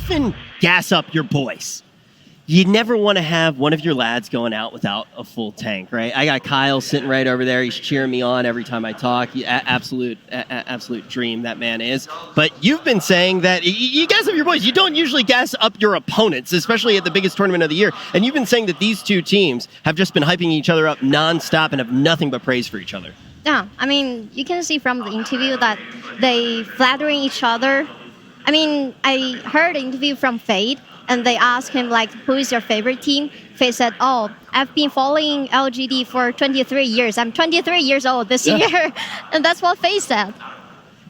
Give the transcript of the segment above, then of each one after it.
often gas up your boys. You never want to have one of your lads going out without a full tank, right? I got Kyle sitting right over there. He's cheering me on every time I talk. Absolute dream that man is. But you've been saying that you gas up your boys. You don't usually gas up your opponents, especially at the biggest tournament of the year. And you've been saying that these two teams have just been hyping each other up nonstop and have nothing but praise for each other. Yeah, I mean, you can see from the interview that they flattering each other. I mean, I heard an interview from Fade, and they asked him, like, who is your favorite team? Fade said, I've been following LGD for 23 years. I'm 23 years old this year. And that's what Fade said.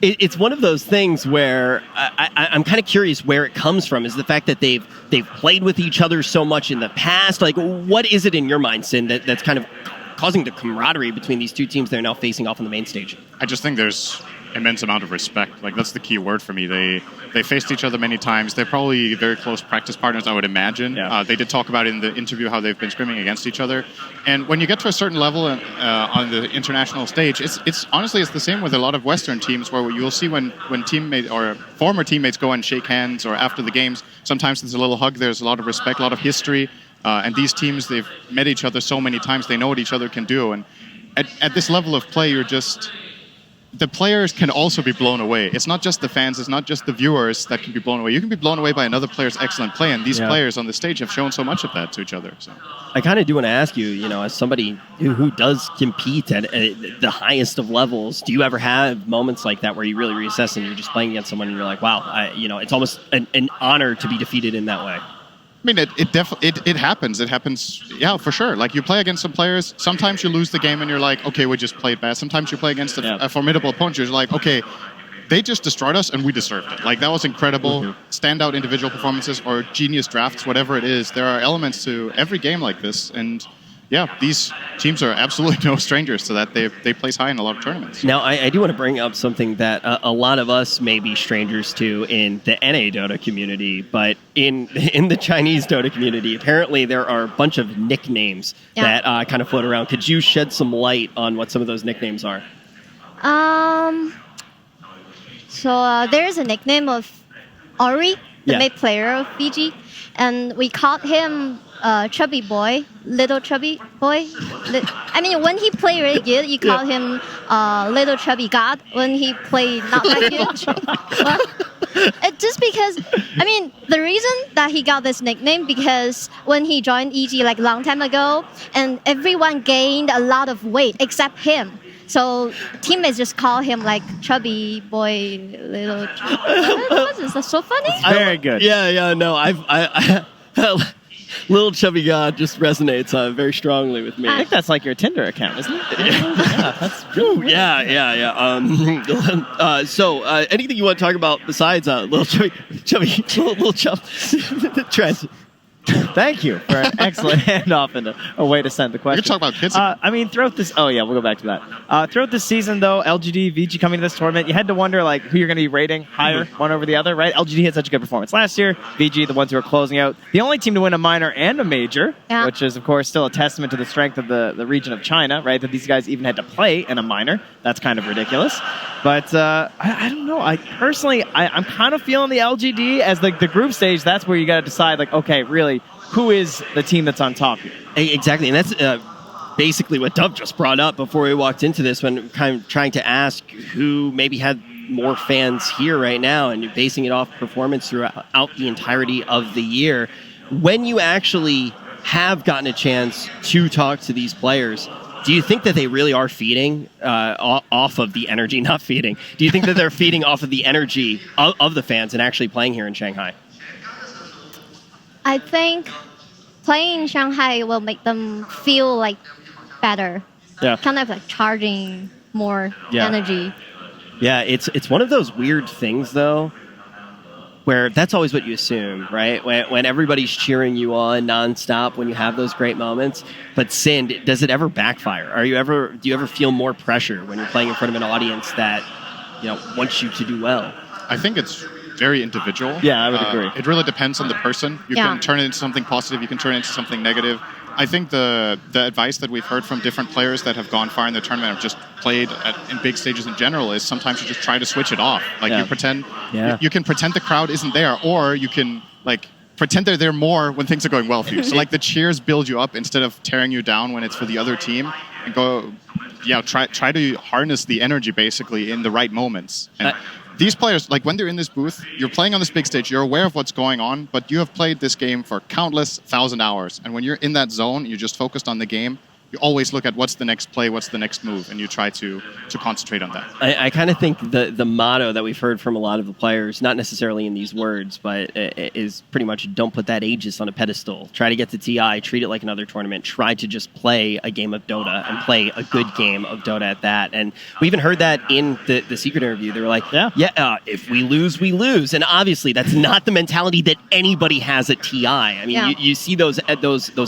It's one of those things where I'm kind of curious where it comes from. Is the fact that they've played with each other so much in the past? Like, what is it in your mind, Sin, that's kind of causing the camaraderie between these two teams that are now facing off on the main stage? I just think there's immense amount of respect. Like, that's the key word for me. They faced each other many times. They're probably very close practice partners, I would imagine. Yeah. They did talk about it in the interview how they've been scrimming against each other. And when you get to a certain level on the international stage, it's honestly the same with a lot of Western teams, where you'll see when teammates or former teammates go and shake hands, or after the games, sometimes there's a little hug. There's a lot of respect, a lot of history. And these teams, they've met each other so many times. They know what each other can do. And at this level of play, the players can also be blown away. It's not just the fans, it's not just the viewers that can be blown away. You can be blown away by another player's excellent play, and these players on the stage have shown so much of that to each other. So I kind of do want to ask you, as somebody who does compete at the highest of levels, do you ever have moments like that where you really reassess and you're just playing against someone and you're like, wow, it's almost an honor to be defeated in that way? I mean, it happens. It happens, yeah, for sure. Like, you play against some players, sometimes you lose the game and you're like, okay, we just played bad. Sometimes you play against a formidable opponent, you're like, okay, they just destroyed us and we deserved it. Like, that was incredible. Mm-hmm. Standout individual performances or genius drafts, whatever it is. There are elements to every game like this, and yeah, these teams are absolutely no strangers to that. They place high in a lot of tournaments. Now, I do want to bring up something that a lot of us may be strangers to in the NA Dota community, but in the Chinese Dota community, apparently there are a bunch of nicknames that kind of float around. Could you shed some light on what some of those nicknames are? So there's a nickname of Ori, the main player of Vici, and we called him Chubby Boy, Little Chubby Boy. I mean, when he played really good, you call him Little Chubby God. When he played not that good, just because, I mean, the reason that he got this nickname because when he joined EG like long time ago, and everyone gained a lot of weight except him. So teammates just call him like Chubby Boy, Little. Is that so funny? Very good. Yeah. No, I Little Chubby God just resonates very strongly with me. I think that's like your Tinder account, isn't it? Yeah, that's really So, anything you want to talk about besides Little Chubby, Little Chub? Trent. Thank you for an excellent handoff and a way to send the question. You can talk about kids. I mean, throughout this... Oh, yeah, we'll go back to that. Throughout this season, though, LGD, Vici coming to this tournament, you had to wonder, like, who you're going to be rating higher, one over the other, right? LGD had such a good performance last year. Vici, the ones who are closing out. The only team to win a minor and a major, which is, of course, still a testament to the strength of the region of China, right? That these guys even had to play in a minor. That's kind of ridiculous. But I don't know. I'm kind of feeling the LGD as like the group stage. That's where you got to decide, like, okay, really, who is the team that's on top here? Exactly, and that's basically what Dove just brought up before we walked into this, when kind of trying to ask who maybe had more fans here right now, and you're basing it off performance throughout the entirety of the year. When you actually have gotten a chance to talk to these players, do you think that they really are feeding off of the energy? Not feeding. Do you think that they're feeding off of the energy of the fans and actually playing here in Shanghai? I think playing in Shanghai will make them feel like better. Yeah. Kind of like charging more energy. Yeah, it's one of those weird things, though, where that's always what you assume, right? When everybody's cheering you on nonstop, when you have those great moments. But Sin, does it ever backfire? Do you ever feel more pressure when you're playing in front of an audience that wants you to do well? I think it's very individual. Yeah, I would agree. It really depends on the person. You can turn it into something positive. You can turn it into something negative. I think the advice that we've heard from different players that have gone far in the tournament, have just played in big stages in general, is sometimes you just try to switch it off. Like you pretend, you can pretend the crowd isn't there, or you can like pretend they're there more when things are going well for you. So like the cheers build you up instead of tearing you down when it's for the other team, and try to harness the energy basically in the right moments. And these players, like when they're in this booth, you're playing on this big stage, you're aware of what's going on, but you have played this game for countless 1,000 hours. And when you're in that zone, you're just focused on the game. You always look at what's the next play, what's the next move, and you try to concentrate on that. I kind of think the motto that we've heard from a lot of the players, not necessarily in these words, but is pretty much don't put that Aegis on a pedestal. Try to get to TI, treat it like another tournament. Try to just play a game of Dota and play a good game of Dota at that. And we even heard that in the secret interview. They were like, if we lose, we lose. And obviously that's not the mentality that anybody has at TI. I mean, you see those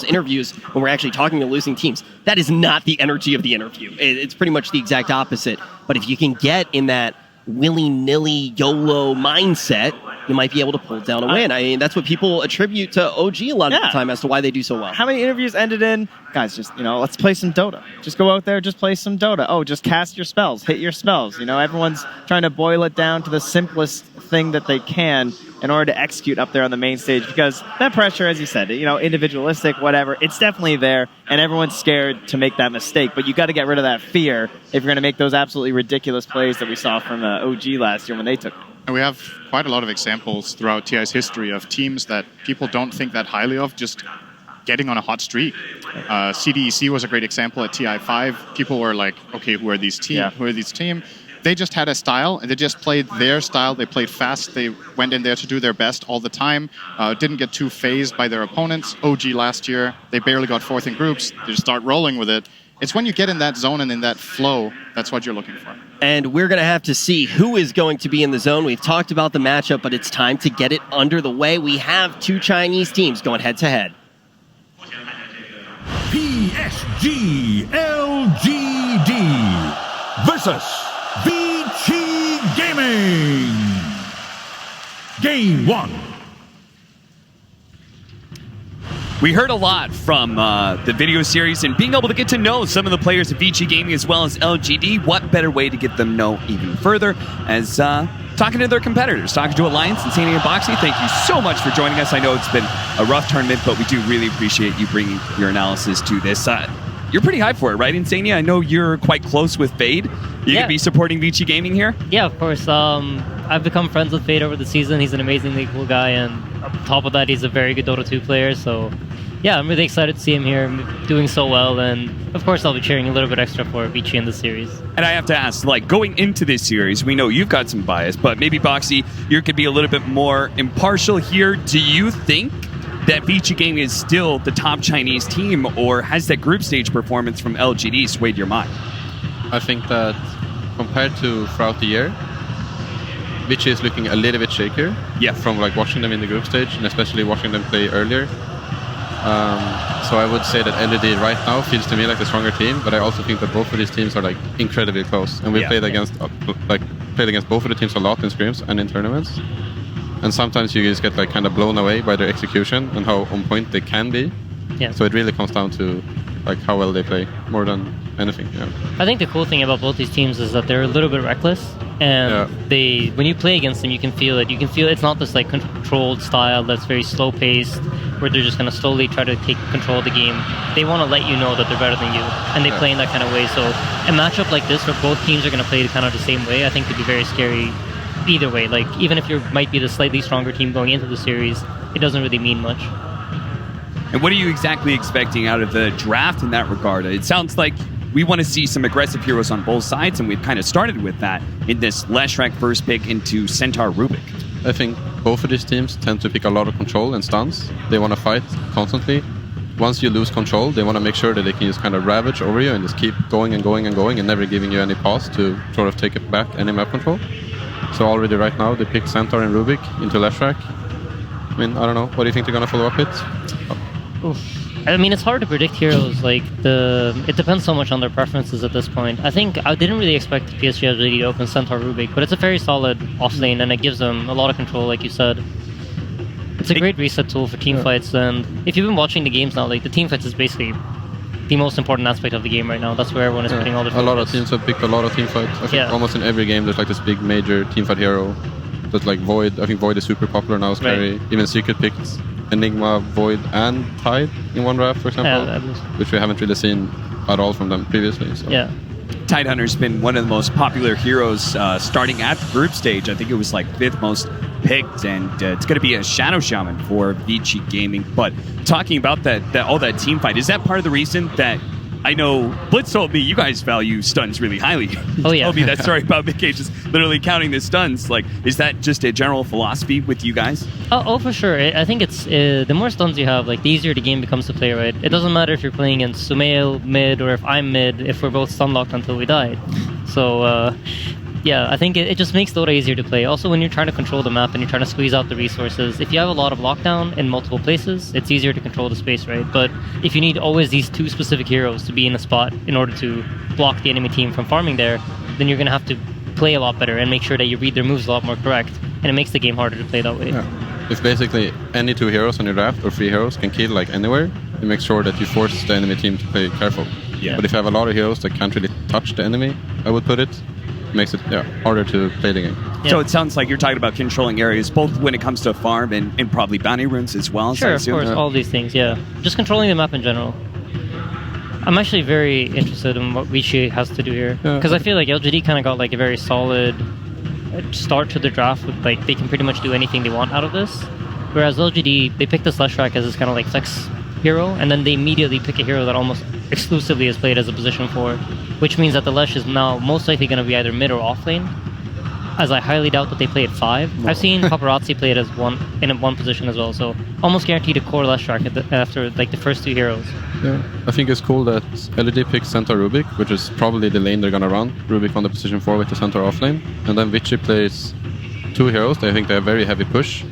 interviews when we're actually talking to losing teams. That is not the energy of the interview. It's pretty much the exact opposite. But if you can get in that willy-nilly YOLO mindset, you might be able to pull down a win. I mean, that's what people attribute to OG a lot of the time as to why they do so well. How many interviews ended in, guys, just, let's play some Dota. Just go out there, just play some Dota. Oh, just cast your spells, hit your spells. Everyone's trying to boil it down to the simplest thing that they can in order to execute up there on the main stage, because that pressure, as you said, individualistic, whatever, it's definitely there, and everyone's scared to make that mistake. But you got to get rid of that fear if you're going to make those absolutely ridiculous plays that we saw from OG last year when they took it. And we have quite a lot of examples throughout TI's history of teams that people don't think that highly of just getting on a hot streak. CDEC was a great example at TI5. People were like, okay, who are these teams? Yeah. Who are these teams? They just had a style, and they just played their style. They played fast. They went in there to do their best all the time. Didn't get too phased by their opponents. OG last year, they barely got fourth in groups. They just start rolling with it. It's when you get in that zone and in that flow, that's what you're looking for. And we're going to have to see who is going to be in the zone. We've talked about the matchup, but it's time to get it under the way. We have two Chinese teams going head-to-head. PSG.LGD versus Vici Gaming. Game 1. We heard a lot from the video series, and being able to get to know some of the players of Vici Gaming as well as LGD, what better way to get them know even further as talking to their competitors, talking to Alliance, Insania, and Bo3. Thank you so much for joining us. I know it's been a rough tournament, but we do really appreciate you bringing your analysis to this. You're pretty hyped for it, right, Insania? I know you're quite close with Fade. You could be supporting Vici Gaming here? Yeah, of course. I've become friends with Fade over the season. He's an amazingly cool guy, and on top of that, he's a very good Dota 2 player. So, yeah, I'm really excited to see him here doing so well. And, of course, I'll be cheering a little bit extra for Vici in the series. And I have to ask, going into this series, we know you've got some bias, but maybe, Bo3, you could be a little bit more impartial here. Do you think that Vici Gaming is still the top Chinese team, or has that group stage performance from LGD swayed your mind? I think that compared to throughout the year, Vici is looking a little bit shakier. Yeah. From watching them in the group stage, and especially watching them play earlier. So I would say that LGD right now feels to me like the stronger team, but I also think that both of these teams are incredibly close, and we played against both of the teams a lot in scrims and in tournaments. And sometimes you just get kind of blown away by their execution and how on point they can be. Yeah. So it really comes down to how well they play more than anything. Yeah. I think the cool thing about both these teams is that they're a little bit reckless, and when you play against them, you can feel it. You can feel it's not this controlled style that's very slow paced, where they're just going to slowly try to take control of the game. They want to let you know that they're better than you, and they play in that kind of way. So a matchup like this, where both teams are going to play kind of the same way, I think could be very scary. Either way, even if you might be the slightly stronger team going into the series, it doesn't really mean much. And what are you exactly expecting out of the draft in that regard? It sounds like we want to see some aggressive heroes on both sides, and we've kind of started with that in this Leshrac first pick into Centaur Rubik. I think both of these teams tend to pick a lot of control and stuns. They want to fight constantly. Once you lose control, they want to make sure that they can just kind of ravage over you and just keep going and going and going and never giving you any pause to sort of take it back, any map control. So already right now, they picked Centaur and Rubik into Leshrac. I mean, I don't know. What do you think they're going to follow up with? I mean, it's hard to predict heroes. It depends so much on their preferences at this point. I think I didn't really expect PSG.LGD to open Centaur Rubik, but it's a very solid offlane, and it gives them a lot of control, like you said. It's a great reset tool for team fights, and if you've been watching the games now, like the team fights is basically the most important aspect of the game right now. That's where everyone is putting all their focus. A lot of teams have picked a lot of team fights. I think almost in every game there's like this big major team fight hero. That's like Void. I think Void is super popular now as carry. Even Secret picked Enigma, Void, and Tide in one draft, for example, which we haven't really seen at all from them previously. So. Yeah. Tidehunter's been one of the most popular heroes starting at the group stage. I think it was like 5th most picked, and it's going to be a Shadow Shaman for Vici Gaming. But talking about all that team fight, is that part of the reason that I know Blitz told me you guys value stuns really highly? Oh, yeah. Told me that story about Mickey just literally counting the stuns. Like, is that just a general philosophy with you guys? Oh, for sure. I think it's the more stuns you have, like the easier the game becomes to play, right? It doesn't matter if you're playing against Sumail mid or if I'm mid, if we're both stun locked until we die. So, yeah, I think it just makes Dota easier to play. Also, when you're trying to control the map and you're trying to squeeze out the resources, if you have a lot of lockdown in multiple places, it's easier to control the space, right? But if you need always these 2 specific heroes to be in a spot in order to block the enemy team from farming there, then you're going to have to play a lot better and make sure that you read their moves a lot more correct, and it makes the game harder to play that way. Yeah. If basically any 2 heroes on your draft or 3 heroes can kill like anywhere, it makes sure that you force the enemy team to play careful. Yeah. But if you have a lot of heroes that can't really touch the enemy, I would put it, makes it harder to play the game. Yeah. So it sounds like you're talking about controlling areas, both when it comes to farm and probably bounty runes as well. Sure, of course, all these things, yeah. Just controlling the map in general. I'm actually very interested in what Vici has to do here, because I feel like LGD kind of got like a very solid start to the draft with like they can pretty much do anything they want out of this, whereas LGD, they picked the Sleshrack as this kind of like flex hero, and then they immediately pick a hero that almost exclusively is played as a position 4, which means that the Lesh is now most likely going to be either mid or off lane, as I highly doubt that they play at 5. I've seen Paparazzi play it as in one position as well, so almost guaranteed a core Leshrack after like the first 2 heroes. Yeah, I think it's cool that LED picks Centaur Rubik, which is probably the lane they're gonna run. Rubik on the position 4 with the Centaur off lane, and then Vici plays 2 heroes. I think they have very heavy push,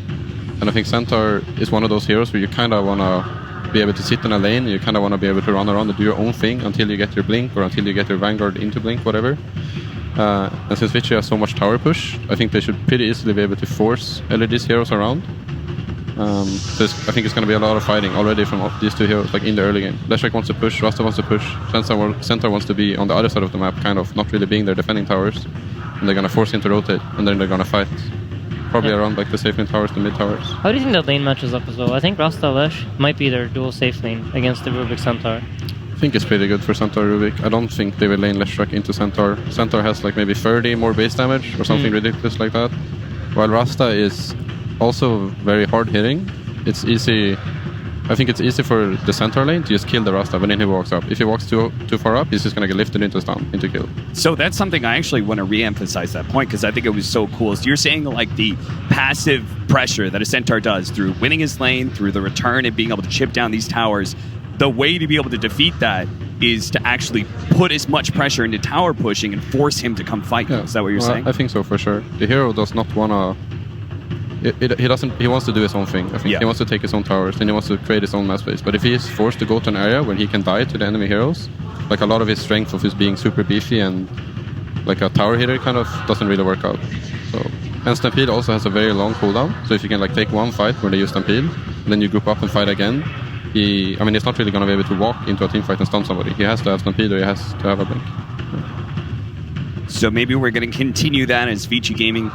and I think Centaur is one of those heroes where you kind of wanna be able to sit in a lane, you kind of want to be able to run around and do your own thing until you get your blink or until you get your Vanguard into blink, whatever. And since Vici has so much tower push, I think they should pretty easily be able to force LED's heroes around. So I think it's going to be a lot of fighting already from these 2 heroes, like in the early game. Leshrack wants to push, Rasta wants to push, Centaur wants to be on the other side of the map, kind of not really being there defending towers, and they're going to force him to rotate, and then they're going to fight. Probably around like the safe lane towers, the mid towers. How do you think that lane matches up as well? I think Rasta Lesh might be their dual safe lane against the Rubik Centaur. I think it's pretty good for Centaur Rubik. I don't think they will lane Leshrack into Centaur. Centaur has like maybe 30 more base damage or something ridiculous like that. While Rasta is also very hard hitting, it's easy. I think it's easy for the Centaur lane to just kill the Rasta when he walks up. If he walks too far up, he's just going to get lifted into stun, into kill. So that's something I actually want to re-emphasize that point, because I think it was so cool. So you're saying like the passive pressure that a Centaur does through winning his lane, through the return and being able to chip down these towers, the way to be able to defeat that is to actually put as much pressure into tower pushing and force him to come fight. Is that what you're saying? I think so, for sure. The hero does not want to... He wants to do his own thing. I think he wants to take his own towers, and he wants to create his own map space. But if he is forced to go to an area where he can die to the enemy heroes, like a lot of his strength of his being super beefy and like a tower hitter kind of doesn't really work out. So, and Stampede also has a very long cooldown. So if you can like take one fight where they use Stampede, and then you group up and fight again, he's not really going to be able to walk into a team fight and stun somebody. He has to have Stampede or he has to have a blink. So maybe we're going to continue that as Vici Gaming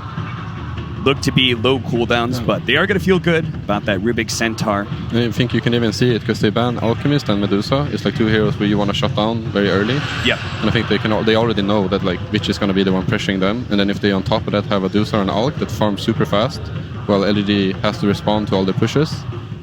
look to be low cooldowns, but they are going to feel good about that Rubik Centaur. I think you can even see it because they ban Alchemist and Medusa. It's like 2 heroes where you want to shut down very early. Yeah. And I think they already know that like Vici is going to be the one pressuring them, and then if they on top of that have a Medusa or an Alch that farms super fast, while LED has to respond to all the pushes,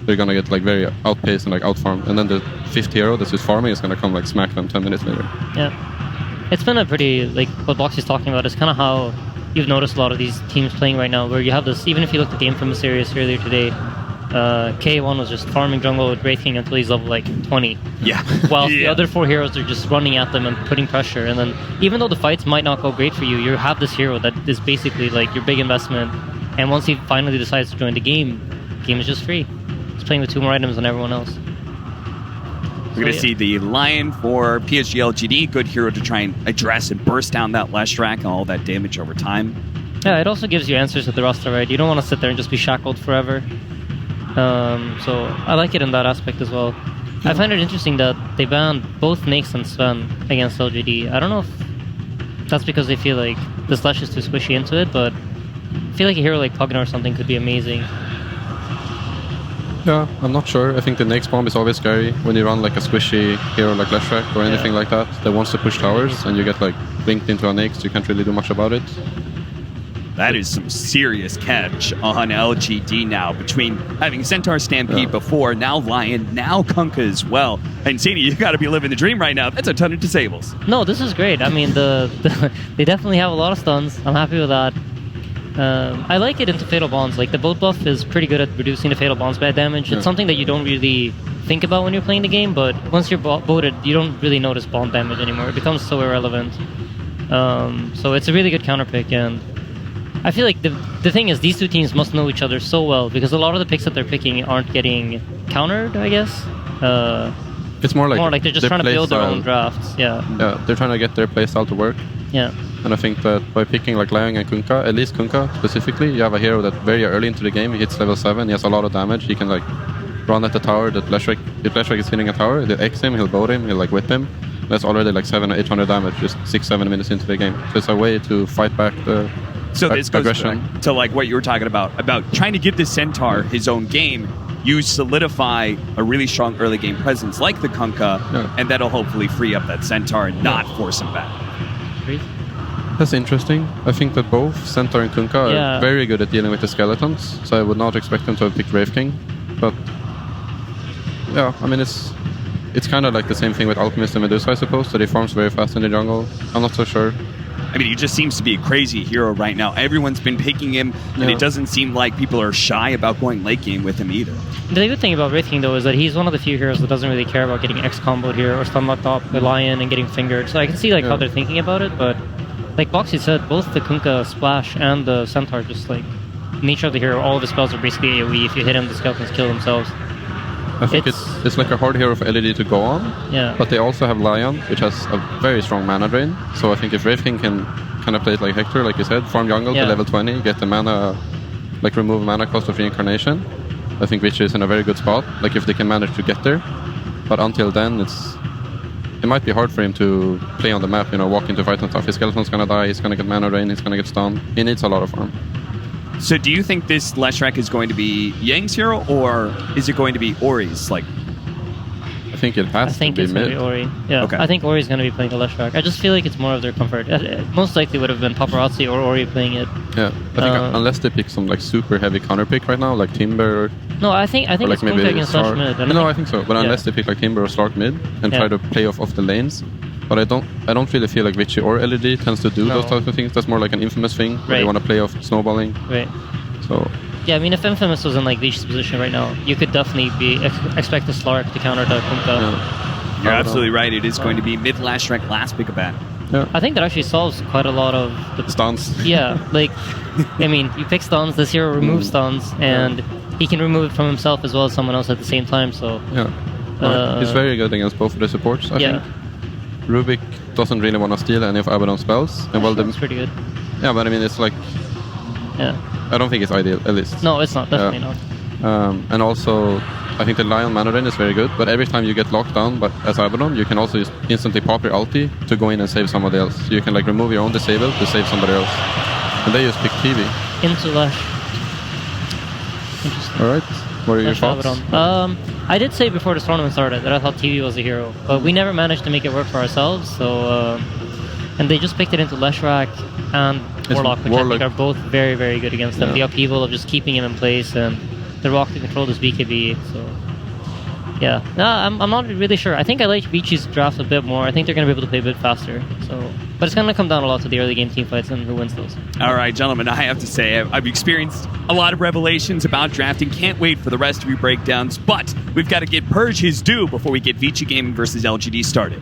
they're going to get like very outpaced and like outfarmed. And then the 5th hero that's just farming is going to come like smack them 10 minutes later. Yeah. It's been a pretty, like what Bo3 is talking about is kind of how you've noticed a lot of these teams playing right now, where you have this, even if you looked at the Infamous series earlier today, K1 was just farming jungle with Wraith King until he's level like 20. Yeah. While the other 4 heroes are just running at them and putting pressure. And then even though the fights might not go great for you, you have this hero that is basically like your big investment. And once he finally decides to join the game is just free. He's playing with 2 more items than everyone else. We're going to see the Lion for PSG.LGD, good hero to try and address and burst down that Leshrack and all that damage over time. Yeah, it also gives you answers to the roster, right? You don't want to sit there and just be shackled forever. So I like it in that aspect as well. I find it interesting that they banned both Nyx and Sven against LGD. I don't know if that's because they feel like the Slash is too squishy into it, but I feel like a hero like Pugna or something could be amazing. Yeah, I'm not sure. I think the Nyx bomb is always scary when you run like a squishy hero like Leshrac or anything like that wants to push towers and you get like blinked into a Nyx, you can't really do much about it. That is some serious catch on LGD now, between having Centaur Stampede before, now Lion, now Kunkka as well. And Sadie, you got to be living the dream right now. That's a ton of disables. No, this is great. I mean, they definitely have a lot of stuns. I'm happy with that. I like it into Fatal Bonds. Like, the boat buff is pretty good at reducing the Fatal Bonds bad damage. It's something that you don't really think about when you're playing the game, but once you're boated, you don't really notice bond damage anymore. It becomes so irrelevant. So it's a really good counter pick, and I feel like the thing is, these two teams must know each other so well, because a lot of the picks that they're picking aren't getting countered, I guess. It's more like they're just trying to build their own drafts. Yeah, they're trying to get their playstyle to work. Yeah. And I think that by picking like Lion and Kunkka, at least Kunkka specifically, you have a hero that very early into the game, he hits level 7, he has a lot of damage, he can like run at the tower that Leshrac, if Leshrac is hitting a tower, he'll X him, he'll boat him, he'll like whip him. That's already like 700 or 800 damage just 6-7 minutes into the game. So it's a way to fight back the So this goes aggression. back to like what you were talking about trying to give the Centaur his own game. You solidify a really strong early game presence like the Kunkka, and that'll hopefully free up that Centaur and not force him back. That's interesting. I think that both Centaur and Kunkka are very good at dealing with the skeletons, so I would not expect them to have picked Wraith King. But yeah, I mean it's kind of like the same thing with Alchemist and Medusa, I suppose, that he farms very fast in the jungle. I'm not so sure. I mean, he just seems to be a crazy hero right now. Everyone's been picking him, and it doesn't seem like people are shy about going late game with him either. The good thing about Wraith King, though, is that he's one of the few heroes that doesn't really care about getting X-comboed here or stun-locked up by Lion and getting fingered. So I can see like how they're thinking about it, but like Bo3 said, both the Kunkka Splash and the Centaur, just like nature of the hero, all of his spells are basically AoE. If you hit him, the skeletons kill themselves. I think it's like a hard hero for LED to go on, but they also have Lion, which has a very strong mana drain. So I think if Wraith King can kind of play it like Hector, like you said, farm jungle to level 20, get the mana, like remove mana cost of reincarnation, I think Vici is in a very good spot, like if they can manage to get there. But until then, it might be hard for him to play on the map, walk into fight and stuff. His skeleton's gonna die, he's gonna get mana drain, he's gonna get stunned. He needs a lot of farm. So do you think this Leshrac is going to be Yang's hero, or is it going to be Ori's? Like, I think it has to be mid. I think it's going to be Ori. Yeah, I think Ori's going to be playing the Leshrac. I just feel like it's more of their comfort. It most likely would have been Paparazzi or Ori playing it. Yeah, I think unless they pick some like super heavy counter pick right now, like Timber. No, I think like it's maybe Kunkka against Slash mid. I think so. But unless they pick like Timber or Slark mid and try to play off the lanes. But I don't really feel like Vici or LED tends to do those types of things. That's more like an Infamous thing where they want to play off snowballing. Right. So. Yeah, I mean, if Infamous was in like Vici's position right now, you could definitely expect the Slark to counter the Kunkka. You're absolutely right. It is going to be mid Leshrac last pick a bat. Yeah. I think that actually solves quite a lot of the stuns. Yeah, like I mean, you pick stuns. This hero removes stuns, and he can remove it from himself as well as someone else at the same time. So he's very good against both of the supports. I think Rubik doesn't really want to steal any of Abaddon's spells, and that's pretty good. Yeah, but I mean, it's like I don't think it's ideal, at least. No, it's not. Definitely not. And also, I think the Lion mana drain is very good, but every time you get locked down as Abaddon, you can also just instantly pop your ulti to go in and save somebody else. So you can like remove your own disable to save somebody else. And they just pick TV. Into Lash. Interesting. Alright, what are your thoughts? I did say before this tournament started that I thought TV was a hero, but we never managed to make it work for ourselves, so... and they just picked it into Leshrac and Warlock, which I think are both very, very good against them. The upheaval of just keeping him in place, and the Rock to control this BKB, so... Yeah, no, I'm not really sure. I think I like Vici's draft a bit more. I think they're going to be able to play a bit faster. So, but it's going to come down a lot to the early game team fights and who wins those. All right, gentlemen, I have to say I've experienced a lot of revelations about drafting. Can't wait for the rest of your breakdowns, but we've got to get Purge his due before we get Vici Gaming versus LGD started.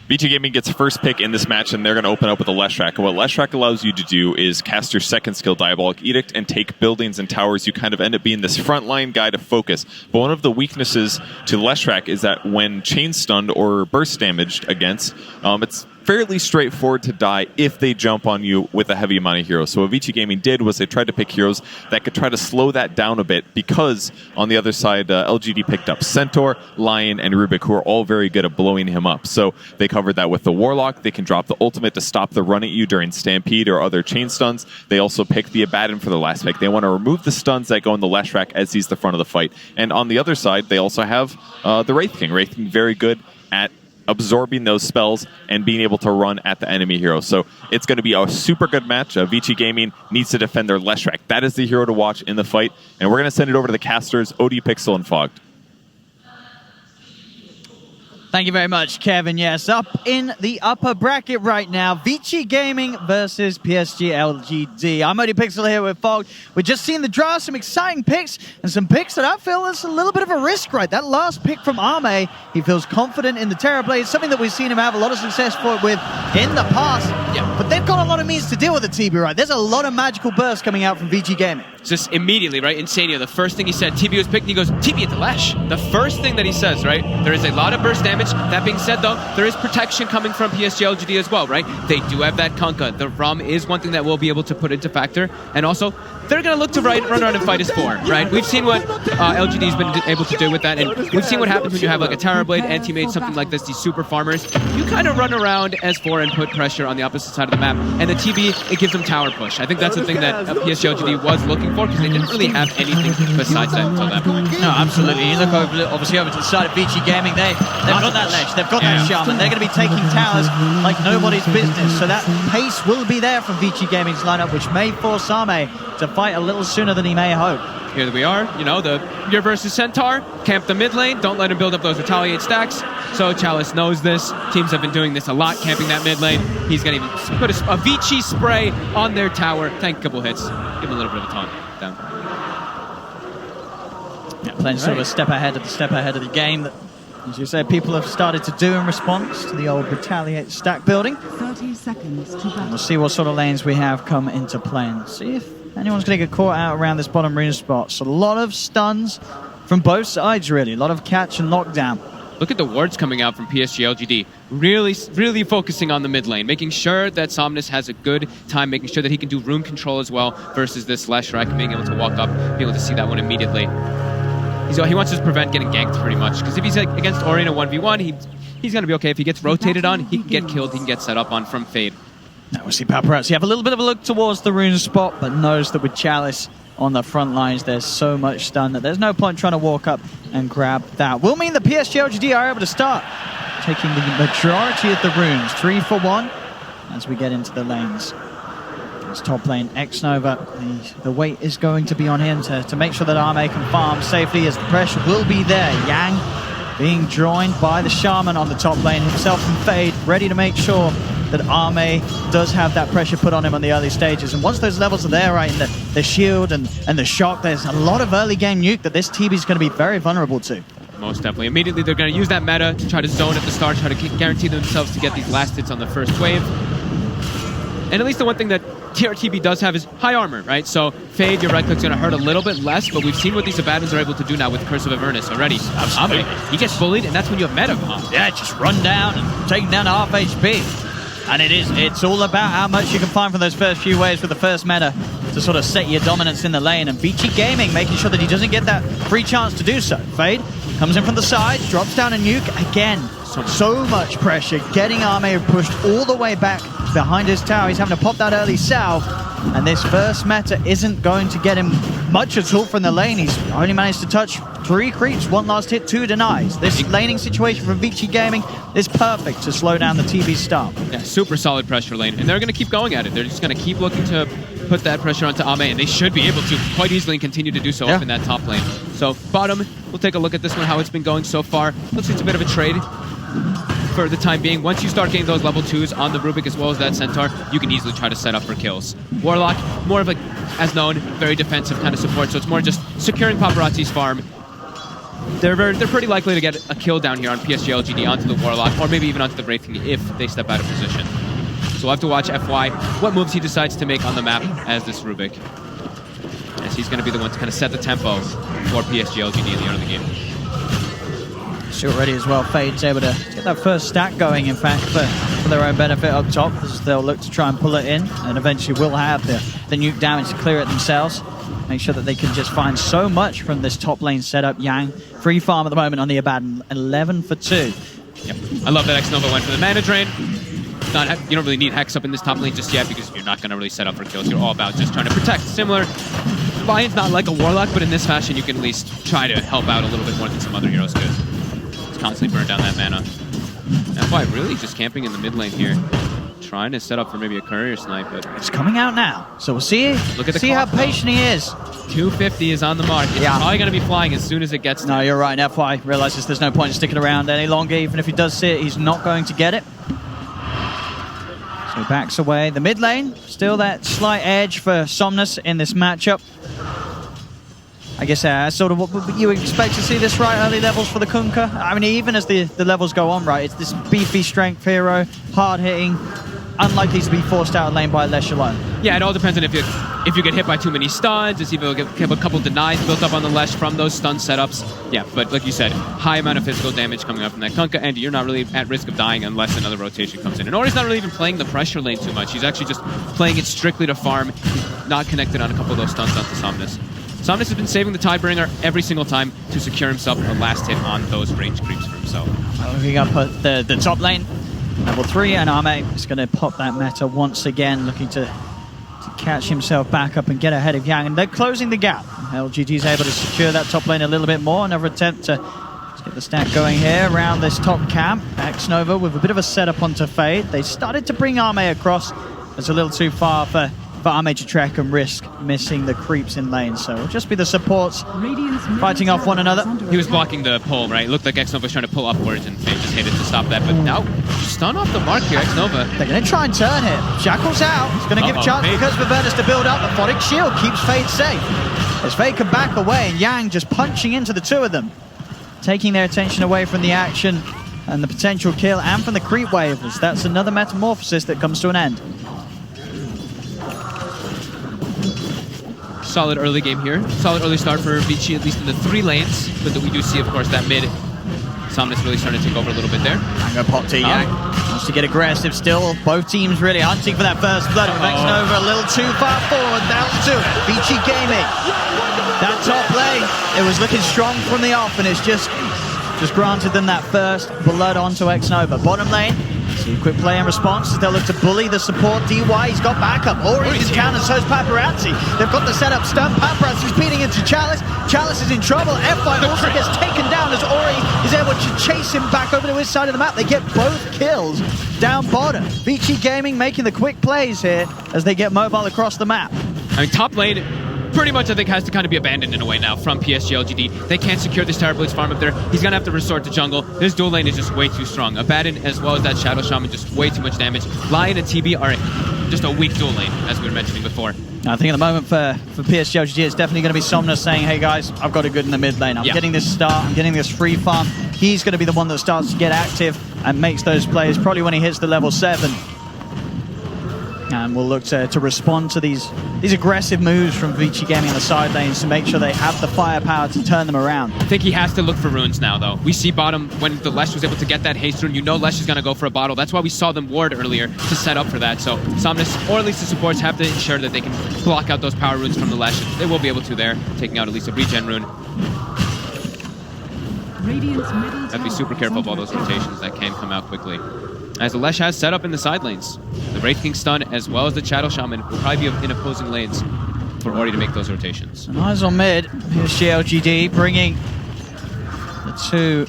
Vici Gaming gets first pick in this match, and they're going to open up with a Leshrac. And what Leshrac allows you to do is cast your second skill, Diabolic Edict, and take buildings and towers. You kind of end up being this frontline guy to focus. But one of the weaknesses to Leshrac is that when chain stunned or burst damaged against, it's fairly straightforward to die if they jump on you with a heavy amount of heroes. So what Vici Gaming did was they tried to pick heroes that could try to slow that down a bit, because on the other side, LGD picked up Centaur, Lion, and Rubik, who are all very good at blowing him up. So they covered that with the Warlock. They can drop the ultimate to stop the run at you during Stampede or other chain stuns. They also picked the Abaddon for the last pick. They want to remove the stuns that go in the Leshrac as he's the front of the fight. And on the other side, they also have the Wraith King. Wraith King very good at absorbing those spells and being able to run at the enemy hero. So it's going to be a super good match. Vici Gaming needs to defend their Leshrac. That is the hero to watch in the fight. And we're going to send it over to the casters, OD Pixel and Fogged. Thank you very much, Kevin. Yes, up in the upper bracket right now, Vici Gaming versus PSG.LGD. I'm OD Pixel here with Fog. We've just seen the draw, some exciting picks, and some picks that I feel is a little bit of a risk, right? That last pick from Arme, he feels confident in the Terrorblade, something that we've seen him have a lot of success with in the past. Yeah, but they've got a lot of means to deal with the TB, right? There's a lot of magical bursts coming out from Vici Gaming. Just immediately, right? Insania, the first thing he said, TB was picked, and he goes, TB at the Lash. The first thing that he says, right? There is a lot of burst damage. That being said, though, there is protection coming from PSG.LGD as well, right? They do have that Kunkka. The RUM is one thing that we'll be able to put into factor. And also, they're going to look to run around and fight as 4, right? We've seen what LGD's been able to do with that, and we've seen what happens when you have like a Terrorblade, anti-mage, something like this, these super farmers. You kind of run around as 4 and put pressure on the opposite side of the map. And the TB, it gives them tower push. I think that's the thing that PSG.LGD was looking for, because they didn't really have anything besides that until that point. No, absolutely. You look obviously over to the side of Vici Gaming. They've got that ledge. They've got that Shaman. They're going to be taking towers like nobody's business. So that pace will be there from Vici Gaming's lineup, which may force Arme to fight a little sooner than he may hope. Here we are, you know, your versus Centaur, camp the mid lane, don't let him build up those retaliate stacks. So Chalice knows this. Teams have been doing this a lot, camping that mid lane. He's going to put a Vici spray on their tower, tank a couple hits, give him a little bit of a taunt down. Yeah, playing sort of a step ahead of the game that, as you said, people have started to do in response to the old retaliate stack building. 30 seconds to and we'll see what sort of lanes we have come into play and see if anyone's going to get caught out around this bottom rune spot. So a lot of stuns from both sides, really. A lot of catch and lockdown. Look at the wards coming out from PSG.LGD. Really focusing on the mid lane, making sure that Somnus has a good time, making sure that he can do rune control as well versus this Leshrac, being able to walk up, being able to see that one immediately. He wants to prevent getting ganked pretty much, because if he's against Ori in a 1v1, he's going to be okay. If he gets rotated on, he can get killed, he can get set up on from Fade. Now we see Paparazzi have a little bit of a look towards the rune spot, but knows that with Chalice on the front lines, there's so much stun that there's no point trying to walk up and grab that. Will mean that PSG.LGD are able to start taking the majority of the runes, 3 for 1, as we get into the lanes. It's top lane, X-Nova. The weight is going to be on him to make sure that Arme can farm safely, as the pressure will be there. Yang being joined by the Shaman on the top lane, himself and Fade, ready to make sure that Arme does have that pressure put on him on the early stages. And once those levels are there, right, in the shield and the shock, there's a lot of early game nuke that this TB is going to be very vulnerable to. Most definitely. Immediately, they're going to use that meta to try to zone at the start, try to guarantee themselves to get these last hits on the first wave. And at least the one thing that TRTB does have is high armor, right? So Fade, your right click's going to hurt a little bit less, but we've seen what these Abaddons are able to do now with Curse of Avernus already. Absolutely. He gets bullied, and that's when you have meta. Yeah, just run down and take him down to half HP. And it's all about how much you can find from those first few waves with the first meta to sort of set your dominance in the lane. And Vici Gaming making sure that he doesn't get that free chance to do so. Fade comes in from the side, drops down a nuke. Again, so much pressure, getting Arme pushed all the way back behind his tower. He's having to pop that early salve. And this first meta isn't going to get him much at all from the lane. He's only managed to touch 3 creeps, 1 last hit, 2 denies. This laning situation from Vici Gaming is perfect to slow down the TB start. Yeah, super solid pressure lane. And they're going to keep going at it. They're just going to keep looking to put that pressure onto Ame, and they should be able to quite easily and continue to do so up in that top lane. So bottom, we'll take a look at this one, how it's been going so far. Looks like it's a bit of a trade for the time being. Once you start getting those level 2s on the Rubik as well as that Centaur, you can easily try to set up for kills. Warlock, more of a, as known, very defensive kind of support, so it's more just securing Paparazzi's farm. They're pretty likely to get a kill down here on PSG.LGD onto the Warlock, or maybe even onto the Wraith King if they step out of position. So we'll have to watch FY, what moves he decides to make on the map as this Rubik, as he's going to be the one to kind of set the tempo for PSG.LGD in the early game. Shield ready as well. Fade's able to get that first stack going, in fact, but for their own benefit up top, as they'll look to try and pull it in, and eventually will have the nuke damage to clear it themselves. Make sure that they can just find so much from this top lane setup. Yang, free farm at the moment on the Abaddon, 11 for 2. Yep. I love that Xnova went for the mana drain. You don't really need Hex up in this top lane just yet because you're not going to really set up for kills. You're all about just trying to protect. Similar, Lion's not like a Warlock, but in this fashion you can at least try to help out a little bit more than some other heroes could. Just constantly burn down that mana. That's why really just camping in the mid lane here. Trying to set up for maybe a courier snipe, but it's coming out now. So we'll see. Look at the see clock, how patient he is. 250 is on the mark. It's probably going to be flying as soon as it gets No, you're right. FY realizes there's no point in sticking around any longer. Even if he does see it, he's not going to get it. So he backs away. The mid lane, still that slight edge for Somnus in this matchup. I guess sort of what you would expect to see this right early levels for the Kunkka. I mean, even as the levels go on, right, it's this beefy strength hero, hard-hitting, unlikely to be forced out of lane by Lesh alone. Yeah, it all depends on if you get hit by too many stuns, if you have a couple denies built up on the Lesh from those stun setups. Yeah, but like you said, high amount of physical damage coming up from that Kunkka, and you're not really at risk of dying unless another rotation comes in. And Ori's not really even playing the pressure lane too much. He's actually just playing it strictly to farm. He's not connected on a couple of those stuns onto Somnus. Somnus has been saving the Tidebringer every single time to secure himself a last hit on those range creeps for himself. Looking up at the top lane, level 3, and Ame is going to pop that meta once again, looking to catch himself back up and get ahead of Yang, and they're closing the gap. LGD is able to secure that top lane a little bit more. Another attempt to get the stack going here around this top camp. Xnova with a bit of a setup onto Fade. They started to bring Ame across. It's a little too far for Ame to track and risk missing the creeps in lane, so it'll just be the supports fighting off one another. He was blocking the pull, right? It looked like Xnova was trying to pull upwards, and Fade just hit it to stop that, but now stun off the mark here, Xnova. They're going to try and turn him. Shackle's out. He's going to give a chance because Vivertus to build up. The Photic Shield keeps Fade safe. As Fade can back away, and Yang just punching into the two of them, taking their attention away from the action and the potential kill, and from the creep wave, as that's another metamorphosis that comes to an end. Solid early game here. Solid early start for Vici, at least in the 3 lanes. But we do see, of course, that mid Somnus really starting to take over a little bit there. I'm going to pop to Yang. Wants to get aggressive still. Both teams really hunting for that first blood. Xnova a little too far forward. Down to Vici Gaming. That top lane, it was looking strong from the off, and it's just granted them that first blood onto Xnova. Bottom lane, see a quick play in response as they'll look to bully the support. DY, he's got backup. Ori's in counter, so's Paparazzi. They've got the setup stun. Paparazzi's beating into Chalice. Chalice is in trouble. F5 also gets taken down as Ori is able to chase him back over to his side of the map. They get both kills down bottom. Vici Gaming making the quick plays here as they get mobile across the map. I mean, top lane pretty much, I think, has to kind of be abandoned in a way now from PSG.LGD. They can't secure this Tower Blades farm up there. He's going to have to resort to jungle. This dual lane is just way too strong. Abaddon, as well as that Shadow Shaman, just way too much damage. Lion and TB are just a weak dual lane, as we were mentioning before. I think at the moment for PSG.LGD, it's definitely going to be Somnus saying, hey guys, I've got it good in the mid lane. I'm getting this start. I'm getting this free farm. He's going to be the one that starts to get active and makes those plays, probably when he hits the level 7. And we'll look to respond to these aggressive moves from Vici Gaming in the side lanes to make sure they have the firepower to turn them around. I think he has to look for runes now, though. We see bottom, when the Lesh was able to get that haste rune, you know Lesh is going to go for a bottle. That's why we saw them ward earlier to set up for that. So Somnus, or at least the supports, have to ensure that they can block out those power runes from the Lesh. They will be able to there, taking out at least a regen rune. Have to be super careful of all those rotations that can come out quickly. As the Lesh has set up in the side lanes, the Wraith King stun as well as the Shadow Shaman will probably be in opposing lanes for Ori to make those rotations. And eyes on mid. Here's PSG.LGD bringing the 2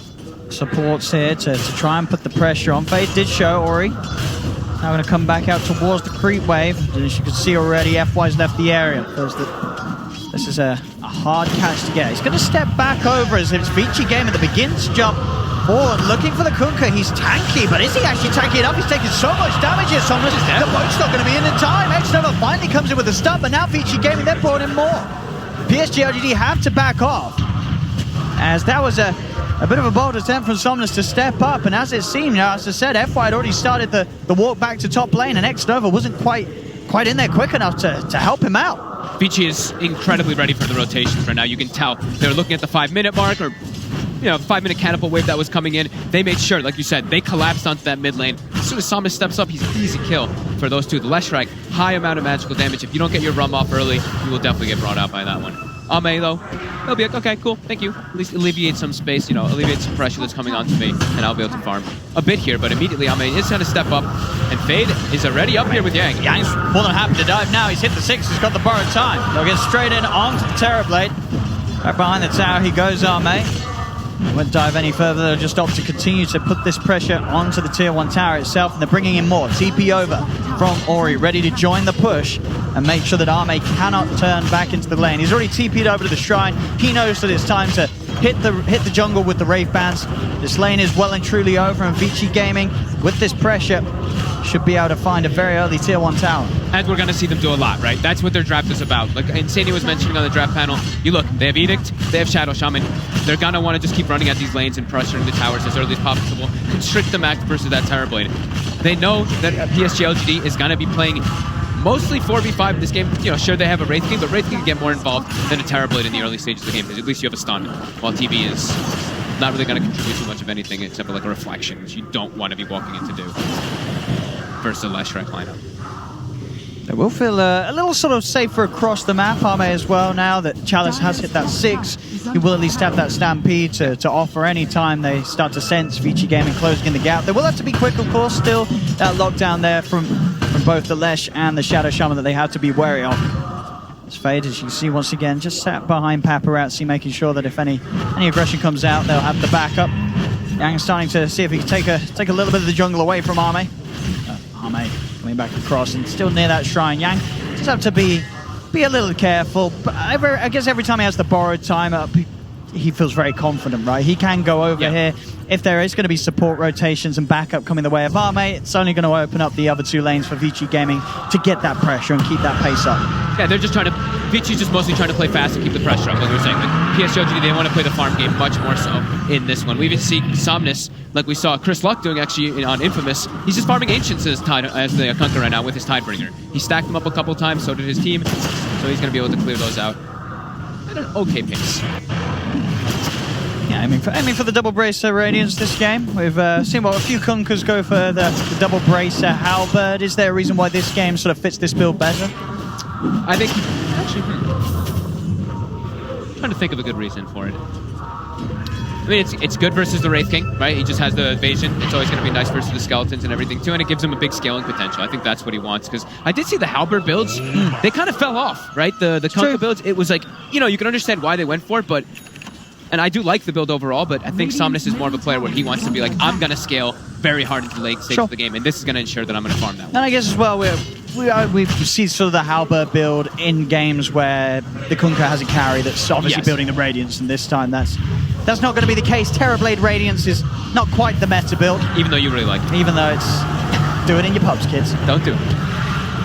supports here to try and put the pressure on. Fade did show Ori. Now going to come back out towards the creep wave. And as you can see already, FY's left the area. This is a hard catch to get. He's going to step back over as it's Vici Gaming that begins to jump forward, looking for the Kunkka. He's tanky, but is he actually tanky enough? He's taking so much damage here. The boat's not going to be in time. Xnova finally comes in with a stun, but now Vici Gaming, they've brought in more. PSG.LGD have to back off, as that was a bit of a bold attempt from Somnus to step up, and as it seemed, as I said, FY had already started the walk back to top lane, and Xnova wasn't quite in there quick enough to help him out. Vici is incredibly ready for the rotations right now. You can tell they're looking at the 5-minute mark, or 5-minute catapult wave that was coming in. They made sure, like you said, they collapsed onto that mid lane. As soon as Somnus steps up, he's an easy kill for those two. The Leshrac, high amount of magical damage. If you don't get your rum off early, you will definitely get brought out by that one. Ame, though, he'll be like, okay, cool, thank you. At least alleviate some space, alleviate some pressure that's coming onto me, and I'll be able to farm a bit here. But immediately, Ame is going to step up, and Fade is already up here with Yang. Yang's more than happy to dive now. He's hit the 6, he's got the borrowed time. They'll get straight in onto the Terrorblade. Right behind the tower, he goes, Ame. Won't dive any further, they'll just opt to continue to put this pressure onto the tier 1 tower itself, and they're bringing in more. TP over from Ori, ready to join the push and make sure that Ame cannot turn back into the lane. He's already TP'd over to the shrine. He knows that it's time to hit the jungle with the Wraith Bands. This lane is well and truly over, and Vici Gaming, with this pressure, should be able to find a very early tier 1 tower. And we're going to see them do a lot, right? That's what their draft is about. Like Insani was mentioning on the draft panel, you look, they have Edict, they have Shadow Shaman. They're going to want to just keep running at these lanes and pressuring the towers as early as possible. Constrict the max versus that Terrorblade. They know that PSG.LGD is going to be playing mostly 4v5 in this game. Sure, they have a Wraith King, but Wraith King can get more involved than a Terrorblade in the early stages of the game, because at least you have a stun, while TB is not really going to contribute too much of anything except for like a reflection, which you don't want to be walking in to do versus the Leshrac lineup. They will feel a little sort of safer across the map, Ame, as well, now that Chalice has hit that 6. He will at least have that Stampede to offer any time they start to sense Vici Gaming closing in the gap. They will have to be quick, of course, still that lockdown there from both the Lesh and the Shadow Shaman that they have to be wary of. It's Fade, as you can see once again, just sat behind Paparazzi, making sure that if any aggression comes out, they'll have the backup. Yang starting to see if he can take a little bit of the jungle away from Ame. Ame coming back across and still near that shrine. Yang just have to be a little careful. But I guess every time he has the borrowed time up, he feels very confident, right? He can go over here. If there is going to be support rotations and backup coming the way of Ame, it's only going to open up the other 2 lanes for Vici Gaming to get that pressure and keep that pace up. Yeah, they're just Vici's just mostly trying to play fast and keep the pressure up, like we were saying. Like PSG.LGD, they want to play the farm game much more so in this one. We even see Somnus, like we saw Chris Luck doing actually on Infamous. He's just farming Ancients as the Kunkka right now with his Tidebringer. He stacked them up a couple times, so did his team, so he's going to be able to clear those out at an okay pace. Yeah, aiming for the double bracer Radiance this game. We've seen a few Kunkkas go for the double bracer Halberd. Is there a reason why this game sort of fits this build better? I think, actually, I'm trying to think of a good reason for it. I mean, it's good versus the Wraith King, right? He just has the evasion. It's always going to be nice versus the skeletons and everything too, and it gives him a big scaling potential. I think that's what he wants, because I did see the Halberd builds. They kind of fell off, right? The Kunkka builds, it was like, you can understand why they went for it, but... And I do like the build overall, but I think Somnus is more of a player where he wants to be like, I'm going to scale very hard into the late stage of the game, and this is going to ensure that I'm going to farm that one. And I guess as well, we see sort of the Halberd build in games where the Kunkka has a carry that's obviously building the Radiance, and this time that's not going to be the case. Terrorblade Radiance is not quite the meta build. Even though you really like it. Even though it's... Do it in your pubs, kids. Don't do it.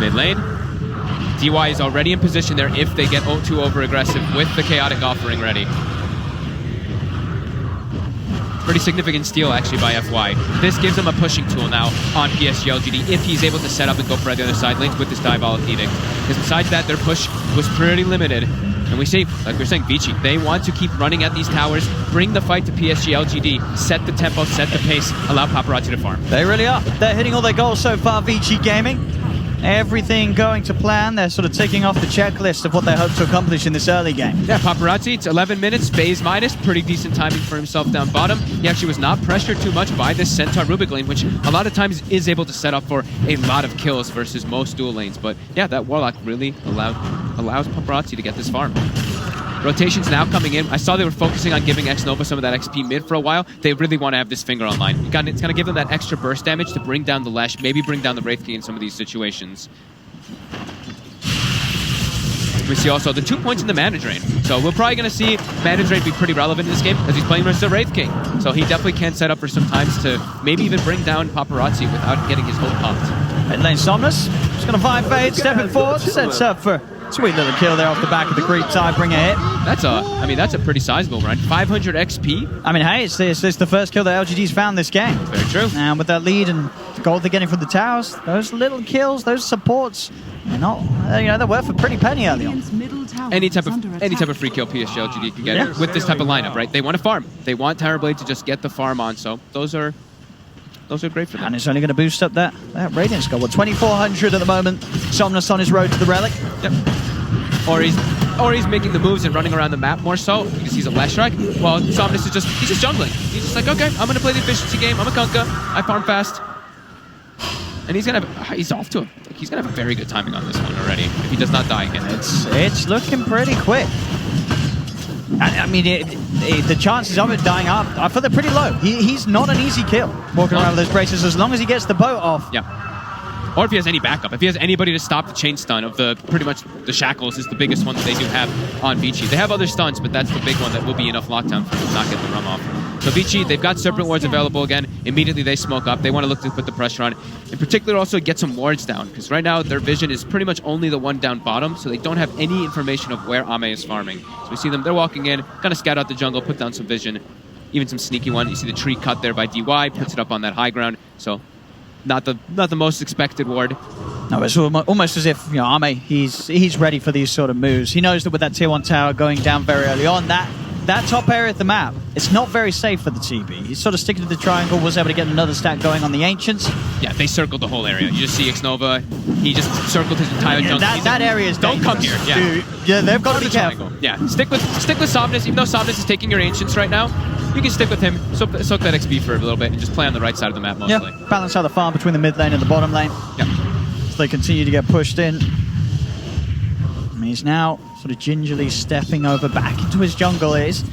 Mid lane. DY is already in position there if they get too over-aggressive with the Chaotic Offering ready. Pretty significant steal, actually, by FY. This gives him a pushing tool now on PSG.LGD if he's able to set up and go for the other side lanes with this Diabolic Edict. Because besides that, their push was pretty limited. And we see, like we're saying, Vici, they want to keep running at these towers, bring the fight to PSG.LGD, set the tempo, set the pace, allow Paparazzi to farm. They really are. They're hitting all their goals so far, Vici Gaming. Everything going to plan. They're sort of ticking off the checklist of what they hope to accomplish in this early game. Yeah, Paparazzi, it's 11 minutes, phase minus, pretty decent timing for himself down bottom. He actually was not pressured too much by this Centaur Rubik lane, which a lot of times is able to set up for a lot of kills versus most dual lanes. But yeah, that Warlock really allows Paparazzi to get this farm. Rotations now coming in. I saw they were focusing on giving X-Nova some of that XP mid for a while. They really want to have this finger online. It's going to give them that extra burst damage to bring down the Lesh, maybe bring down the Wraith King in some of these situations. We see also the 2 points in the mana drain. So we're probably going to see mana drain be pretty relevant in this game as he's playing versus the Wraith King. So he definitely can set up for some times to maybe even bring down Paparazzi without getting his ult popped. Mid lane Somnus. Just going to find Fade, stepping forward, sets up for sweet little kill there off the back of the creep Tidebringer hit. That's a pretty sizable run. 500 XP. I mean, hey, it's the first kill that LGD's found this game. Very true. And with that lead and the gold they're getting from the towers, those little kills, those supports They're not, they're worth a pretty penny early on. Any type of free kill PSG.LGD can get with this type of lineup, right? They want to farm. They want Terrorblade to just get the farm on. So those are great for them. And it's only going to boost up that Radiant score. Well, 2,400 at the moment. Somnus on his road to the Relic. Yep. Or he's making the moves and running around the map more so because he's a Leshrac. While Somnus is he's just jungling. He's just like, okay, I'm going to play the efficiency game. I'm a Kunkka. I farm fast. And he's off to him. He's going to have a very good timing on this one already if he does not die again. It's looking pretty quick. I mean, the chances of it dying up, I feel they're pretty low. He's not an easy kill walking around with those braces as long as he gets the boat off. Yeah. Or if he has any backup. If he has anybody to stop the chain stun of pretty much the shackles is the biggest one that they do have on Vici. They have other stuns, but that's the big one that will be enough lockdown for him to not get the rum off. So Vici, they've got Serpent Wards available again. Immediately they smoke up. They want to look to put the pressure on. In particular, also get some wards down, because right now their vision is pretty much only the one down bottom, so they don't have any information of where Ame is farming. So we see them, they're walking in, kind of scout out the jungle, put down some vision, even some sneaky one. You see the tree cut there by DY, puts it up on that high ground. So not the most expected ward. No, it's almost as if, Ame, he's ready for these sort of moves. He knows that with that tier 1 tower going down very early on, that top area of the map, it's not very safe for the TB. He's sort of sticking to the triangle, was able to get another stack going on the Ancients. Yeah, they circled the whole area. You just see Xnova, he just circled his entire jungle. That area is don't come here. Yeah, yeah, they've got to be careful. Yeah, stick with Somnus, even though Somnus is taking your Ancients right now. You can stick with him, soak that XP for a little bit, and just play on the right side of the map mostly. Yeah, balance out the farm between the mid lane and the bottom lane. Yeah. So they continue to get pushed in. And he's now sort of gingerly stepping over back into his jungle. As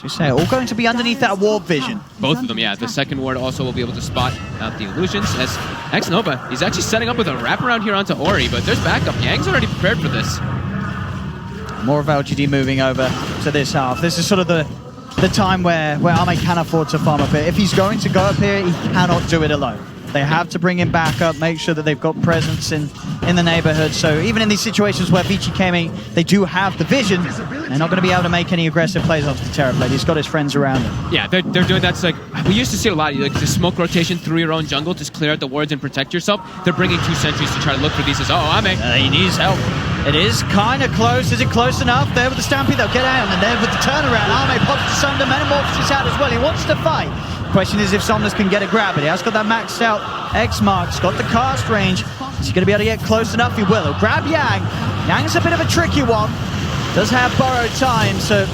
we say, all going to be underneath that ward vision. Both of them, yeah. The second ward also will be able to spot out the illusions. As Xnova, he's actually setting up with a wraparound here onto Ori, but there's backup. Yang's already prepared for this. More of LGD moving over to this half. This is sort of the time where Ame can afford to farm up here. If he's going to go up here, he cannot do it alone. They have to bring him back up, make sure that they've got presence in the neighborhood. So even in these situations where Vici came in, they do have the vision. They're not going to be able to make any aggressive plays off the Terrorblade. He's got his friends around him. Yeah, they're doing that. Like we used to see a lot, like the smoke rotation through your own jungle, just clear out the wards and protect yourself. They're bringing 2 sentries to try to look for these. Ame. He needs help. It is kind of close. Is it close enough? There with the Stampede, they'll get out. And there with the turnaround, Ame pops to Sunder. Metamorphosis out as well. He wants to fight. Question is if Somnus can get a grab, but he has got that maxed out X-Mark. He's got the cast range. Is he going to be able to get close enough? He will. He'll grab Yang. Yang's a bit of a tricky one. Does have borrowed time, so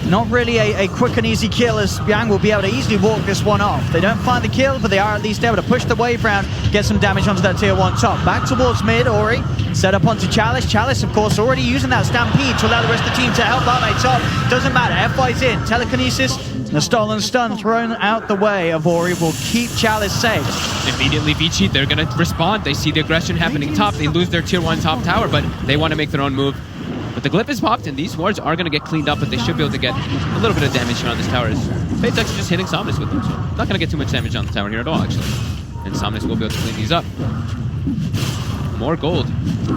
not really a quick and easy kill, as Yang will be able to easily walk this one off. They don't find the kill, but they are at least able to push the wave round, get some damage onto that tier 1 top. Back towards mid, Ori set up onto Chalice. Chalice, of course, already using that Stampede to allow the rest of the team to help Ame top. Doesn't matter, FY's in. Telekinesis, the stolen stun thrown out the way of Ori will keep Chalice safe. Immediately Vici, they're going to respond. They see the aggression happening top. They lose their tier 1 top tower, but they want to make their own move. But the glyph is popped, and these wards are going to get cleaned up, but they should be able to get a little bit of damage here on this tower. Fate's actually just hitting Somnus with them, so not going to get too much damage on the tower here at all, actually. And Somnus will be able to clean these up. More gold.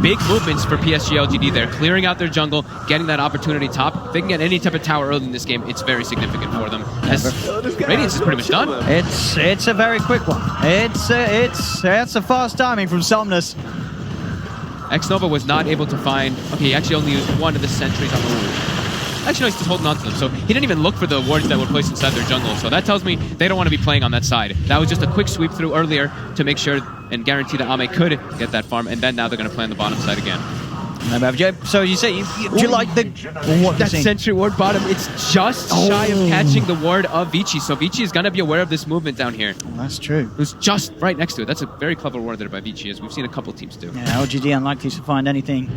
Big movements for PSG.LGD there, clearing out their jungle, getting that opportunity top. If they can get any type of tower early in this game, it's very significant for them. As Radiance is pretty much done. It's a very quick one. It's a fast timing from Somnus. Xnova was not able to find... Okay, he actually only used one of the sentries on the ward. Actually, no, he's just holding on to them. So he didn't even look for the wards that were placed inside their jungle. So that tells me they don't want to be playing on that side. That was just a quick sweep through earlier to make sure and guarantee that Ame could get that farm. And then now they're going to play on the bottom side again. So you say, do you like that sentry ward bottom? It's just shy of catching the ward of Vici. So Vici is going to be aware of this movement down here. That's true. It was just right next to it. That's a very clever ward there by Vici, as we've seen a couple teams do. Yeah, LGD unlikely to find anything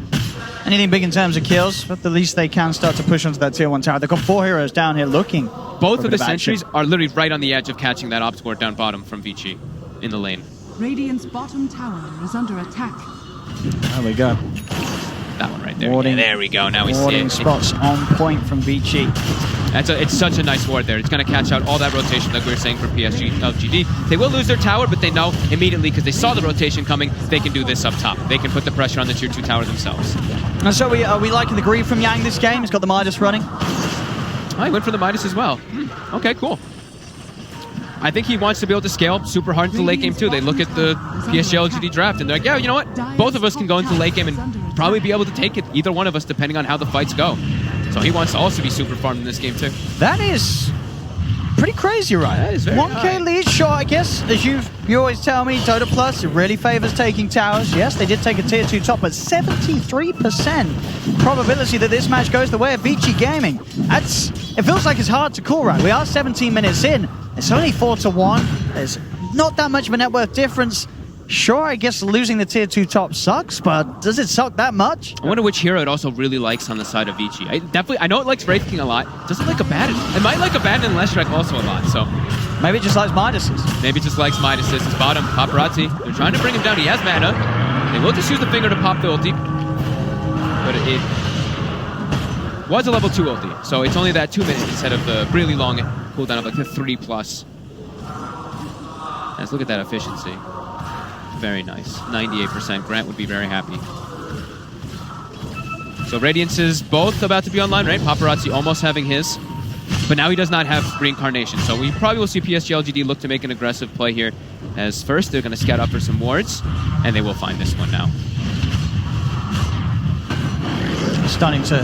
big in terms of kills, but at least they can start to push onto that tier 1 tower. They've got 4 heroes down here looking. Both of the sentries are literally right on the edge of catching that ops ward down bottom from Vici in the lane. Radiant's bottom tower is under attack. There we go. That one right there. Yeah, there we go. Now we see it. Spots on point from Vici. It's such a nice ward there. It's going to catch out all that rotation like we were saying for PSG.LGD. They will lose their tower, but they know immediately because they saw the rotation coming, they can do this up top. They can put the pressure on the tier 2 tower themselves. And so are we liking the Greave from Yang this game? He's got the Midas running. Oh, he went for the Midas as well. Okay, cool. I think he wants to be able to scale super hard into the late game too. They look at the PSG.LGD draft and they're like, yeah, you know what? Both of us can go into the late game and probably be able to take it, either one of us, depending on how the fights go. So he wants to also be super farmed in this game too. That is pretty crazy, right? That is very 1k high. lead, sure, I guess. As you always tell me, Dota Plus, it really favors taking towers. Yes, they did take a tier 2 top, but 73% probability that this match goes the way of Vici Gaming. It feels like it's hard to call, right? We are 17 minutes in. It's only 4-1. There's not that much of a net worth difference. Sure, I guess losing the tier 2 top sucks, but does it suck that much? I wonder which hero it also really likes on the side of Vici. I know it likes Wraith King a lot. Doesn't like Abaddon. It might like Abaddon and Leshrac also a lot, so. Maybe it just likes Midas's. Maybe it just likes Midas's. His bottom, Paparazzi. They're trying to bring him down. He has mana. They will just use the finger to pop the ulti. But it was a level 2 ulti, so it's only that 2 minutes instead of the really long cooldown of like the 3+. Let's look at that efficiency. Very nice. 98%. Grant would be very happy. So Radiance is both about to be online, right? Paparazzi almost having his. But now he does not have Reincarnation. So we probably will see PSG.LGD look to make an aggressive play here. As first, they're going to scout up for some wards. And they will find this one now. Starting to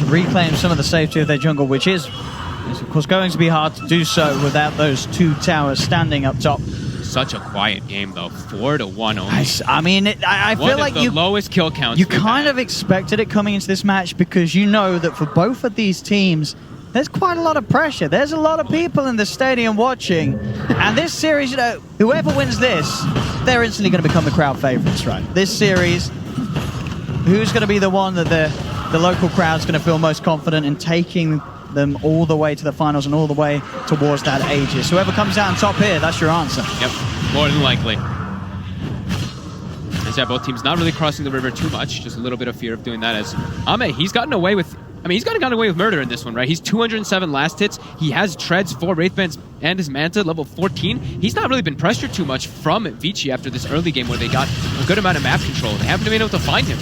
reclaim some of the safety of their jungle, which is of course going to be hard to do so without those 2 towers standing up top. Such a quiet game though, 4-1 only. I mean, I feel like the lowest kill counts. You kind of expected it coming into this match because you know that for both of these teams, there's quite a lot of pressure. There's a lot of people in the stadium watching, and this series, you know, whoever wins this, they're instantly going to become the crowd favorites, right? This series, who's going to be the one that the local crowd's going to feel most confident in taking them all the way to the finals and all the way towards that Aegis. Whoever comes out on top here, that's your answer. Yep, more than likely. As both teams not really crossing the river too much, just a little bit of fear of doing that. As Ame, he's gotten away with, he's gotten away with murder in this one, right? He's 207 last hits. He has treads for Wraithbands and his Manta, level 14. He's not really been pressured too much from Vici after this early game where they got a good amount of map control. They haven't been able to find him.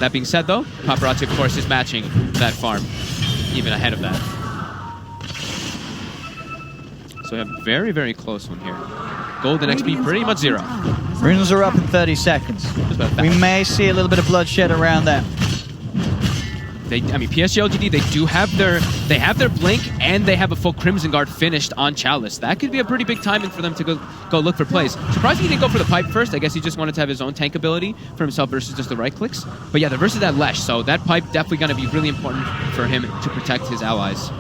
That being said, though, Paparazzi, of course, is matching that farm, even ahead of that. So we have a very, very close one here. Golden XP pretty much 0. Runes are up in 30 seconds. We may see a little bit of bloodshed around there. PSG.LGD, they have their Blink and they have a full Crimson Guard finished on Chalice. That could be a pretty big timing for them to go look for plays. Surprised he didn't go for the pipe first. I guess he just wanted to have his own tank ability for himself versus just the right clicks. But yeah, they're versus that Lesh, so that pipe definitely going to be really important for him to protect his allies.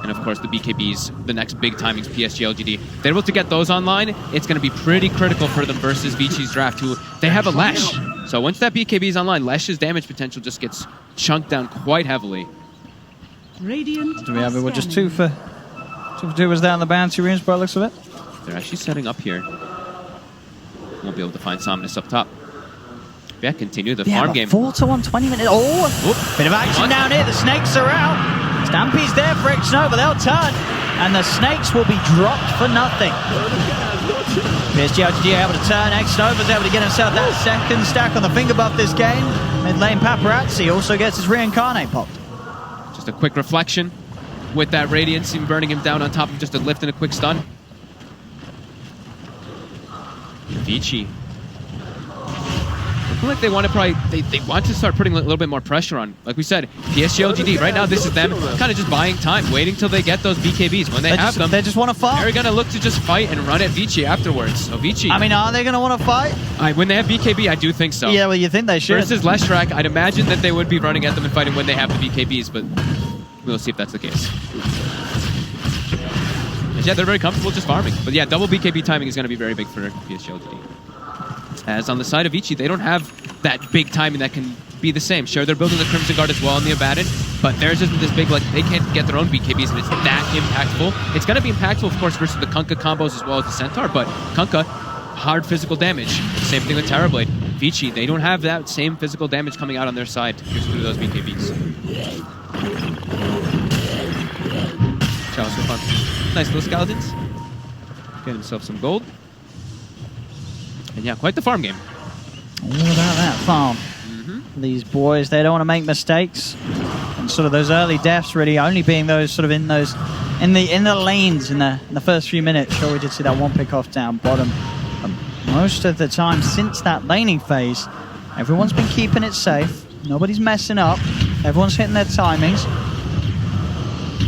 And of course, the BKBs, the next big timings, PSG.LGD. If they're able to get those online, it's going to be pretty critical for them versus Vici's draft, who they have a Lash. So once that BKB is online, Lash's damage potential just gets chunked down quite heavily. Radiant. Do we have it? We're just 2 for 2 was down the bounty runes by the looks of it. They're actually setting up here. Won't be able to find Somnus up top. Yeah, continue the farm game. 4-1, 20 minutes. Oh, bit of action down here. The snakes are out. Stampy's there for X-Nova. They'll turn, and the snakes will be dropped for nothing. PSG.LGD able to turn. X-Nova's able to get himself that second stack on the finger buff this game. Mid lane Paparazzi also gets his reincarnate popped. Just a quick reflection with that Radiance and burning him down on top of just a lift and a quick stun. Vici. I feel like they want to they want to start putting a little bit more pressure on. Like we said, PSG.LGD, right now this is them kind of just buying time, waiting till they get those BKBs. When they have them, they just want to fight. They're going to look to just fight and run at Vici afterwards. So Vici. I mean, are they going to want to fight? When they have BKB, I do think so. Yeah, well, you think they should. Versus Leshrac, I'd imagine that they would be running at them and fighting when they have the BKBs, but we'll see if that's the case. But yeah, they're very comfortable just farming. But yeah, double BKB timing is going to be very big for PSG.LGD. As on the side of Vici, they don't have that big timing that can be the same. Sure, they're building the Crimson Guard as well on the Abaddon, but theirs isn't this big. Like, they can't get their own BKBs, and it's that impactful. It's going to be impactful, of course, versus the Kunkka combos as well as the Centaur, but Kunkka, hard physical damage. Same thing with Terrorblade. Vici, they don't have that same physical damage coming out on their side just through those BKBs. Chalice so fun. Nice little skeletons. Get himself some gold. And yeah, quite the farm game. All about that farm. These boys, they don't want to make mistakes. And And sort of those early deaths really only being those sort of in the lanes in the first few minutes. Sure, we did see that one pick off down bottom. Most of the time since that laning phase, everyone's been keeping it safe. Nobody's messing up. Everyone's hitting their timings.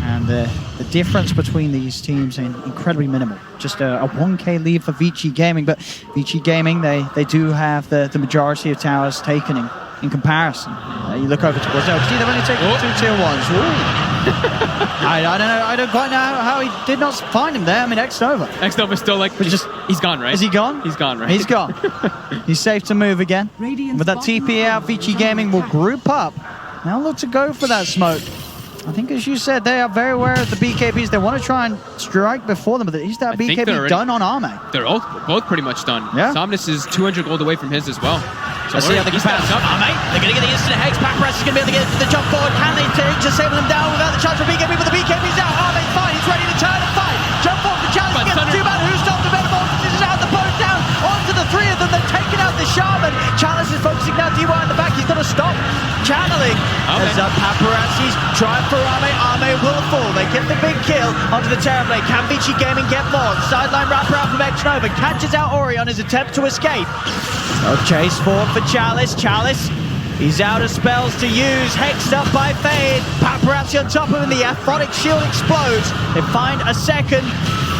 And the difference between these teams is incredibly minimal. Just a 1k lead for Vici Gaming, but Vici Gaming, they do have the majority of towers taken in comparison. You look over towards LGD, they've only taken 2 tier 1s. I don't know. I don't quite know how he did not find him there. I mean, X-Nova's still like, he's gone, right? Is he gone? He's gone, right? He's gone. He's safe to move again. With that TP out, Vici Gaming will group up. Now look to go for that smoke. I think, as you said, they are very aware of the BKBs. They want to try and strike before them, but is that BKB done on Arme? They're both pretty much done. Yeah. Somnus is 200 gold away from his as well. So let's see how they can bounce up. Arme, they're going to get the instant hex. Paparazzi is going to be able to get the jump forward. Can they disable him down without the chance for BKB? But the BKB's out. Arme's fine. He's ready to turn and fight. Jump forward for challenge against the 2-man. Who's stopped the better ball? This is out the boat down onto the 3 of them. They're taking out the Shaman. Chalice is focusing now DY in the back. He's got to stop channeling. As Paparazzi's trying for Arme. Arme will fall. They get the big kill onto the Terrorblade. Can Vici Gaming get more? Sideline wraparound from X-Nova. Catches out Ori on his attempt to escape. Chase forward for Chalice. Chalice, he's out of spells to use. Hexed up by Fade. Paparazzi on top of him. The Aphotic Shield explodes. They find a second.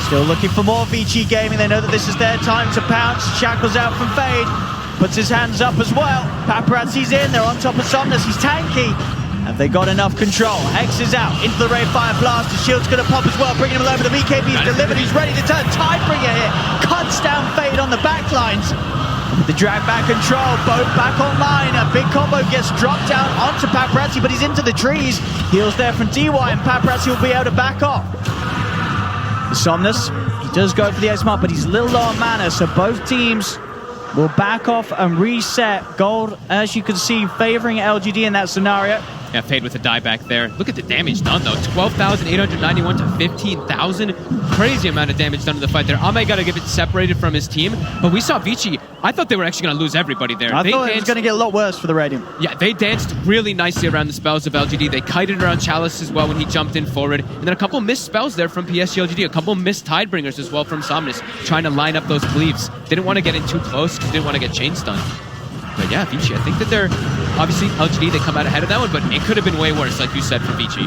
Still looking for more Vici Gaming. They know that this is their time to pounce. Shackles out from Fade. Puts his hands up as well. Paparazzi's in. They're on top of Somnus. He's tanky. Have they got enough control? Hex is out into the Ray Fire Blast. The shield's going to pop as well, bringing him over. The BKB's delivered. He's ready to turn. Tidebringer here. Cuts down Fade on the backlines. The drag back control. Boat back online. A big combo gets dropped down onto Paparazzi, but he's into the trees. Heals there from DY, and Paparazzi will be able to back off. Somnus, he does go for the X-Mark, but he's a little low on mana, so both teams will back off and reset. Gold, as you can see, favoring LGD in that scenario. Yeah, Fade with a die back there. Look at the damage done, though. 12,891 to 15,000. Crazy amount of damage done in the fight there. Ame got to give it separated from his team. But we saw Vici. I thought they were actually going to lose everybody there. I thought it was going to get a lot worse for the Radiant. Yeah, they danced really nicely around the spells of LGD. They kited around Chalice as well when he jumped in forward. And then a couple missed spells there from PSG.LGD. A couple missed Tidebringers as well from Somnus, trying to line up those cleaves. Didn't want to get in too close because didn't want to get chain stunned. But yeah, Vici, I think that they're... Obviously, LGD, they come out ahead of that one, but it could have been way worse, like you said, for Vici.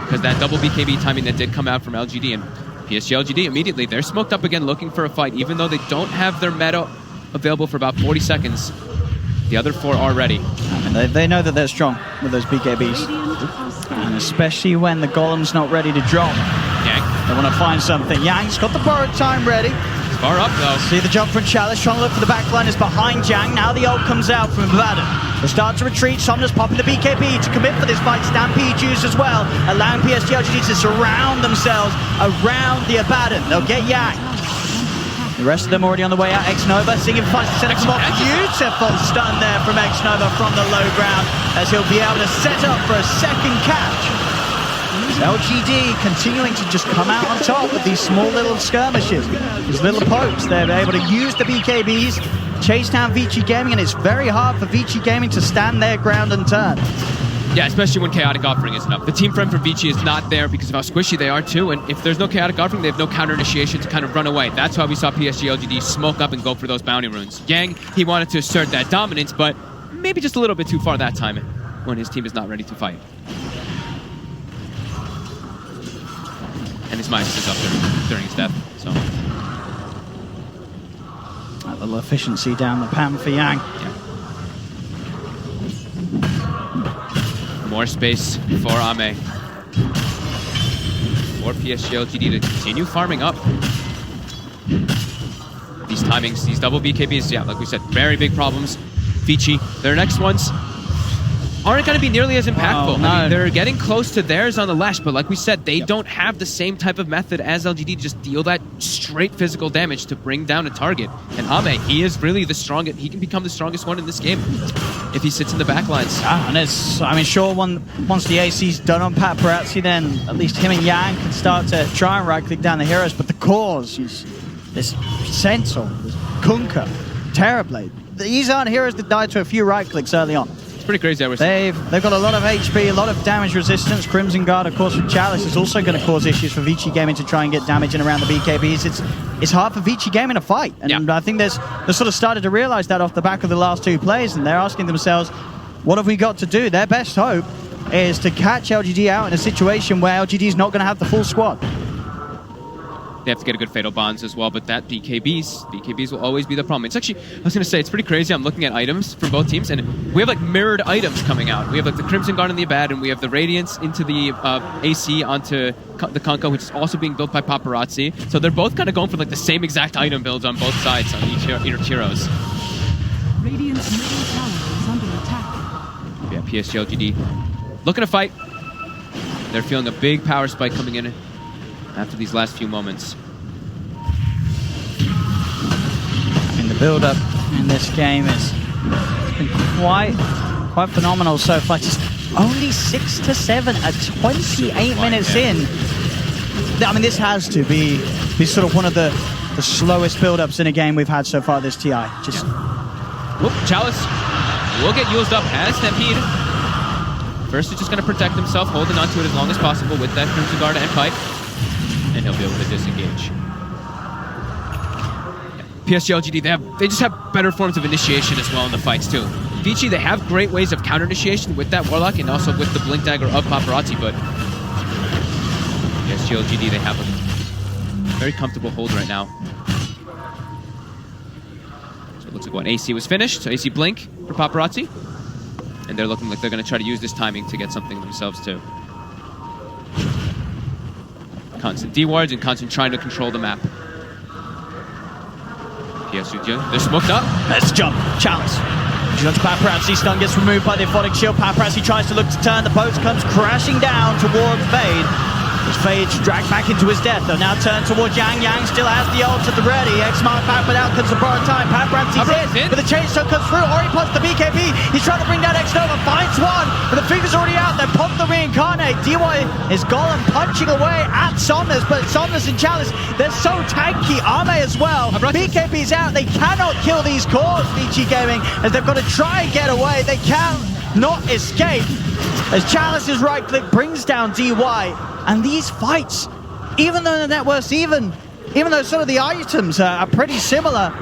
Because that double BKB timing that did come out from LGD, and PSG.LGD immediately, they're smoked up again looking for a fight, even though they don't have their meta available for about 40 seconds. The other 4 are ready. And they know that they're strong with those BKBs. And especially when the Golem's not ready to drop. Yang. They want to find something. Yang's got the borrowed time ready. Far up, though. See the jump from Chalice, trying to look for the backline is behind Jang. Now the ult comes out from Abaddon. They start to retreat. Somnus popping the BKB to commit for this fight. Stampede used as well, allowing PSG.LGD to surround themselves around the Abaddon. They'll get Yang. The rest of them already on the way out. X-Nova singing fights to set up more. Beautiful stun there from X-Nova from the low ground, as he'll be able to set up for a second catch. LGD continuing to just come out on top with these small little skirmishes, these little pokes. They're able to use the BKBs, chase down Vici Gaming, and it's very hard for Vici Gaming to stand their ground and turn. Yeah, especially when Chaotic Offering isn't up. The team frame for Vici is not there because of how squishy they are too, and if there's no Chaotic Offering, they have no counter initiation to kind of run away. That's why we saw PSG.LGD smoke up and go for those bounty runes. Yang, he wanted to assert that dominance, but maybe just a little bit too far that time when his team is not ready to fight. And his Midas is up during his death, so. That little efficiency down the pan for Yang. Yeah. More space for Ame. For PSG.LGD to continue farming up. These timings, these double BKBs, yeah, like we said, very big problems. Vici, their next ones aren't going to be nearly as impactful. Oh, no. I mean, they're getting close to theirs on the Lash, but like we said, they don't have the same type of method as LGD to just deal that straight physical damage to bring down a target. And Ame, he is really the strongest. He can become the strongest one in this game if he sits in the back lines. And it's, I mean, sure, once the AC's done on Paparazzi, then at least him and Yang can start to try and right-click down the heroes, but the cause is this Centaur, this Kunkka, Terrorblade. These aren't heroes that died to a few right-clicks early on. It's pretty crazy. They've got a lot of HP, a lot of damage resistance. Crimson Guard, of course, with Chalice is also going to cause issues for Vici Gaming to try and get damage in around the BKBs. It's hard for Vici Gaming to fight, and I think they sort of started to realize that off the back of the last 2 plays, and they're asking themselves, what have we got to do? Their best hope is to catch LGD out in a situation where LGD is not going to have the full squad. They have to get a good Fatal Bonds as well, but that BKBs will always be the problem. It's actually, I was going to say, it's pretty crazy. I'm looking at items for both teams, and we have like mirrored items coming out. We have like the Crimson Guard in the Abad, and we have the Radiance into the AC onto the Kunkka, which is also being built by Paparazzi. So they're both kind of going for like the same exact item builds on both sides on each heroes. Radiant's middle tower is under attack. Yeah, PSG.LGD looking to fight. They're feeling a big power spike coming in after these last few moments. In the build-up in this game it's been quite phenomenal so far. Just only 6 to 7 at 28 minutes in. I mean, this has to be sort of one of the slowest build-ups in a game we've had so far this TI. Just Chalice will get used up as Stampede. First, he's just going to protect himself, holding onto it as long as possible with that Crimson Guard and Pipe. And he'll be able to disengage. PSG.LGD, they just have better forms of initiation as well in the fights too. Vici, they have great ways of counter initiation with that Warlock and also with the Blink Dagger of Paparazzi, but PSG.LGD, they have a very comfortable hold right now. So it looks like AC was finished, so AC Blink for Paparazzi. And they're looking like they're going to try to use this timing to get something themselves too. Constant D-wards and constant trying to control the map. PSG, they're smoked up. Let's jump. Chalice. Judge Paparazzi. Stun gets removed by the Aphotic Shield. Paparazzi tries to look to turn. The boat comes crashing down towards Fade. As Fade's dragged back into his death. They'll now turn towards Yang. Yang still has the ult at the ready. X-Mark back, but out comes the borrowed time. Paparazzi's in, but the chainsaw comes through. Ori puts the BKB. He's trying to bring down X-Nova. Finds one, but the finger's already out. They pop the reincarnate. DY is Golem punching away at Somnus, but Somnus and Chalice, they're so tanky. Arme as well. BKB's out. They cannot kill these cores, Vici Gaming, as they've got to try and get away. They cannot escape. As Chalice's right click brings down DY. And these fights, even though the net worth's even though sort of the items are pretty similar,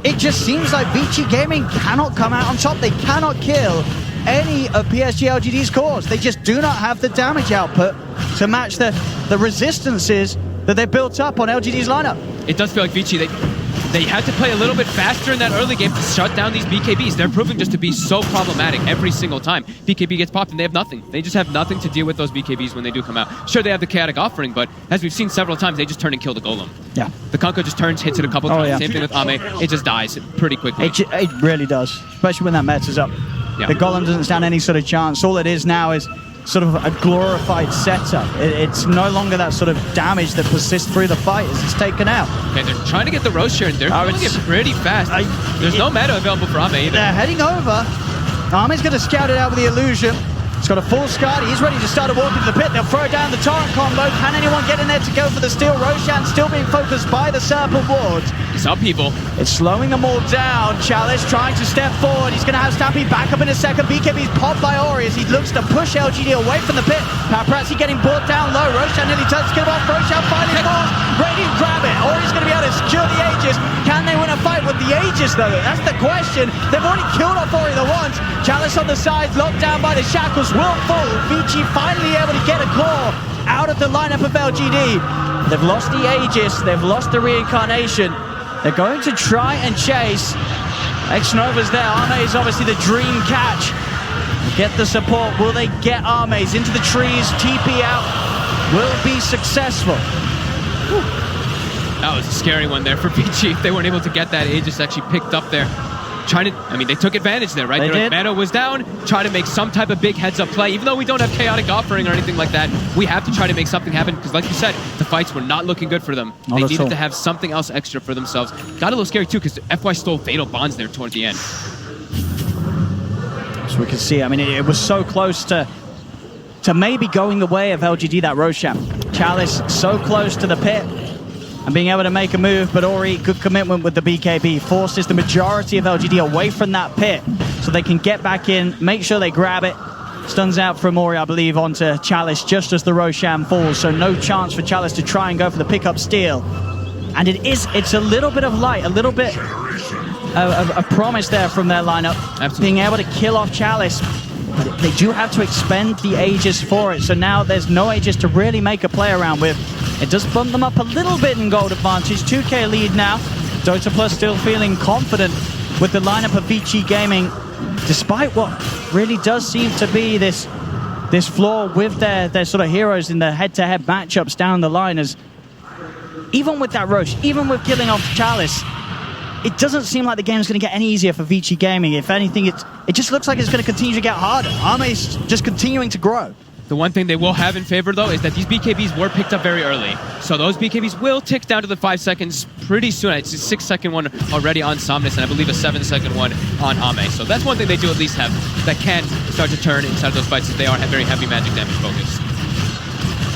it just seems like Vici Gaming cannot come out on top. They cannot kill any of PSG.LGD's cores. They just do not have the damage output to match the resistances that they built up on LGD's lineup. It does feel like Vici, they had to play a little bit faster in that early game to shut down these BKBs. They're proving just to be so problematic every single time. BKB gets popped and they have nothing. They just have nothing to deal with those BKBs when they do come out. Sure, they have the Chaotic Offering, but as we've seen several times, they just turn and kill the Golem. Yeah. The Kunkka just turns, hits it a couple times. Yeah. Same thing with Ame. It just dies pretty quickly. It really does, especially when that meta's up. Yeah. The Golem doesn't stand any sort of chance. All it is now is sort of a glorified setup. It's no longer that sort of damage that persists through the fight as it's taken out. Okay, they're trying to get the Rose Share, and they're doing it pretty fast. There's no meta available for Ame either. They're heading over. Ame's going to scout it out with the illusion. He's got a full Scud. He's ready to start a walk into the pit. They'll throw down the torrent combo. Can anyone get in there to go for the steal? Roshan still being focused by the Serpent Wards. Some people. It's slowing them all down. Chalice trying to step forward. He's going to have Stampede back up in a second. BKB's popped by Ori as he looks to push LGD away from the pit. Paparazzi getting brought down low. Roshan nearly turns to get him off. Roshan finally falls. Ready to grab it. Ori's going to be able to secure the Aegis. Can they win a fight with the Aegis though? That's the question. They've already killed off Ori the once. Chalice on the sides, locked down by the shackles. Will fall. Vici finally able to get a core out of the lineup of LGD. They've lost the Aegis. They've lost the reincarnation. They're going to try and chase. X-Nova's there. Arme is obviously the dream catch. Get the support. Will they get Armes into the trees? TP out. Will be successful. Whew. That was a scary one there for Vici. If they weren't able to get that Aegis actually picked up there. They took advantage there, right? Their mana was down, try to make some type of big heads-up play. Even though we don't have Chaotic Offering or anything like that, we have to try to make something happen, because like you said, the fights were not looking good for them. They needed to have something else extra for themselves. Got a little scary too, because FY stole Fatal Bonds there toward the end. So we can see, I mean, it was so close to maybe going the way of LGD, that Roshan. Chalice so close to the pit. and being able to make a move, but Ori, good commitment with the BKB, forces the majority of LGD away from that pit so they can get back in, make sure they grab it. Stuns out from Ori, I believe, onto Chalice just as the Roshan falls, so no chance for Chalice to try and go for the pickup steal. And it's a little bit of light, a little bit of a promise there from their lineup. Absolutely. Being able to kill off Chalice, but they do have to expend the Aegis for it, so now there's no Aegis to really make a play around with. It does bump them up a little bit in gold advantage, 2k lead now. Dota Plus still feeling confident with the lineup of Vici Gaming, despite what really does seem to be this flaw with their sort of heroes in the head-to-head matchups down the line, as even with that Roche, even with killing off Chalice, it doesn't seem like the game's going to get any easier for Vici Gaming. If anything, it just looks like it's going to continue to get harder. Arme's just continuing to grow. The one thing they will have in favor, though, is that these BKBs were picked up very early. So those BKBs will tick down to the 5 seconds pretty soon. It's a 6-second one already on Somnus, and I believe a 7-second one on Ame. So that's one thing they do at least have that can start to turn inside of those fights if they are very heavy magic damage focused.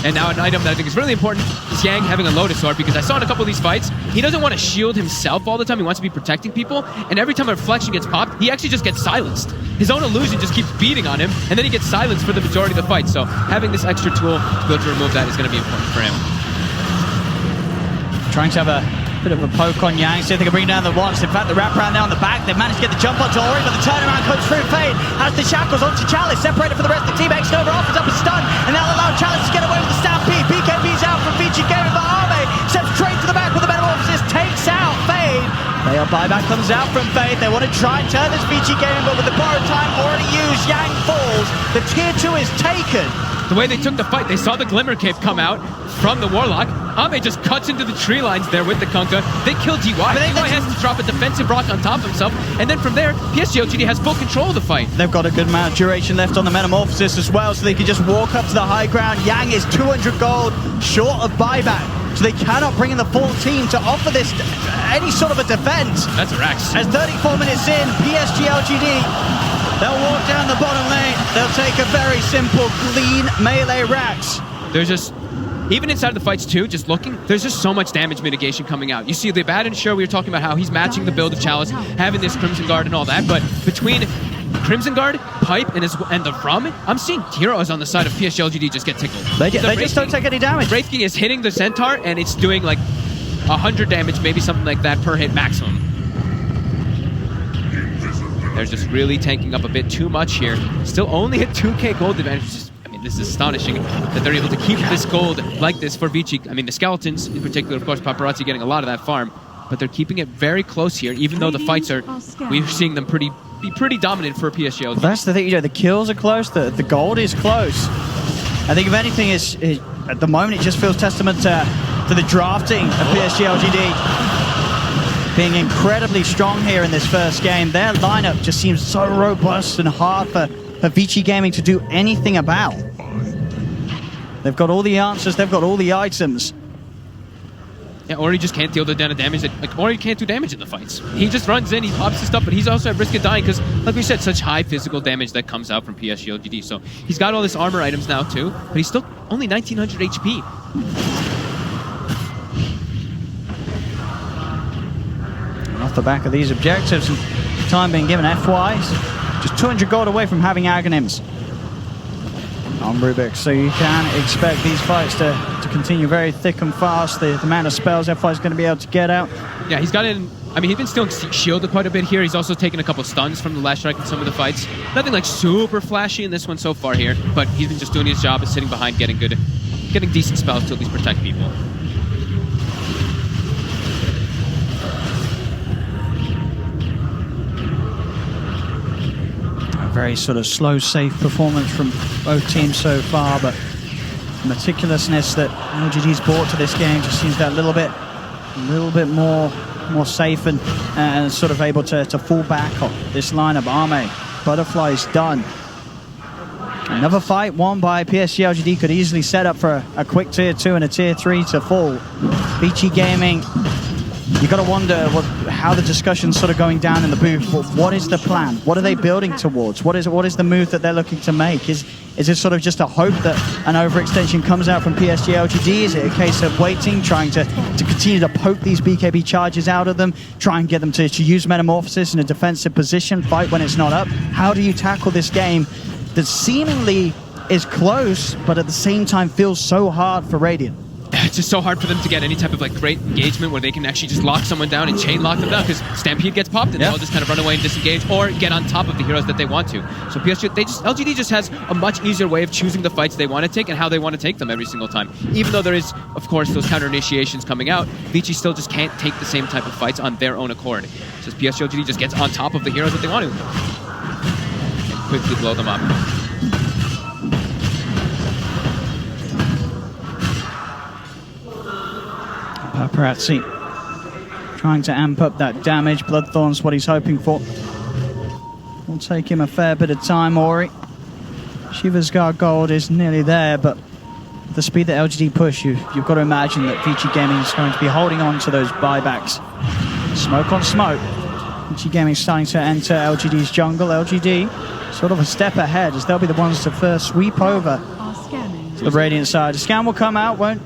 And now an item that I think is really important is Yang having a Lotus Orb, because I saw in a couple of these fights, he doesn't want to shield himself all the time. He wants to be protecting people, and every time a reflection gets popped, he actually just gets silenced. His own illusion just keeps beating on him, and then he gets silenced for the majority of the fight. So having this extra tool to be able to remove that is going to be important for him. Trying to have a bit of a poke on Yang, see if they can bring down the watch. In fact, the wraparound there on the back, they've managed to get the jump onto Ori, but the turnaround comes through. Fade has the shackles onto Chalice, separated for the rest of the team. X-Nova offers up a stun, and that'll allow Chalice to get away with the Stampede. BKB's out from Vici Gaming, but Arme steps straight to the back with the Metamorphosis, takes out Fade. Their buyback comes out from Fade. They want to try and turn this Vici Gaming, but with the borrowed time already used, Yang falls. The tier 2 is taken. The way they took the fight, they saw the Glimmer Cape come out from the Warlock. Ame just cuts into the tree lines there with the Kunkka. They kill DY. DY has to drop a defensive rock on top of himself, and then from there, PSG.LGD has full control of the fight. They've got a good amount of duration left on the Metamorphosis as well, so they can just walk up to the high ground. Yang is 200 gold short of buyback, so they cannot bring in the full team to offer this any sort of a defense. That's a Rax. As 34 minutes in, PSG.LGD, they'll walk down the bottom lane. They'll take a very simple, clean melee Rax. There's just, even inside of the fights too, just looking, there's just so much damage mitigation coming out. You see the Abaddon, sure, we were talking about how he's matching the build of Chalice, having this Crimson Guard and all that, but between Crimson Guard, Pipe, and the Rum, I'm seeing heroes on the side of PSG.LGD just get tickled. They just don't take any damage. Wraith King is hitting the Centaur, and it's doing like 100 damage, maybe something like that per hit maximum. They're just really tanking up a bit too much here. Still only at 2k gold advantage. I mean, this is astonishing that they're able to keep this gold like this for Vici. I mean, the Skeletons in particular, of course, Paparazzi getting a lot of that farm, but they're keeping it very close here, even though the fights are, we're seeing them be pretty dominant for PSG.LGD. Well, that's the thing, you know, the kills are close, the gold is close. I think if anything, at the moment, it just feels testament to the drafting of PSG.LGD. Being incredibly strong here in this first game. Their lineup just seems so robust and hard for Vici Gaming to do anything about. They've got all the answers, they've got all the items. Yeah, Ori just can't deal the amount of damage. Ori can't do damage in the fights. He just runs in, he pops his stuff, but he's also at risk of dying because, like we said, such high physical damage that comes out from PSG.LGD. So he's got all this armor items now too, but he's still only 1900 HP. Off the back of these objectives, and time being given FYs, just 200 gold away from having Aghanims on Rubik, so you can expect these fights to continue very thick and fast. The amount of spells FY is going to be able to get out. Yeah, he's got in. I mean, he's been stealing shielded quite a bit here. He's also taken a couple stuns from the last strike in some of the fights. Nothing like super flashy in this one so far here, but he's been just doing his job of sitting behind, getting decent spells to at least protect people. Very sort of slow, safe performance from both teams so far, but the meticulousness that LGD's brought to this game just seems that a little bit more safe and sort of able to fall back on this lineup. Arme, Butterfly's done. Another fight won by PSG.LGD could easily set up for a quick tier 2 and a tier 3 to fall. Vici Gaming You got to wonder how the discussion's sort of going down in the booth. What is the plan? What are they building towards? What is the move that they're looking to make? Is it sort of just a hope that an overextension comes out from PSG.LGD? Is it a case of waiting, trying to continue to poke these BKB charges out of them, try and get them to use Metamorphosis in a defensive position, fight when it's not up? How do you tackle this game that seemingly is close, but at the same time feels so hard for Radiant? It's just so hard for them to get any type of like great engagement where they can actually just lock someone down and chain lock them down, because Stampede gets popped and they'll just kind of run away and disengage or get on top of the heroes that they want to. So LGD just has a much easier way of choosing the fights they want to take and how they want to take them every single time. Even though there is, of course, those counter initiations coming out, Vici still just can't take the same type of fights on their own accord. It's just PSG.LGD just gets on top of the heroes that they want to and quickly blow them up. Paparazzi trying to amp up that damage. Bloodthorn's what he's hoping for. Will take him a fair bit of time, Ori. Shiva's Guard Gold is nearly there, but the speed that LGD push, you've got to imagine that Vici Gaming is going to be holding on to those buybacks. Smoke on smoke. Vici Gaming starting to enter LGD's jungle. LGD sort of a step ahead, as they'll be the ones to first sweep over to the Radiant side. A scan will come out, won't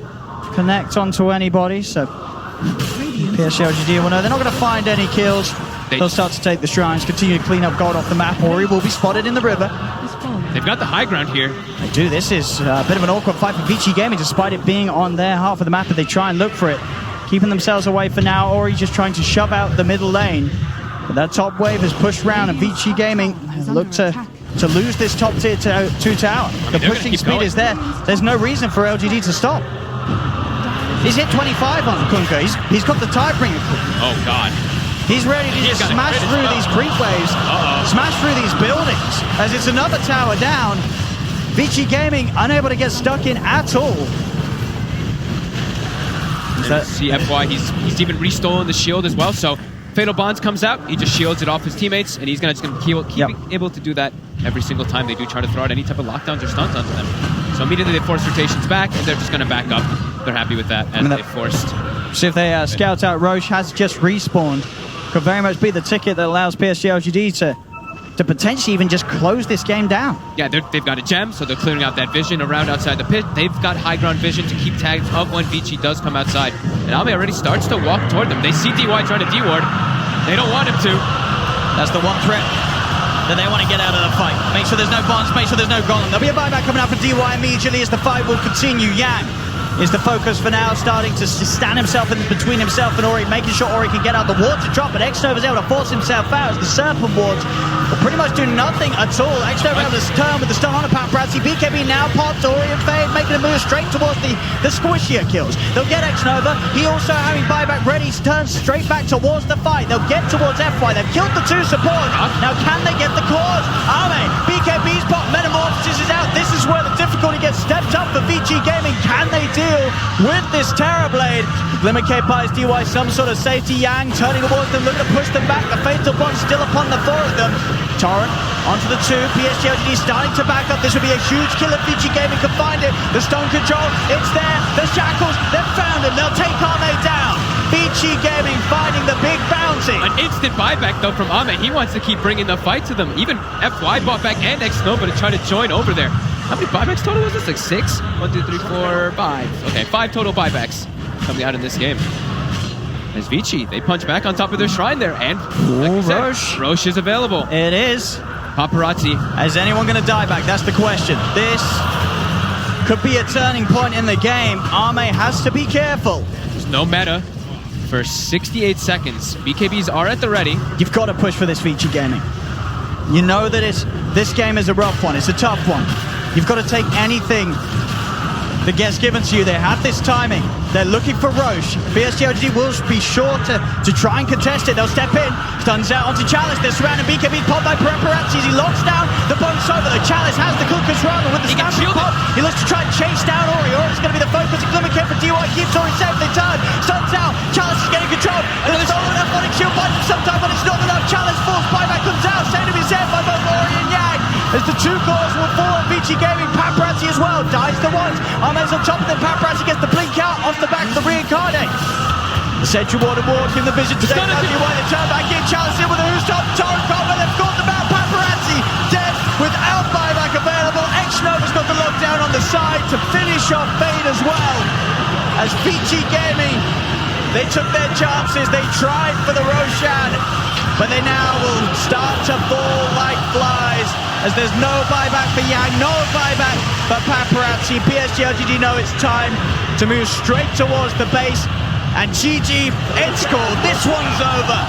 connect onto anybody, so PSG.LGD will know they're not going to find any kills. They'll start to take the shrines, continue to clean up gold off the map. Ori will be spotted in the river. They've got the high ground here. They do. This is a bit of an awkward fight for Vici Gaming, despite it being on their half of the map, but they try and look for it. Keeping themselves away for now. Ori just trying to shove out the middle lane. But that top wave has pushed round, and Vici Gaming look to lose this top tier 2 tower. The pushing speed is there. There's no reason for LGD to stop. He's hit 25 on Kunkka. He's got the Tidebringer. Oh, God. He's ready to just smash through these creep waves, smash through these buildings, as it's another tower down. Vici Gaming unable to get stuck in at all. See FY, he's even restolen the shield as well, so Fatal Bonds comes out, he just shields it off his teammates, and he's just going to keep able to do that every single time they do try to throw out any type of lockdowns or stuns onto them. So immediately they force rotations back, and they're just going to back up. They're happy with that, as they forced. So if they scout out, Roche has just respawned. Could very much be the ticket that allows PSG.LGD to potentially even just close this game down. Yeah, they've got a gem, so they're clearing out that vision around outside the pit. They've got high ground vision to keep tags of when Vici does come outside. And Ame already starts to walk toward them. They see DY trying to D-ward. They don't want him to. That's the one threat that they want to get out of the fight. Make sure there's no bonds, make sure there's no golem. There'll be a buyback coming out for DY immediately as the fight will continue. Yang is the focus for now, starting to stand himself in between himself and Ori, making sure Ori can get out the ward to drop, but Xnova's able to force himself out as the Serpent wards will pretty much do nothing at all. Xnova able to turn with the stun on a Paparazzi. BKB now popped, Ori and Fade making a move straight towards the squishier kills. They'll get Xnova. He also having buyback ready, turns straight back towards the fight. They'll get towards FY. They've killed the 2 supports. Now can they get the cause? Ame, BKB's pop, Metamorphosis is out. This is where the difficulty gets stepped up for Vici Gaming. Can they deal with this Terrorblade? Glimmer K buys DY some sort of safety. Yang turning towards them, looking to push them back. The Fatal Bond still upon the 4 of them. Torrent onto the 2. PSG.LGD starting to back up. This would be a huge kill if Vici Gaming can find it. The stone control, it's there. The shackles, they've found him. They'll take Ame down. Vici Gaming finding the big bounty. An instant buyback though from Ame. He wants to keep bringing the fight to them. Even FY bought back and Xnova to try to join over there. How many buybacks total was this? Like 6? 1, 2, 3, 4, 5. Okay, 5 total buybacks coming out in this game. There's Vici. They punch back on top of their shrine there. And like Roche. Roche is available. It is. Paparazzi. Is anyone going to die back? That's the question. This could be a turning point in the game. Ame has to be careful. There's no meta for 68 seconds. BKBs are at the ready. You've got to push for this Vici Gaming. You know that this game is a rough one. It's a tough one. You've got to take anything that gets given to you. They have this timing. They're looking for Roche. PSG.LGD will be sure to try and contest it. They'll step in. Stuns out onto Chalice. They're surrounding BKB. Popped by Paparazzi. He locks down the bonus over. The Chalice has the Kunkka's run with the stamping pop. He looks to try and chase down Ori. Ori's going to be the focus. Glimmer K for DY. Keeps Ori safe. They turn. Stuns out. Chalice is getting control. And the stolen athletic shield finds him sometime, but it's not enough. Chalice falls. Buyback comes out. Saved to be saved by both Ori and Yang. As the 2 cores will fall on Vici Gaming. Paparazzi as well. Dies the ones. Ame's on top of them. Paparazzi gets the blink out off the back of the reincarnate. The central ward and walk in the vision today. Lucky White, they turn back in. Chalice in with a rooftop. Torrent combo. They've got the mount. Paparazzi dead without buyback available. X-Nova's got the lockdown on the side to finish off Fade as well. As Vici Gaming, they took their chances. They tried for the Roshan, but they now will start to fall like flies as there's no buyback for Yang, no buyback for Paparazzi. PSG.LGD know it's time to move straight towards the base. And GG, it's called. This one's over.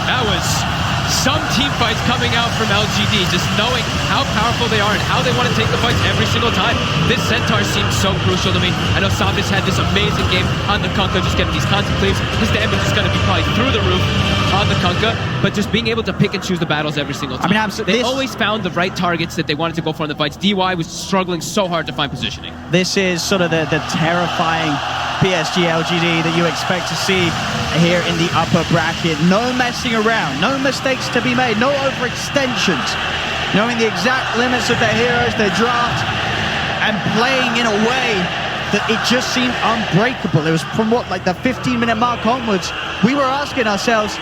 That was some team fights coming out from LGD, just knowing how powerful they are and how they want to take the fights every single time. This Centaur seems so crucial to me. I know Sabis had this amazing game on the Kunkka, just getting these constant cleaves. His damage is going to be probably through the roof on the Kunkka, but just being able to pick and choose the battles every single time. I mean, they always found the right targets that they wanted to go for in the fights. DY was struggling so hard to find positioning. This is sort of the terrifying PSG.LGD that you expect to see here in the upper bracket. No messing around, no mistakes to be made, no overextensions. Knowing the exact limits of their heroes, their draft, and playing in a way that it just seemed unbreakable. It was from like the 15-minute mark onwards, we were asking ourselves,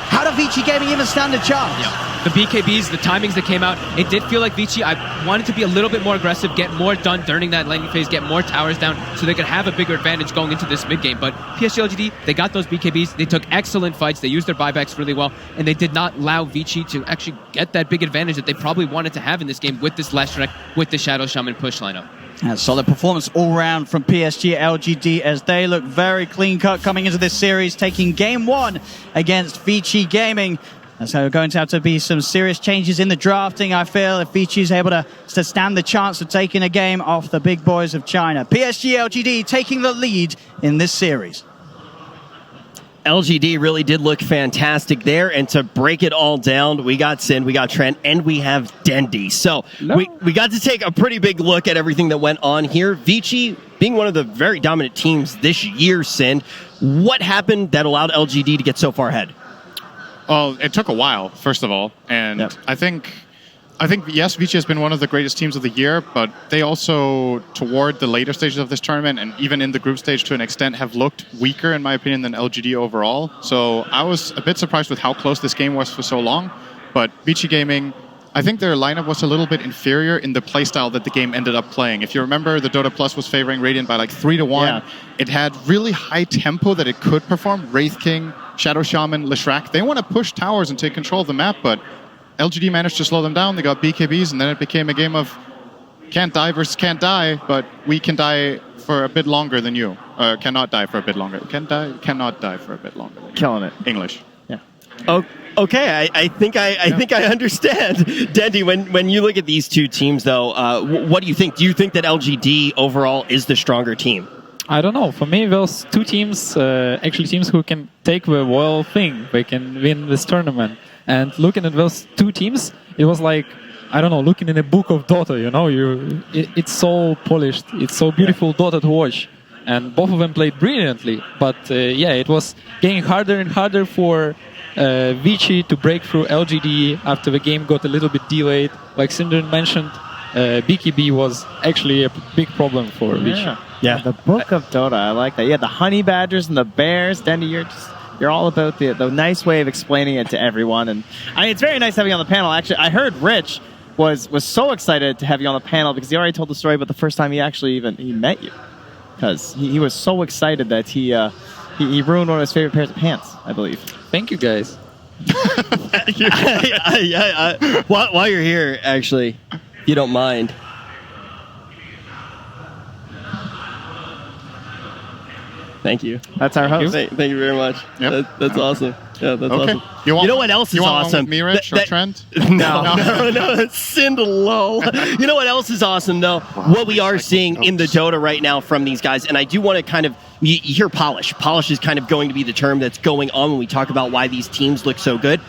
how do Vici Gaming even stand a chance? Yeah. The BKBs, the timings that came out, it did feel like Vici, I wanted to be a little bit more aggressive, get more done during that laning phase, get more towers down so they could have a bigger advantage going into this mid game. But PSG.LGD, they got those BKBs, they took excellent fights, they used their buybacks really well, and they did not allow Vici to actually get that big advantage that they probably wanted to have in this game with this Leshrac, with the Shadow Shaman push lineup. A solid performance all round from PSG.LGD as they look very clean cut coming into this series, taking game 1 against Vici Gaming. And so going to have to be some serious changes in the drafting, I feel, if Vici is able to stand the chance of taking a game off the big boys of China. PSG.LGD taking the lead in this series. LGD really did look fantastic there, and to break it all down, we got Sin, we got Trent, and we have Dendi. So we got to take a pretty big look at everything that went on here. Vici being one of the very dominant teams this year, Sin, what happened that allowed LGD to get so far ahead? Well, it took a while, first of all, and Yep. I think yes, Vici has been one of the greatest teams of the year, but they also, toward the later stages of this tournament, and even in the group stage to an extent, have looked weaker, in my opinion, than LGD overall. So I was a bit surprised with how close this game was for so long, but Vici Gaming, I think their lineup was a little bit inferior in the playstyle that the game ended up playing. If you remember, the Dota Plus was favoring Radiant by like 3-1. Yeah. It had really high tempo that it could perform. Wraith King, Shadow Shaman, Leshrac, they want to push towers and take control of the map, but LGD managed to slow them down. They got BKBs, and then it became a game of can't die versus can't die, but we can die for a bit longer than you. Cannot die for a bit longer. Cannot die for a bit longer than you. Killing it. English. Yeah. Oh, okay, I think I understand. Dendi, when you look at these two teams, though, what do you think? Do you think that LGD overall is the stronger team? I don't know. For me, those two teams, actually teams who can take the royal thing. They can win this tournament. And looking at those two teams, it was like, I don't know, looking in a book of Dota, you know, it's so polished, it's so beautiful Dota to watch. And both of them played brilliantly. But yeah, it was getting harder and harder for Vici to break through LGD after the game got a little bit delayed. Like Sindren mentioned, BKB was actually a big problem for Vici. Yeah, the book of Dota, I like that. Yeah, the honey badgers and the bears. Dendi, you're all about the nice way of explaining it to everyone. And I mean, it's very nice having you on the panel. Actually, I heard Rich was so excited to have you on the panel because he already told the story about the first time he actually he met you. Because he was so excited that he ruined one of his favorite pairs of pants, I believe. Thank you, guys. While you're here, actually, if you don't mind. Thank you. That's our host. Thank you very much. Yep. That's awesome. Yeah, that's awesome. You know what else is awesome? With me, Rich, or Trent? No, Sind low. You know what else is awesome, though? What we are seeing in the Dota right now from these guys, and I do want to kind of, you hear polish. Polish is kind of going to be the term that's going on when we talk about why these teams look so good.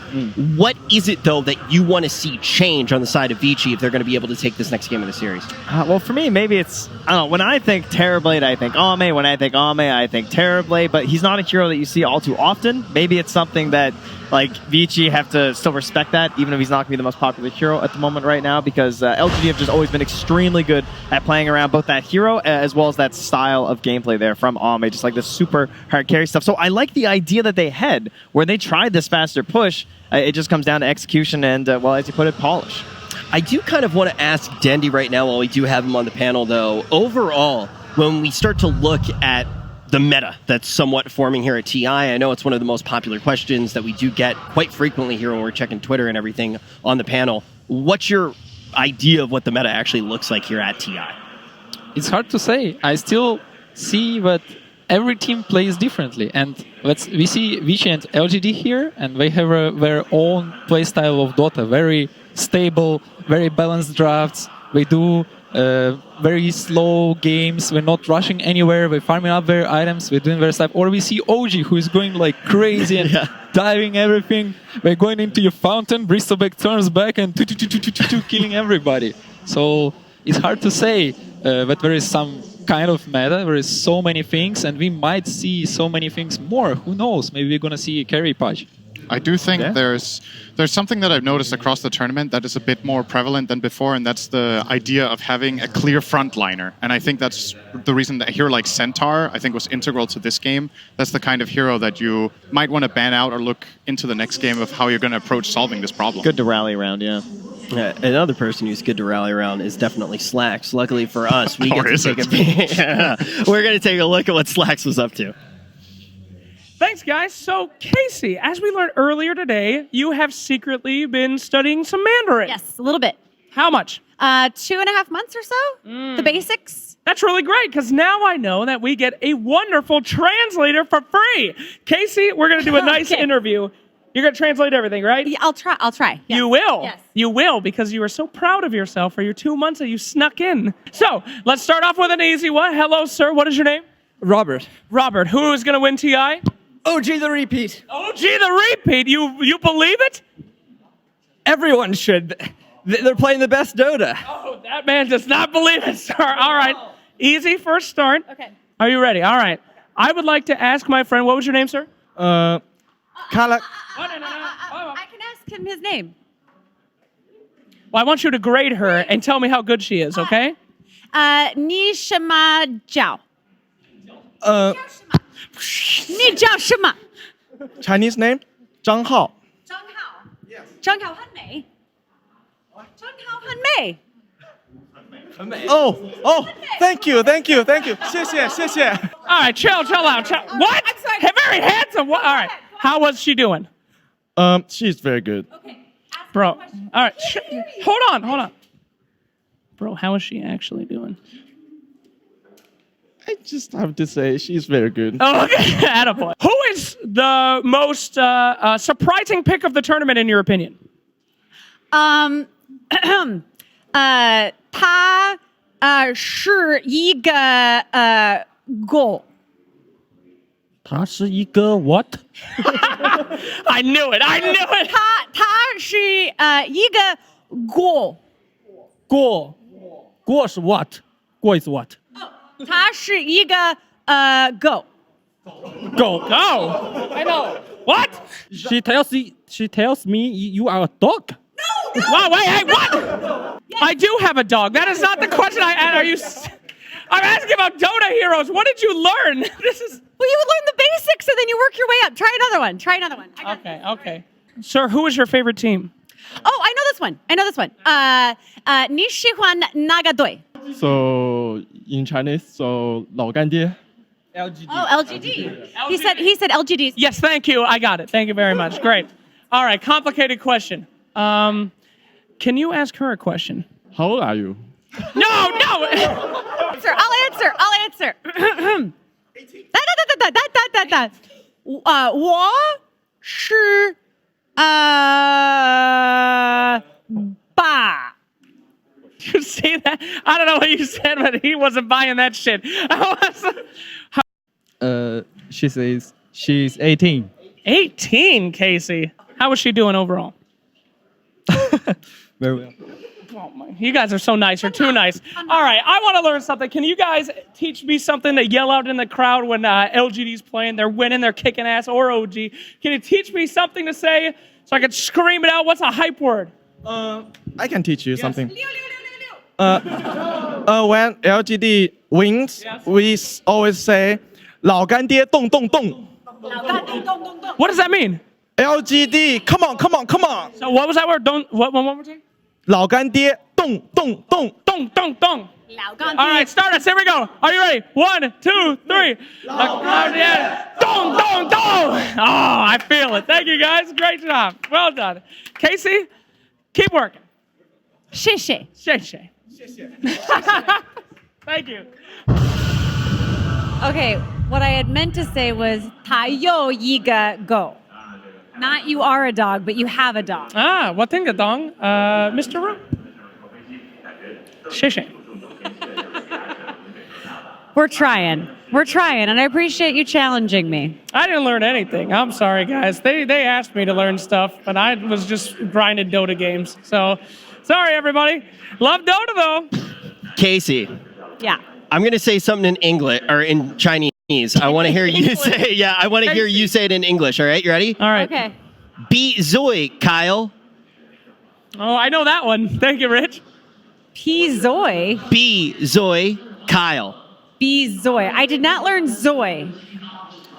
What is it, though, that you want to see change on the side of Vici if they're going to be able to take this next game of the series? Well, for me, maybe it's, I don't know, when I think Terrorblade, I think Ame. When I think Ame, I think Terrorblade, but he's not a hero that you see all too often. Maybe it's something something that like Vici have to still respect that, even if he's not going to be the most popular hero at the moment right now, because LGD have just always been extremely good at playing around both that hero as well as that style of gameplay there from Ame, just like the super hard carry stuff. So I like the idea that they had where they tried this faster push. It just comes down to execution and, well, as you put it, polish. I do kind of want to ask Dendy right now while we do have him on the panel, though. Overall, when we start to look at the meta that's somewhat forming here at TI, I know it's one of the most popular questions that we do get quite frequently here when we're checking Twitter and everything on the panel. What's your idea of what the meta actually looks like here at TI? It's hard to say. I still see that every team plays differently, and we see Vici and LGD here, and they have their own playstyle of Dota, very stable, very balanced drafts. They do very slow games. We're not rushing anywhere. We're farming up their items. We're doing their stuff. Or we see OG, who is going like crazy and diving everything. We're going into your fountain. Bristleback turns back and killing everybody. So it's hard to say that there is some kind of meta. There is so many things, and we might see so many things more. Who knows? Maybe we're gonna see a carry patch. I do think there's something that I've noticed across the tournament that is a bit more prevalent than before, and that's the idea of having a clear frontliner. And I think that's the reason that a hero like Centaur, I think, was integral to this game. That's the kind of hero that you might want to ban out or look into the next game of how you're going to approach solving this problem. Good to rally around, yeah. Another person who's good to rally around is definitely Slacks. Luckily for us, we get to take we're going to take a look at what Slacks was up to. Thanks, guys. So, Casey, as we learned earlier today, you have secretly been studying some Mandarin. Yes, a little bit. How much? 2.5 months or so. The basics. That's really great, because now I know that we get a wonderful translator for free. Casey, we're going to do a nice interview. You're going to translate everything, right? Yeah, I'll try. Yes. You will. Yes. You will, because you were so proud of yourself for your 2 months that you snuck in. So, let's start off with an easy one. Hello, sir. What is your name? Robert. Robert. Who is going to win TI? OG the repeat. OG the repeat. You believe it? Everyone should. They're playing the best Dota. Oh, that man does not believe it, sir. All right. Easy first start. Okay. Are you ready? All right. I would like to ask my friend, what was your name, sir? Kala. I can ask him his name. Well, I want you to grade her and tell me how good she is, okay? Ni shima jiao. Chinese name? Zhang Hao. 张浩很美. Oh, thank you. 谢谢. All right, chill out. What? I'm sorry. Very handsome. What? All right. How was she doing? She's very good. Okay. Bro. All right. Hold on. Bro, how is she actually doing? I just have to say she's very good. Oh, okay. Attaboy. Who is the most surprising pick of the tournament in your opinion? 他是一个狗。他是一个 what? I knew it. 他是一个狗。过是 what? 过 is what? 他是一个狗。Go. I know. What? She tells me you are a dog. No. Wow, wait, hey, what? Yes. I do have a dog. That is not the question I asked. I'm asking about Dota heroes. What did you learn? This is. Well, you would learn the basics and then you work your way up. Try another one. Okay. Sir, who is your favorite team? Oh, I know this one. 你喜欢哪个队? So in Chinese, so 老干爹. LGD. Oh, LGD. He said LGD. Yes, thank you. I got it. Thank you very much. Great. All right, complicated question. Can you ask her a question? How old are you? No. I'll answer. 我是爸. You see that? I don't know what you said, but he wasn't buying that shit. She says she's 18. 18, Casey. How was she doing overall? Very well. Oh my, you guys are so nice. You're too nice. All right, I want to learn something. Can you guys teach me something to yell out in the crowd when LGD's playing? They're winning, they're kicking ass, or OG. Can you teach me something to say so I can scream it out? What's a hype word? I can teach you something. When LGD wins, we always say 老干爹动动动. What does that mean? LGD, come on, come on, come on. So what was that word? Don't what? One more time. 老干爹动动动动动动. All right, start us. Here we go. Are you ready? 1, 2, 3. Dong, dong, dong. Oh, I feel it. Thank you, guys. Great job. Well done. Casey, keep working. 谢谢. 谢谢. Thank you. Okay, what I had meant to say was 他有一个 go. Not you are a dog, but you have a dog. Ah, what thing, dong? Mr. Ru. 谢谢. We're trying, and I appreciate you challenging me. I didn't learn anything. I'm sorry, guys. They asked me to learn stuff, but I was just grinding Dota games. So, sorry, everybody. Love Dota, though. Casey. Yeah. I'm going to say something in English, or in Chinese. I want to hear you say, I want to hear you say it in English. All right, you ready? All right. Okay. Beat Zoe, Kyle. Oh, I know that one. Thank you, Rich. P Zoe. B Zoe, Kyle. B Zoe. I did not learn Zoe.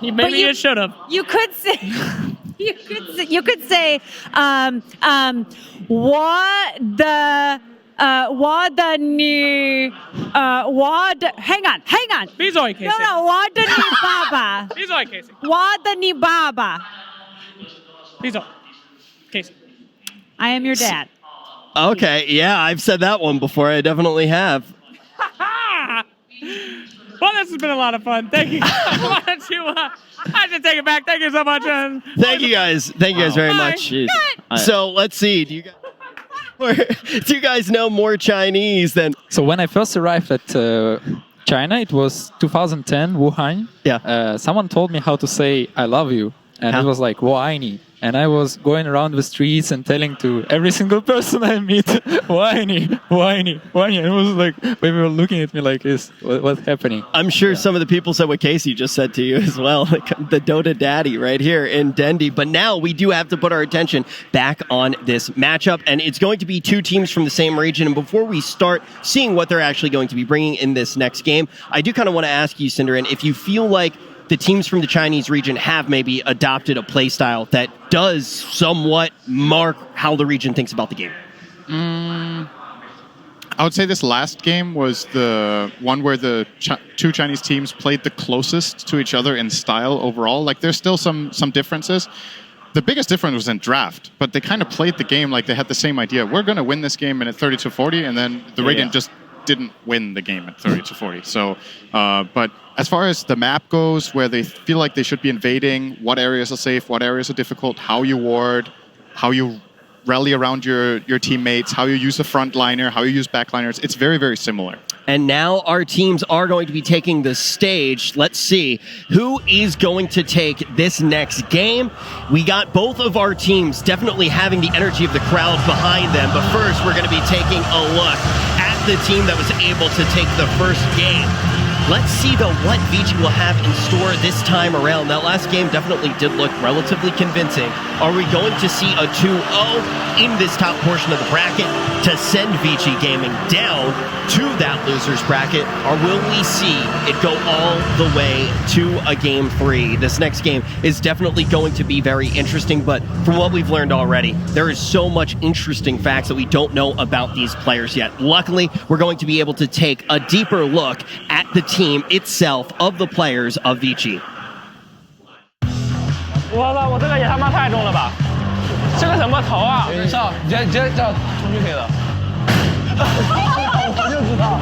Maybe you should have. You could say. You could say. What the new. Hang on. B Zoe, Casey. No. What the new baba. B Zoe, Casey. What the new baba. B Zoe, Casey. I am your dad. Okay, yeah, I've said that one before. I definitely have. Well, this has been a lot of fun. Thank you. Why don't you? I should take it back. Thank you so much. Thank you guys. Thank you guys very much. So let's see. Do you guys know more Chinese than? So when I first arrived at China, it was 2010, Wuhan. Yeah. Someone told me how to say "I love you," and it was like "我爱你." And I was going around the streets and telling to every single person I meet, 我爱你, 我爱你, 我爱你. And it was like, people were looking at me like, what's happening? I'm sure some of the people said what Casey just said to you as well, like the Dota daddy right here in Dendy. But now we do have to put our attention back on this matchup, and it's going to be two teams from the same region. And before we start seeing what they're actually going to be bringing in this next game, I do kind of want to ask you, Cinderin, if you feel like the teams from the Chinese region have maybe adopted a play style that does somewhat mark how the region thinks about the game. I would say this last game was the one where the two Chinese teams played the closest to each other in style overall. Like, there's still some differences. The biggest difference was in draft, but they kind of played the game like they had the same idea. We're going to win this game in at 30-40, and then the Radiant just didn't win the game at 30-40. So, but as far as the map goes, where they feel like they should be invading, what areas are safe, what areas are difficult, how you ward, how you rally around your teammates, how you use the frontliner, how you use backliners, it's very, very similar. And now our teams are going to be taking the stage. Let's see who is going to take this next game. We got both of our teams definitely having the energy of the crowd behind them. But first, we're going to be taking a look at the team that was able to take the first game. Let's see, though, what Vici will have in store this time around. That last game definitely did look relatively convincing. Are we going to see a 2-0 in this top portion of the bracket to send Vici Gaming down to that loser's bracket? Or will we see it go all the way to a Game 3? This next game is definitely going to be very interesting, but from what we've learned already, there is so much interesting facts that we don't know about these players yet. Luckily, we're going to be able to take a deeper look at the team itself of the players of Vici. 我这个也他妈太重了吧！这个怎么投啊？上，你直接这样冲就可以了。我就知道，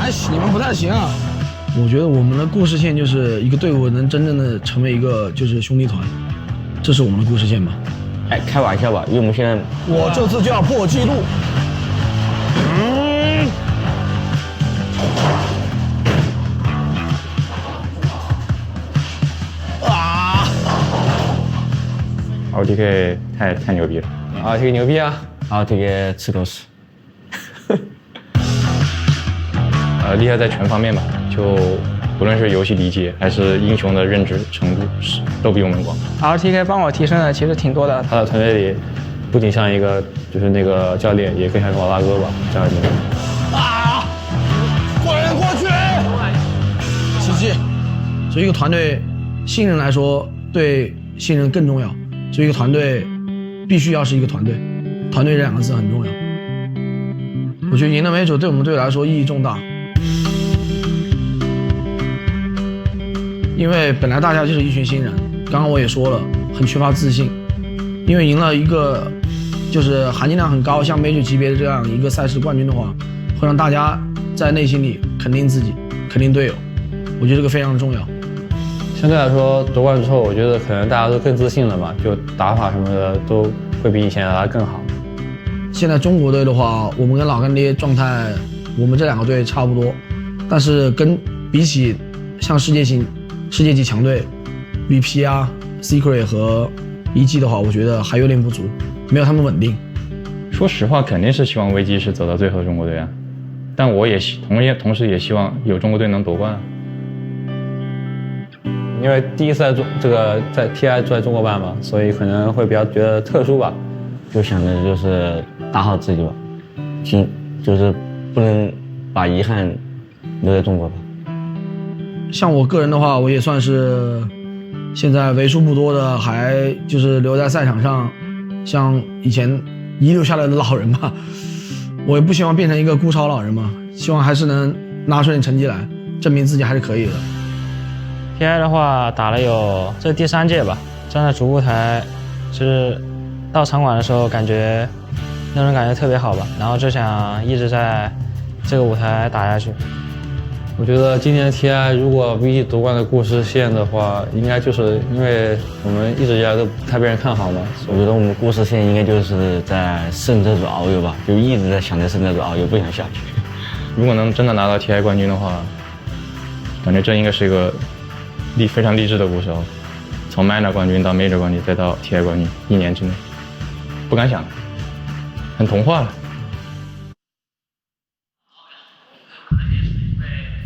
哎，你们不太行。我觉得我们的故事线就是一个队伍能真正的成为一个就是兄弟团，这是我们的故事线吧？哎，开玩笑吧，因为我们现在我这次就要破纪录。RTK 太牛逼了！RTK 牛逼啊！RTK 吃狗屎！厉害在全方面吧，就无论是游戏理解还是英雄的认知程度，都比我们广。RTK 帮我提升的其实挺多的，他的团队里不仅像一个就是那个教练，也更像是我大哥吧，这样一个人。啊！过人过去！奇迹，作为一个团队，信任来说，对信任更重要。作为一个团队，必须要是一个团队，团队这2个字很重要。我觉得赢了美酒对我们队来说意义重大，因为本来大家就是一群新人，刚刚我也说了，很缺乏自信，因为赢了一个就是含金量很高，像美酒级别的这样一个赛事冠军的话，会让大家在内心里肯定自己，肯定队友，我觉得这个非常重要。相对来说，夺冠之后，我觉得可能大家都更自信了吧，就打法什么的都会比以前来更好。现在中国队的话，我们跟老干爹状态，我们这2个队差不多，但是比起像世界级强队 VP 啊 Secret 和EG 的话，我觉得还有点不足，没有他们稳定。说实话，肯定是希望危机是走到最后的中国队啊，但我也同时也希望有中国队能夺冠。因为第一次这个在 TI 在中国办嘛，所以可能会比较觉得特殊吧，就想着就是打好自己吧，就是不能把遗憾留在中国吧。像我个人的话，我也算是现在为数不多的还就是留在赛场上，像以前遗留下来的老人吧。我也不希望变成一个孤潮老人嘛，希望还是能拿出点成绩来，证明自己还是可以的。TI 的话打了这第3届吧，站在主舞台，就是到场馆的时候感觉那种感觉特别好吧，然后就想一直在这个舞台打下去。我觉得今年的 TI 如果 Vici 夺冠的故事线的话，应该就是因为我们一直以来都不太被人看好嘛。我觉得我们故事线应该就是在胜这组遨游吧，就一直在想着胜这组遨游，不想下去。如果能真的拿到 TI 冠军的话，感觉这应该是一个非常励志的故事哦。从 Minor 冠军到 Major 冠军再到 TI 冠军，1年之内，不敢想，很童话了。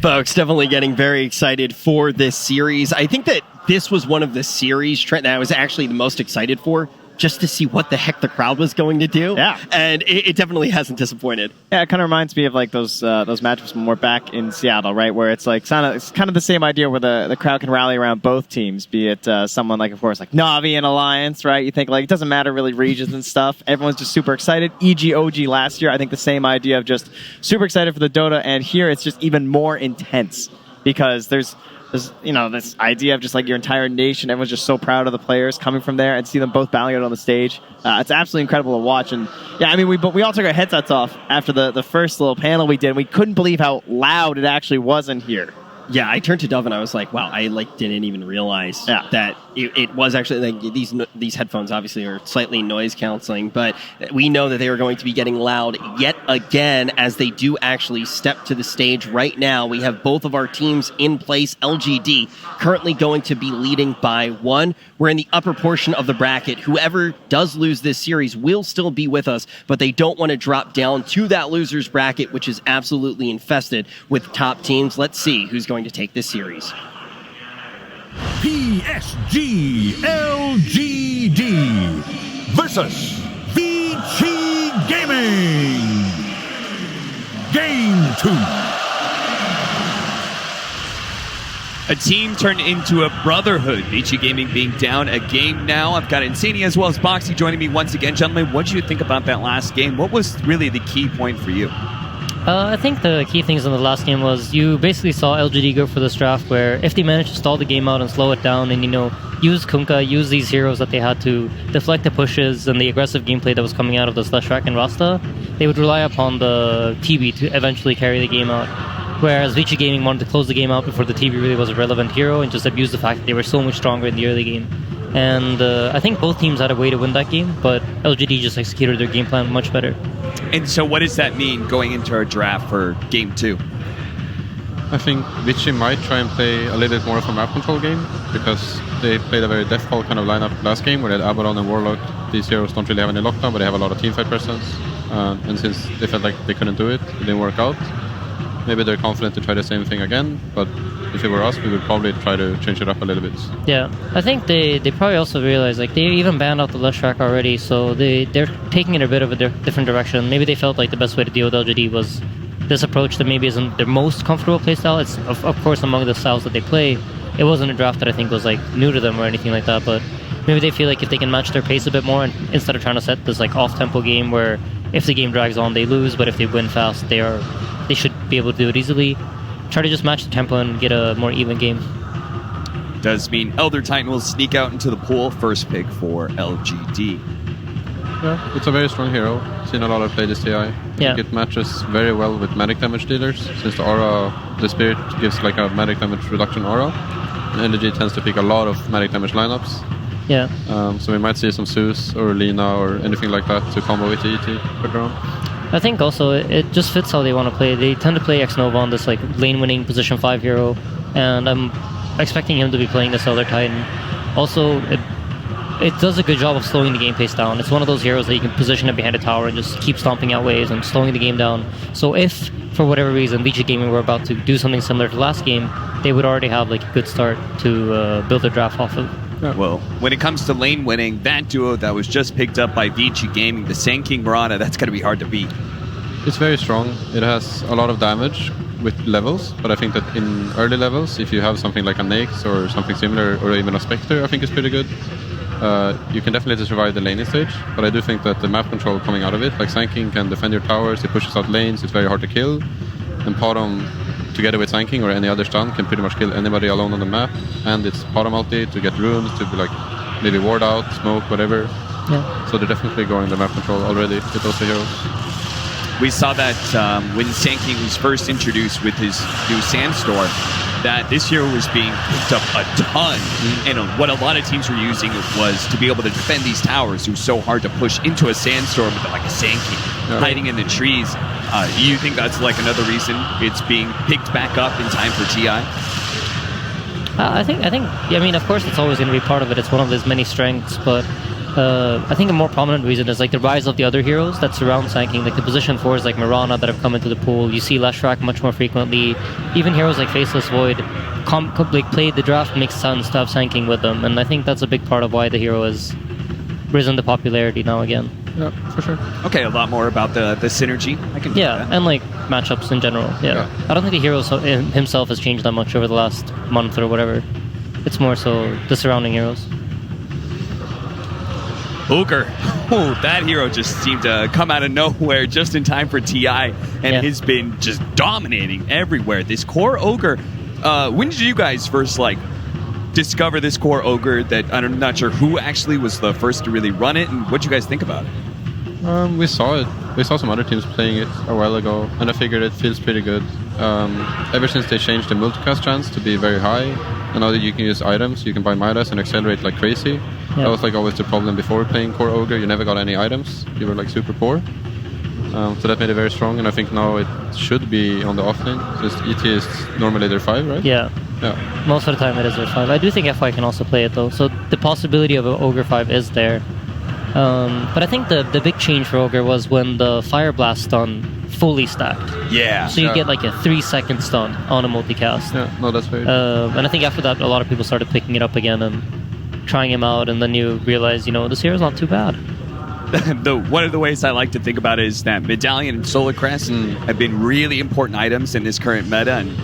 Folks, definitely getting very excited for this series. I think that this was one of the series, Trent, that I was actually the most excited for, just to see what the heck the crowd was going to do. Yeah. And it definitely hasn't disappointed. Yeah, it kind of reminds me of like those matchups when we're back in Seattle, right? Where it's like it's kind of the same idea where the crowd can rally around both teams, be it someone like, of course, like Na'Vi and Alliance, right? You think like it doesn't matter really regions and stuff. Everyone's just super excited. EG, OG last year, I think the same idea of just super excited for the Dota. And here it's just even more intense because there's this idea of just like your entire nation, everyone's just so proud of the players coming from there and see them both battling out on the stage. It's absolutely incredible to watch. And yeah, I mean, we all took our headsets off after the first little panel we did. We couldn't believe how loud it actually was in here. Yeah, I turned to Dove and I was like, wow, I didn't even realize that it was actually like these headphones obviously are slightly noise canceling, but we know that they are going to be getting loud yet again as they do actually step to the stage right now. We have both of our teams in place. LGD currently going to be leading by 1. We're in the upper portion of the bracket. Whoever does lose this series will still be with us, but they don't want to drop down to that loser's bracket, which is absolutely infested with top teams. Let's see who's going to take this series. PSG.LGD versus Vici Gaming. Game 2. A team turned into a brotherhood. Vici Gaming being down a game now. I've got Insania as well as Bo3 joining me once again. Gentlemen, what did you think about that last game? What was really the key point for you? I think the key things in the last game was you basically saw LGD go for this draft where if they managed to stall the game out and slow it down and, use Kunkka, use these heroes that they had to deflect the pushes and the aggressive gameplay that was coming out of the Sleshrack and Rasta, they would rely upon the TB to eventually carry the game out. Whereas Vici Gaming wanted to close the game out before the TB really was a relevant hero and just abuse the fact that they were so much stronger in the early game. And I think both teams had a way to win that game, but LGD just executed their game plan much better. And so what does that mean going into our draft for Game 2? I think Vici might try and play a little bit more of a map control game because they played a very default kind of lineup last game where they had Abaddon and Warlock. These heroes don't really have any lockdown, but they have a lot of teamfight presence. And since they felt like they couldn't do it, it didn't work out. Maybe they're confident to try the same thing again, but if it were us, we would probably try to change it up a little bit. Yeah, I think they probably also realize, like, they even banned out the Lush track already, so they're taking it a bit of a different direction. Maybe they felt like the best way to deal with LGD was this approach that maybe isn't their most comfortable playstyle. It's, of course, among the styles that they play. It wasn't a draft that I think was, like, new to them or anything like that, but maybe they feel like if they can match their pace a bit more, and instead of trying to set this, like, off-tempo game where if the game drags on, they lose, but if they win fast, they should be able to do it easily. Try to just match the tempo and get a more even game. Does mean Elder Titan will sneak out into the pool. First pick for LGD. Yeah, it's a very strong hero. Seen a lot of play this TI. I think it matches very well with magic damage dealers, since the spirit gives like a magic damage reduction aura. And LGD tends to pick a lot of magic damage lineups. Yeah. So we might see some Zeus or Lina or anything like that to combo with the ET later on. I think also it just fits how they want to play. They tend to play X-Nova on this like lane-winning position 5 hero, and I'm expecting him to be playing this Elder Titan. Also, it does a good job of slowing the game pace down. It's one of those heroes that you can position it behind a tower and just keep stomping out waves and slowing the game down. So if, for whatever reason, Vici Gaming were about to do something similar to last game, they would already have like a good start to build their draft off of. Well, when it comes to lane winning, that duo that was just picked up by Vici Gaming, the Sand King Mirana, that's going to be hard to beat. It's very strong. It has a lot of damage with levels, but I think that in early levels, if you have something like a Nyx or something similar, or even a Spectre, I think is pretty good. You can definitely survive the laning stage, but I do think that the map control coming out of it, like Sand King can defend your towers, it pushes out lanes, it's very hard to kill, and Potom, together with Sand King or any other stun, can pretty much kill anybody alone on the map, and it's Potom ulti to get runes, to be like maybe ward out, smoke, whatever. Yeah. So they're definitely going the map control already with those two heroes. We saw that when Sand King was first introduced with his new Sandstorm, that this hero was being picked up a ton. And what a lot of teams were using was to be able to defend these towers. It was so hard to push into a Sandstorm with like a Sand King hiding in the trees. You think that's like another reason it's being picked back up in time for TI? I think. I mean, of course, it's always going to be part of it. It's one of his many strengths, but I think a more prominent reason is like the rise of the other heroes that surround Sand King, like the position 4s like Mirana that have come into the pool. You see Leshrac much more frequently. Even heroes like Faceless Void like played the draft, makes sense to have Sand King with them, and I think that's a big part of why the hero has risen to popularity now again. Yeah, for sure. Okay, a lot more about the synergy. I can and like matchups in general. Yeah. I don't think the hero himself has changed that much over the last month or whatever. It's more so the surrounding heroes. Ogre. Oh, that hero just seemed to come out of nowhere just in time for TI, and has been just dominating everywhere. This core Ogre, when did you guys first discover this core Ogre? That I'm not sure who actually was the first to really run it, and what do you guys think about it? We saw it. We saw some other teams playing it a while ago, and I figured it feels pretty good. Ever since they changed the multicast chance to be very high, and now that you can use items, you can buy Midas and accelerate like crazy. That was like always the problem before playing core Ogre. You never got any items. You were like super poor. So that made it very strong, and I think now it should be on the offlane. Since ET is normally their 5, right? Yeah. Yeah. Most of the time it is their 5. I do think FY can also play it though, so the possibility of an Ogre 5 is there. But I think the big change for Ogre was when the Fire Blast stun fully stacked. Yeah. So you get like a 3-second stun on a multicast. Yeah, no, that's very and I think after that, a lot of people started picking it up again and trying him out, and then you realize, this hero's not too bad. One of the ways I like to think about it is that Medallion and Solar Crest have been really important items in this current meta, and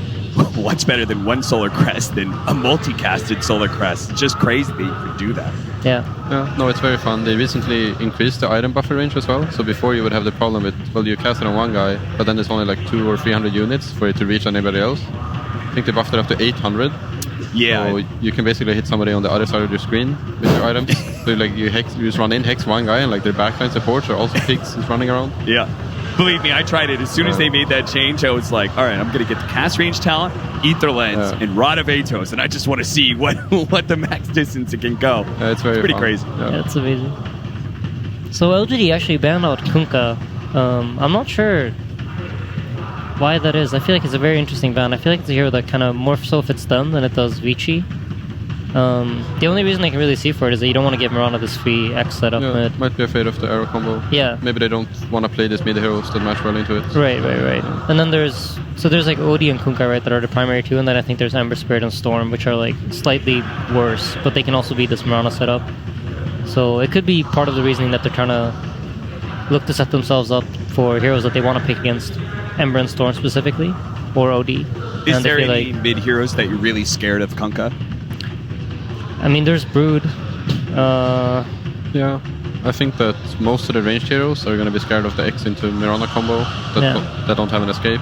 what's better than one Solar Crest than a multicasted Solar Crest? It's just crazy that you could do that. Yeah. No, it's very fun. They recently increased the item buffer range as well. So before you would have the problem with, you cast it on one guy, but then there's only like 200 or 300 units for it to reach anybody else. I think they buffed it up to 800. Yeah. So you can basically hit somebody on the other side of your screen with your items. So you just run in, hex one guy, and like their backline supports are also pigs is running around. Yeah. Believe me, I tried it. As soon as they made that change, I was like, all right, I'm going to get the cast range talent, Ether Lens, and Rod of Atos, and I just want to see what the max distance it can go. Yeah, it's pretty fun. crazy. Yeah, it's amazing. So LGD actually banned out Kunkka. I'm not sure why that is. I feel like it's a very interesting ban. I feel like it's a hero that kind of more so fits them than it does Vici. The only reason I can really see for it is that you don't want to give Mirana this free X setup mid. Might be afraid of the arrow combo. Yeah. Maybe they don't want to play these mid heroes that match well into it. Right. And then there's like Odie and Kunkka, right, that are the primary two, and then I think there's Ember Spirit and Storm, which are like slightly worse, but they can also be this Mirana setup. So it could be part of the reasoning that they're trying to look to set themselves up for heroes that they want to pick against Ember and Storm specifically, or OD. Is there any mid heroes that you're really scared of, Kunkka? I mean, there's Brood. Yeah, I think that most of the ranged heroes are going to be scared of the X into Mirana combo that don't have an escape.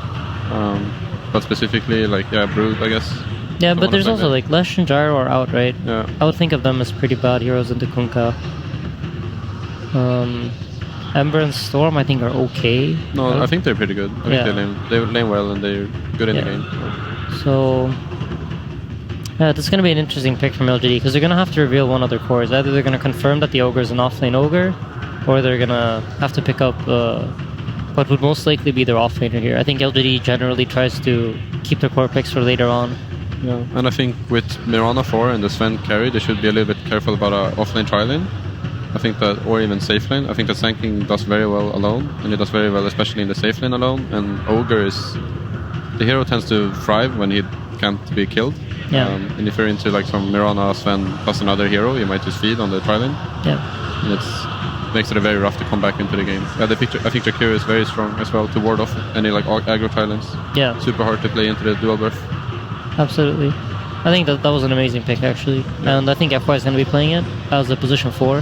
But specifically, Brood, I guess. Yeah, but there's also like Lesh and Gyro are out, right? Yeah. I would think of them as pretty bad heroes into Kunkka. Ember and Storm, I think, are okay. No, I think they're pretty good. I think they lane well and they're good in the game. So, yeah, this is going to be an interesting pick from LGD because they're going to have to reveal one other core. Either they're going to confirm that the Ogre is an offlane Ogre, or they're going to have to pick up what would most likely be their offlaner here. I think LGD generally tries to keep their core picks for later on. Yeah, and I think with Mirana 4 and the Sven carry, they should be a little bit careful about offlane tri-lane. I think that, or even safe lane. I think that Sanking does very well alone, and it does very well especially in the safe lane alone. And Ogre is... the hero tends to thrive when he can't be killed. Yeah. And if you're into like some Mirana, Sven plus another hero, you might just feed on the tri-lane. Yeah. And it makes it very rough to come back into the game. Yeah, I think the Q is very strong as well to ward off any like aggro tri-lanes. Yeah. Super hard to play into the dual buff. Absolutely. I think that was an amazing pick, actually. Yeah. And I think FY is going to be playing it as a position 4.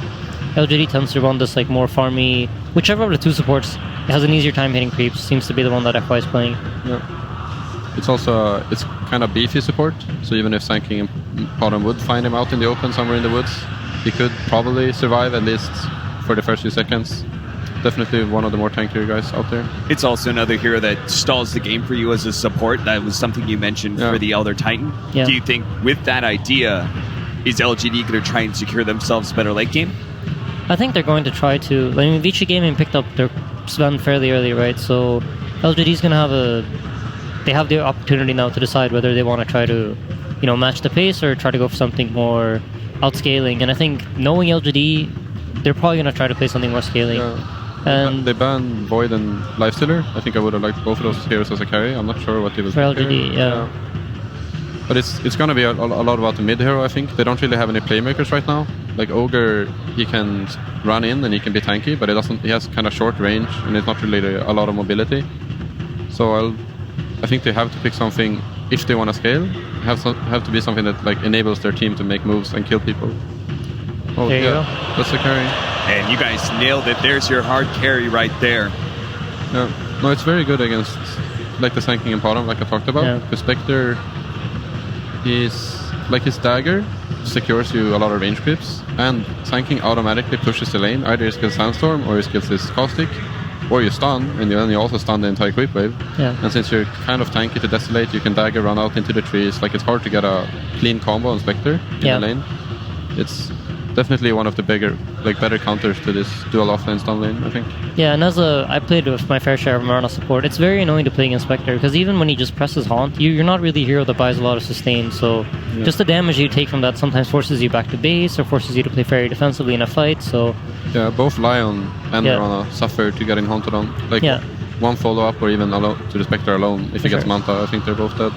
LGD tends to run this like more farmy... whichever of the two supports has an easier time hitting creeps seems to be the one that FY is playing. Yeah. It's also... it's kind of beefy support, so even if Sanking and Potom would find him out in the open somewhere in the woods, he could probably survive at least for the first few seconds. Definitely one of the more tankier guys out there. It's also another hero that stalls the game for you as a support. That was something you mentioned for the Elder Titan. Yeah. Do you think with that idea, is LGD going to try and secure themselves a better late game? I think they're going to try to... I mean, Vici Gaming picked up their Sven fairly early, right? So LGD's going to have they have the opportunity now to decide whether they want to try to, match the pace or try to go for something more outscaling. And I think knowing LGD, they're probably going to try to play something more scaling. Yeah. And they banned Void and Lifestealer. I think I would have liked both of those heroes as a carry. I'm not sure what they will for LGD, yeah. But it's going to be a lot about the mid hero, I think. They don't really have any playmakers right now. Like Ogre, he can run in and he can be tanky, but he has kind of short range and it's not really a lot of mobility. So I think they have to pick something, if they want to scale, have to be something that like enables their team to make moves and kill people. Oh, there you go. That's the carry. And you guys nailed it. There's your hard carry right there. Yeah. No, it's very good against like the Sanking and Potom, like I talked about. Because Spectre is like his dagger secures you a lot of range creeps, and Sanking automatically pushes the lane. Either he skills Sandstorm or he skills his Caustic, or you stun, and then you also stun the entire creep wave. Yeah. And since you're kind of tanky to Desolate, you can dagger run out into the trees. Like it's hard to get a clean combo on Spectre in the lane. It's definitely one of the better counters to this dual offlane stun lane, I think. Yeah, and I played with my fair share of Mirana support. It's very annoying to play against Spectre because even when he just presses Haunt, you're not really a hero that buys a lot of sustain. So just the damage you take from that sometimes forces you back to base or forces you to play very defensively in a fight. So yeah, both Lion and Mirana suffer to getting haunted on. Like one follow up or even to the Spectre alone. If he gets Manta, I think they're both dead.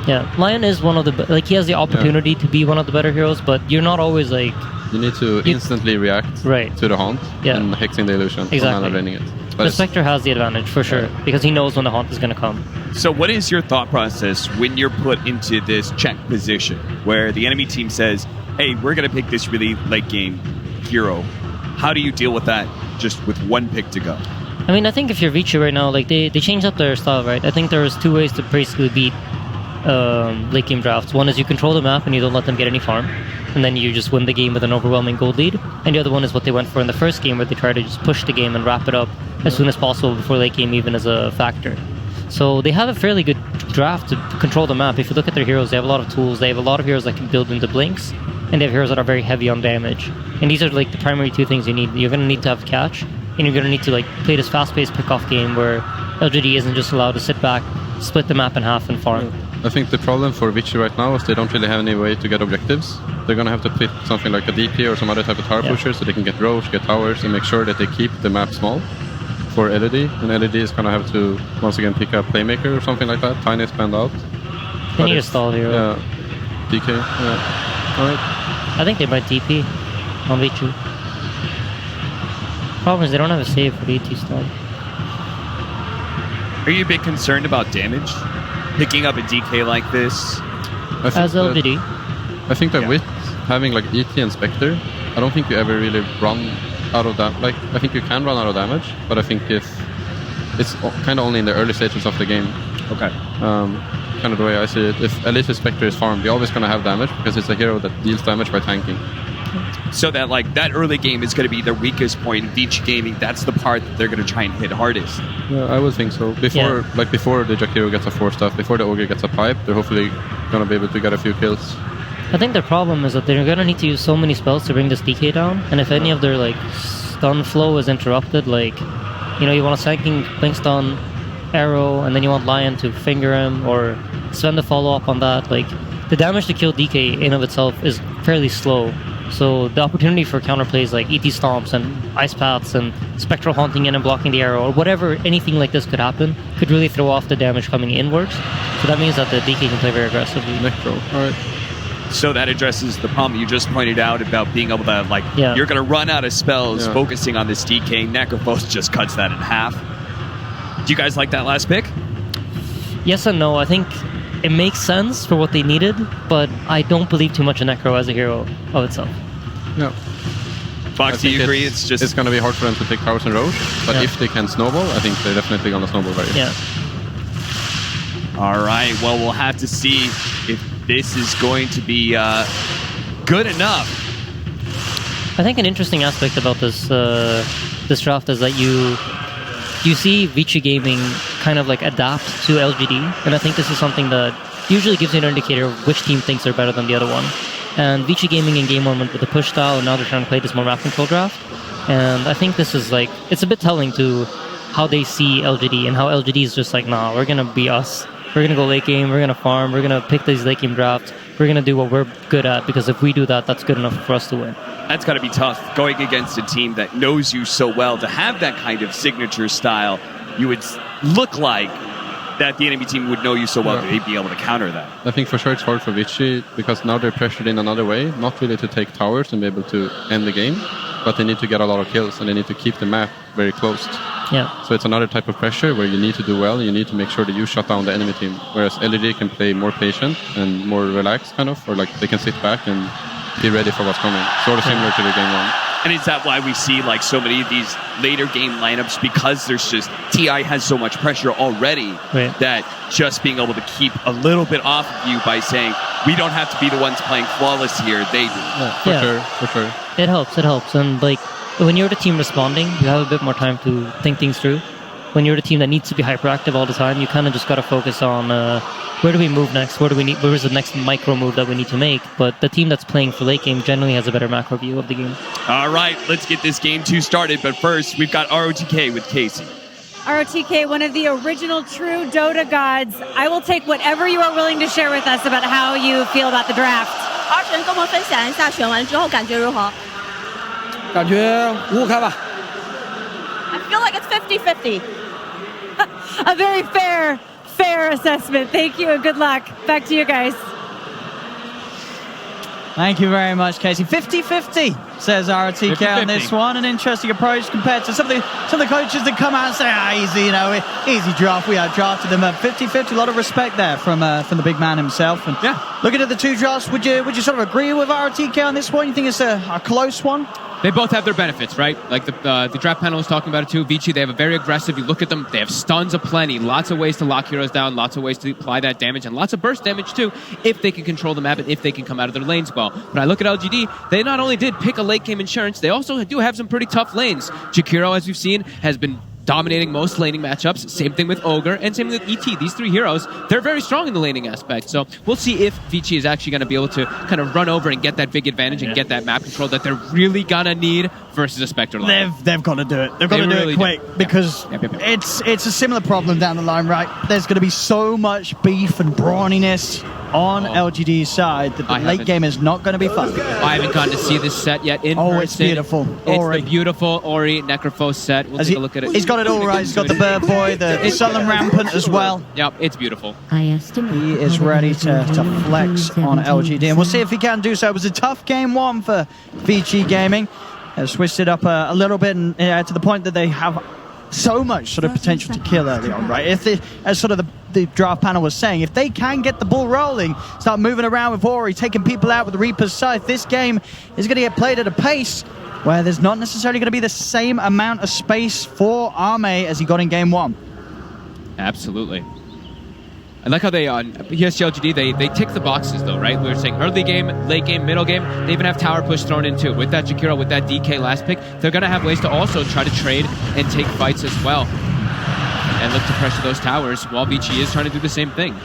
Yeah, Lion is one of the he has the opportunity to be one of the better heroes, but you're not always like. You need to instantly react to the Haunt and hexing the illusion and mana draining it. But the Spectre has the advantage for sure because he knows when the Haunt is going to come. So what is your thought process when you're put into this check position where the enemy team says, hey, we're going to pick this really late game hero? How do you deal with that just with one pick to go? I mean, I think if you're Vici right now, like they changed up their style, right? I think there's two ways to basically beat late game drafts. One is you control the map and you don't let them get any farm, and then you just win the game with an overwhelming gold lead. And the other one is what they went for in the first game, where they try to just push the game and wrap it up as soon as possible before late game even is a factor. So they have a fairly good draft to control the map. If you look at their heroes, they have a lot of tools. They have a lot of heroes that can build into blinks, and they have heroes that are very heavy on damage. And these are like the primary two things you need. You're going to need to have catch, and you're going to need to like play this fast-paced pick-off game where LGD isn't just allowed to sit back, split the map in half and farm. I think the problem for Vici right now is they don't really have any way to get objectives. They're going to have to pick something like a DP or some other type of tower pusher so they can get roach, get towers, and make sure that they keep the map small for LED. And LED is going to have to, once again, pick a playmaker or something like that. Tiny spanned out. They need a stall hero. Yeah. DK. Yeah. All right. I think they might DP on Vici. Problem is they don't have a save for the ET stall. Are you a bit concerned about damage? Picking up a DK like this? As LGD? I think that with having like ET and Spectre, I don't think you ever really run out of that. Like, I think you can run out of damage, but I think if it's kind of only in the early stages of the game. Okay. Kind of the way I see it. If at least a Spectre is farmed, you're always going to have damage because it's a hero that deals damage by tanking. So that like that early game is going to be their weakest point. Vici Gaming, that's the part that they're going to try and hit hardest. Yeah, I would think so. Before the Jakiro gets a 4-stuff, before the Ogre gets a pipe, they're hopefully going to be able to get a few kills. I think their problem is that they're going to need to use so many spells to bring this DK down, and if any of their like stun flow is interrupted, like, you know, you want a Sanking Blink Stun arrow, and then you want Lion to finger him, or Sven to follow up on that, like, the damage to kill DK in of itself is fairly slow. So the opportunity for counterplays like ET Stomps and Ice Paths and Spectral Haunting in and blocking the arrow, or whatever, anything like this could happen, could really throw off the damage coming inwards. So that means that the DK can play very aggressively. Necro, alright. So that addresses the problem you just pointed out about being able to, like, you're going to run out of spells focusing on this DK. Necrophos just cuts that in half. Do you guys like that last pick? Yes and no. I think it makes sense for what they needed, but I don't believe too much in Necro as a hero of itself. No. Fox, do you agree? It's going to be hard for them to take towers and roach, but if they can snowball, I think they're definitely going to snowball very Yeah. All right. Well, we'll have to see if this is going to be good enough. I think an interesting aspect about this this draft is that you see Vici Gaming kind of like adapt to LGD, and I think this is something that usually gives you an indicator of which team thinks they're better than the other one. And Vici Gaming in game 1 went with the push style, and now they're trying to play this more map control draft. And I think this is like, it's a bit telling to how they see LGD, and how LGD is just like, nah, we're gonna be us. We're gonna go late game, we're gonna farm, we're gonna pick these late game drafts, we're gonna do what we're good at, because if we do that, that's good enough for us to win. That's got to be tough, going against a team that knows you so well. To have that kind of signature style, you would look like that the enemy team would know you so well that they'd be able to counter that. I think for sure it's hard for Vici, because now they're pressured in another way, not really to take towers and be able to end the game, but they need to get a lot of kills, and they need to keep the map very closed. Yeah. So it's another type of pressure where you need to do well, and you need to make sure that you shut down the enemy team, whereas LED can play more patient and more relaxed, kind of, or like they can sit back and be ready for what's coming. Sort of similar to the game 1. And is that why we see like so many of these later game lineups? Because there's just TI has so much pressure already that just being able to keep a little bit off of you by saying we don't have to be the ones playing flawless here, they do. For sure. It helps, and like when you're the team responding, you have a bit more time to think things through. When you're the team that needs to be hyperactive all the time, you kind of just got to focus on where do we move next? Where is the next micro move that we need to make? But the team that's playing for late game generally has a better macro view of the game. All right, let's get this game 2 started. But first, we've got ROTK with Casey. ROTK, one of the original true Dota gods. I will take whatever you are willing to share with us about how you feel about the draft. 阿成，跟我们分享一下选完之后感觉如何？感觉5-5开吧。 I feel like it's 50-50. A very fair assessment. Thank you and good luck. Back to you guys. Thank you very much, Casey. 50-50, says ROTK 50-50. on this one. An interesting approach compared to some of the coaches that come out and say, easy, easy draft. We outdrafted them at 50-50. A lot of respect there from the big man himself. And looking at the 2 drafts, would you sort of agree with ROTK on this one? You think it's a close one? They both have their benefits, right? Like the draft panel was talking about it too. Vici, they have a very aggressive. You look at them, they have stuns aplenty. Lots of ways to lock heroes down, lots of ways to apply that damage, and lots of burst damage too, if they can control the map and if they can come out of their lanes well. But I look at LGD, they not only did pick a late game insurance, they also do have some pretty tough lanes. Jakiro, as we've seen, has been dominating most laning matchups. Same thing with Ogre, and same with ET. These three heroes, they're very strong in the laning aspect. So we'll see if Vici is actually going to be able to kind of run over and get that big advantage and get that map control that they're really going to need versus a Spectre line. They've got to do it. They've got to do it quick because it's a similar problem down the line, right? There's going to be so much beef and brawniness on LGD's side that the late game is not going to be fun. I haven't gotten to see this set yet in person. It's beautiful. It's the beautiful Ori Necrophos set. We'll take a look at it. He's got it all right. He's got the Bird Boy, the Sullen Rampant as well. Yep, it's beautiful. He is ready to flex on LGD, and we'll see if he can do so. It was a tough game one for Vici Gaming. Switched it up a little bit, and to the point that they have so much sort of potential to kill early on, right? If they, as sort of the draft panel was saying, if they can get the ball rolling, start moving around with Ori, taking people out with the Reaper's Scythe, this game is going to get played at a pace where there's not necessarily going to be the same amount of space for Arme as he got in game one. Absolutely. I like how they, on PSG.LGD, they tick the boxes, though, right? We were saying early game, late game, middle game. They even have tower push thrown into it. With that Jakiro, with that DK last pick, they're going to have ways to also try to trade and take fights as well. And look to pressure those towers while Vici is trying to do the same thing.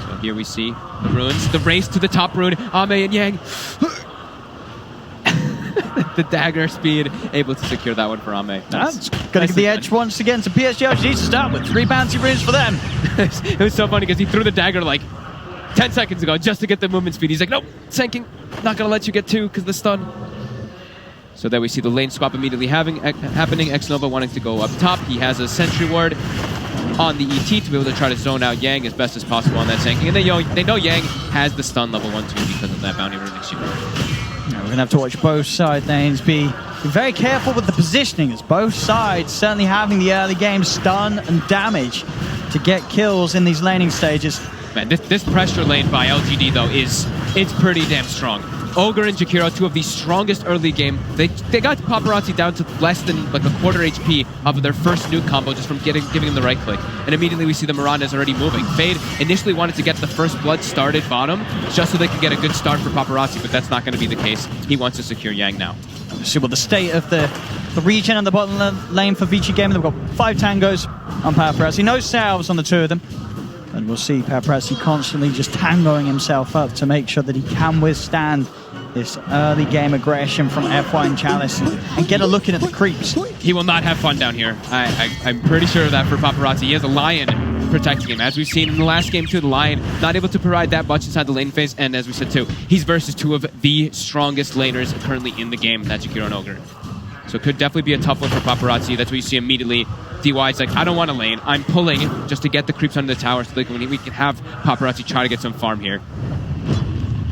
So here we see the runes, the race to the top rune, Ame and Yang. The dagger speed, able to secure that one for Ame. That's going to give the edge once again to PSG.LGD to start with 3 bouncy runes for them. It was so funny because he threw the dagger like 10 seconds ago just to get the movement speed. He's like, nope, sinking. Not going to let you get 2 because the stun. So there we see the lane swap immediately happening. Xnova wanting to go up top. He has a sentry ward on the ET to be able to try to zone out Yang as best as possible on that sinking. And they know Yang has the stun level 1-2 because of that bounty rune exchange. We're going to have to watch both side lanes be very careful with the positioning, as both sides certainly having the early game stun and damage to get kills in these laning stages. Man, this pressure lane by LGD, though, it's pretty damn strong. Ogre and Jakiro, 2 of the strongest early game. They got Paparazzi down to less than like a quarter HP off of their first nuke combo just from giving him the right click. And immediately we see the Miranda's already moving. Fade initially wanted to get the first blood started bottom just so they could get a good start for Paparazzi, but that's not going to be the case. He wants to secure Yang now. Let's see what the state of the region on the bottom lane for Vici Gaming. They've got 5 tangos on Paparazzi. No salves on the 2 of them. And we'll see Paparazzi constantly just tangoing himself up to make sure that he can withstand this early game aggression from FY and Chalice and get a look in at the creeps. He will not have fun down here. I'm pretty sure of that for Paparazzi. He has a Lion protecting him. As we've seen in the last game too, the Lion not able to provide that much inside the lane phase. And as we said too, he's versus 2 of the strongest laners currently in the game, that's Jakiro and Ogre. So it could definitely be a tough one for Paparazzi. That's what you see immediately. DY is like, I don't want to lane. I'm pulling just to get the creeps under the tower so that we can have Paparazzi try to get some farm here.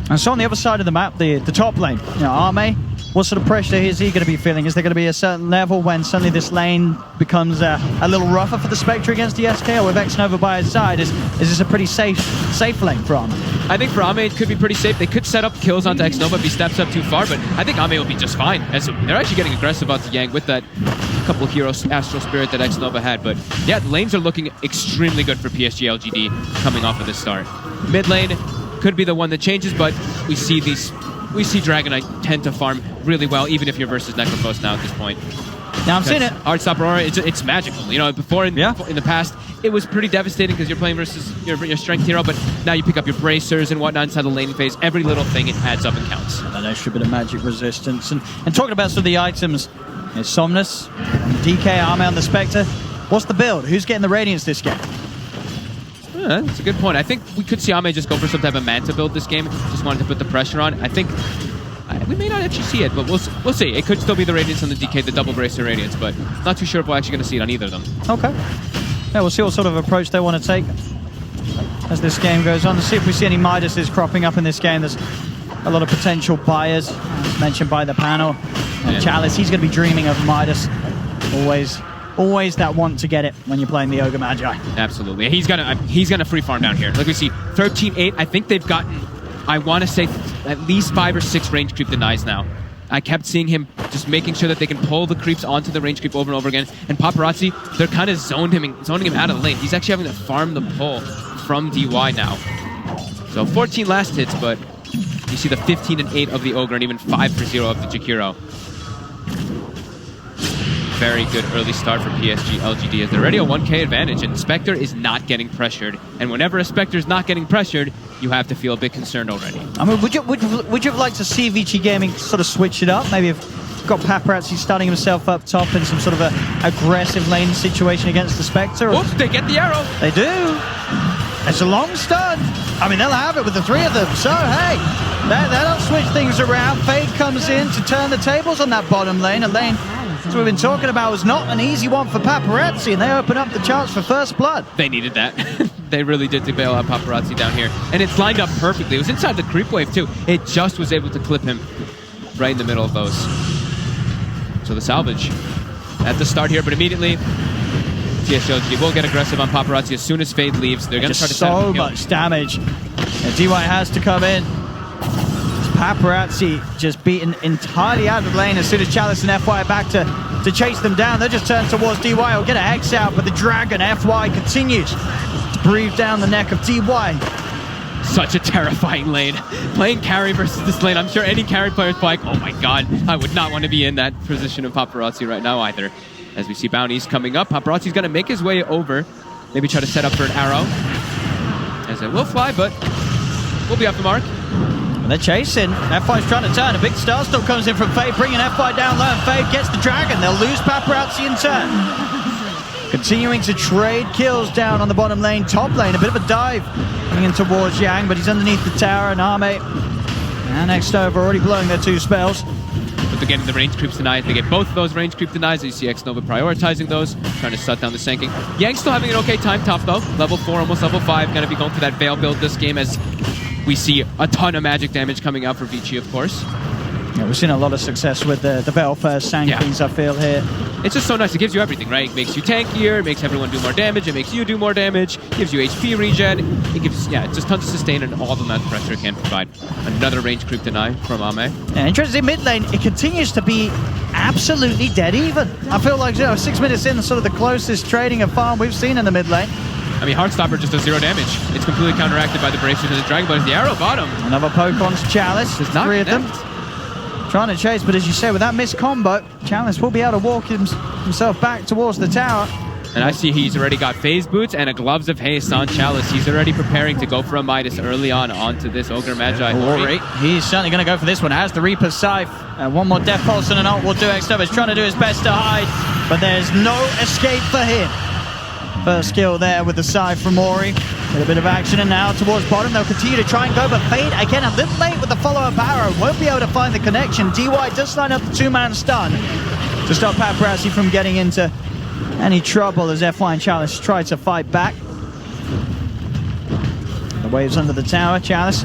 And so on the other side of the map, the top lane, Arme, what sort of pressure is he going to be feeling? Is there going to be a certain level when suddenly this lane becomes a little rougher for the Spectre against the SK, or with Xnova by his side? Is this a pretty safe lane for Arme? I think for Ame, it could be pretty safe. They could set up kills onto Xnova if he steps up too far, but I think Ame will be just fine. As they're actually getting aggressive onto Yang with that couple of heroes, Astral Spirit that Xnova had. But yeah, the lanes are looking extremely good for PSG.LGD coming off of this start. Mid lane could be the one that changes, but we see Dragonite tend to farm really well, even if you're versus Necrophos now at this point. Now I'm seeing it. Art Stop Aurora, it's magical. You know, before in the past, it was pretty devastating because you're playing versus your strength hero, but now you pick up your bracers and whatnot inside the lane phase. Every little thing, it adds up and counts. And an extra bit of magic resistance. And talking about some of the items, Somnus, DK, Arme on the Spectre. What's the build? Who's getting the Radiance this game? Yeah, that's a good point. I think we could see Ame just go for some type of Manta build this game. Just wanted to put the pressure on. I think we may not actually see it, but we'll see. It could still be the Radiance on the DK, the double bracer Radiance, but not too sure if we're actually going to see it on either of them. Okay. Yeah, we'll see what sort of approach they want to take as this game goes on. Let's see if we see any Midases cropping up in this game. There's a lot of potential buyers, as mentioned by the panel. Yeah. Chalice, he's going to be dreaming of Midas. Always that want to get it when you're playing the Ogre Magi. Absolutely. He's gonna free farm down here. Like we see, 13-8. I think they've gotten, I want to say, at least 5 or 6 range creep denies now. I kept seeing him just making sure that they can pull the creeps onto the range creep over and over again. And Paparazzi, they're kind of zoning him out of the lane. He's actually having to farm the pull from DY now. So 14 last hits, but you see the 15 and 8 of the Ogre and even 5 for 0 of the Jakiro. very good early start for PSG.LGD as they're already a 1K advantage, and Spectre is not getting pressured. And whenever a Spectre is not getting pressured, you have to feel a bit concerned already. I mean, would you have liked to see Vici Gaming sort of switch it up? Maybe if got Paparazzi starting himself up top in some sort of a aggressive lane situation against the Spectre. Oops, they get the arrow. They do. It's a long stun. I mean, they'll have it with the three of them. So, hey, they'll switch things around. Fade comes in to turn the tables on that bottom lane. A lane, as we've been talking about, was not an easy one for Paparazzi, and they open up the chance for first blood. They needed that. They really did to bail out Paparazzi down here. And it's lined up perfectly. It was inside the creep wave, too. It just was able to clip him right in the middle of those. So the salvage at the start here, but immediately PSG.LGD will get aggressive on Paparazzi as soon as Fade leaves. They're going to try to set up so much damage. And DY has to come in. Paparazzi just beaten entirely out of the lane as soon as Chalice and FY are back to chase them down. They'll just turn towards DY. Will get a Hex out, but the Dragon FY continues to breathe down the neck of DY. Such a terrifying lane. Playing carry versus this lane, I'm sure any carry player is like, oh my god, I would not want to be in that position of Paparazzi right now either. As we see bounties coming up, Paparazzi's going to make his way over. Maybe try to set up for an arrow. As it will fly, but we'll be off the mark. And they're chasing. FY's trying to turn. A big star still comes in from Fade, bringing FY down low, and Fade gets the Dragon. They'll lose Paparazzi in turn. Continuing to trade kills down on the bottom lane, top lane. A bit of a dive coming in towards Yang, but he's underneath the tower, and Arme and next over already blowing their two spells. But they're getting the range creeps denied. They get both of those range creep denies. You see X-Nova prioritizing those, trying to shut down the Sanking. Yang still having an okay time top though. Level 4, almost level 5. Going to be going for that Veil build this game as we see a ton of magic damage coming out for Vici, of course. Yeah, we've seen a lot of success with the Veil first Sankings, I feel, here. It's just so nice. It gives you everything, right? It makes you tankier, it makes everyone do more damage, it makes you do more damage, gives you HP regen. It gives, it's just tons of sustain and all the amount of pressure it can provide. Another range creep deny from Ame. Yeah, interesting mid lane, it continues to be absolutely dead even. I feel like 6 minutes in, sort of the closest trading of farm we've seen in the mid lane. I mean, Heartstopper just does 0 damage. It's completely counteracted by the Brave Switch and the Dragon, but it's the arrow bottom. Another poke on's Chalice. There's three of them. Trying to chase, but as you say, with that missed combo, Chalice will be able to walk himself back towards the tower. And I see he's already got phase boots and a gloves of haste on Chalice. He's already preparing to go for a Midas early on onto this Ogre Magi. He's certainly going to go for this one. Has the Reaper's Scythe. One more Death Pulse and an ult will do. X-Nova's trying to do his best to hide, but there's no escape for him. First skill there with the Scythe from Ori. Get a bit of action, and now towards bottom. They'll continue to try and go, but Fade, again, a little late with the follow-up arrow. Won't be able to find the connection. DY does line up the two-man stun to stop Paparazzi from getting into any trouble as FY and Chalice try to fight back. The waves under the tower. Chalice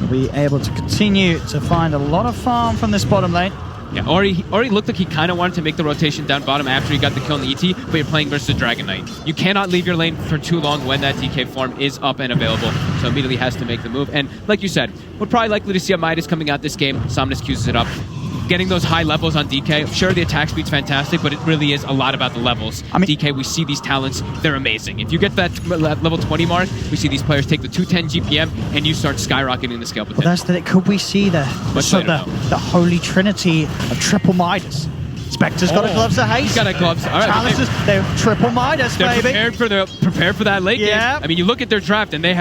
will be able to continue to find a lot of farm from this bottom lane. Yeah, Ori looked like he kind of wanted to make the rotation down bottom after he got the kill on the ET, but you're playing versus a Dragon Knight. You cannot leave your lane for too long when that DK form is up and available, so immediately has to make the move. And like you said, we're probably likely to see a Midas coming out this game. Somnus queues it up. Getting those high levels on DK, sure, the attack speed's fantastic, but it really is a lot about the levels. I mean, DK, we see these talents, they're amazing. If you get that level 20 mark, we see these players take the 210 GPM, and you start skyrocketing the skill potential. Well, that's the, could we see the holy trinity of triple Midas? Spectre's got a gloves of haste. He's got a gloves. All right, Chalice, they're triple Midas, they're baby. Prepared for that late game. I mean, you look at their draft, and they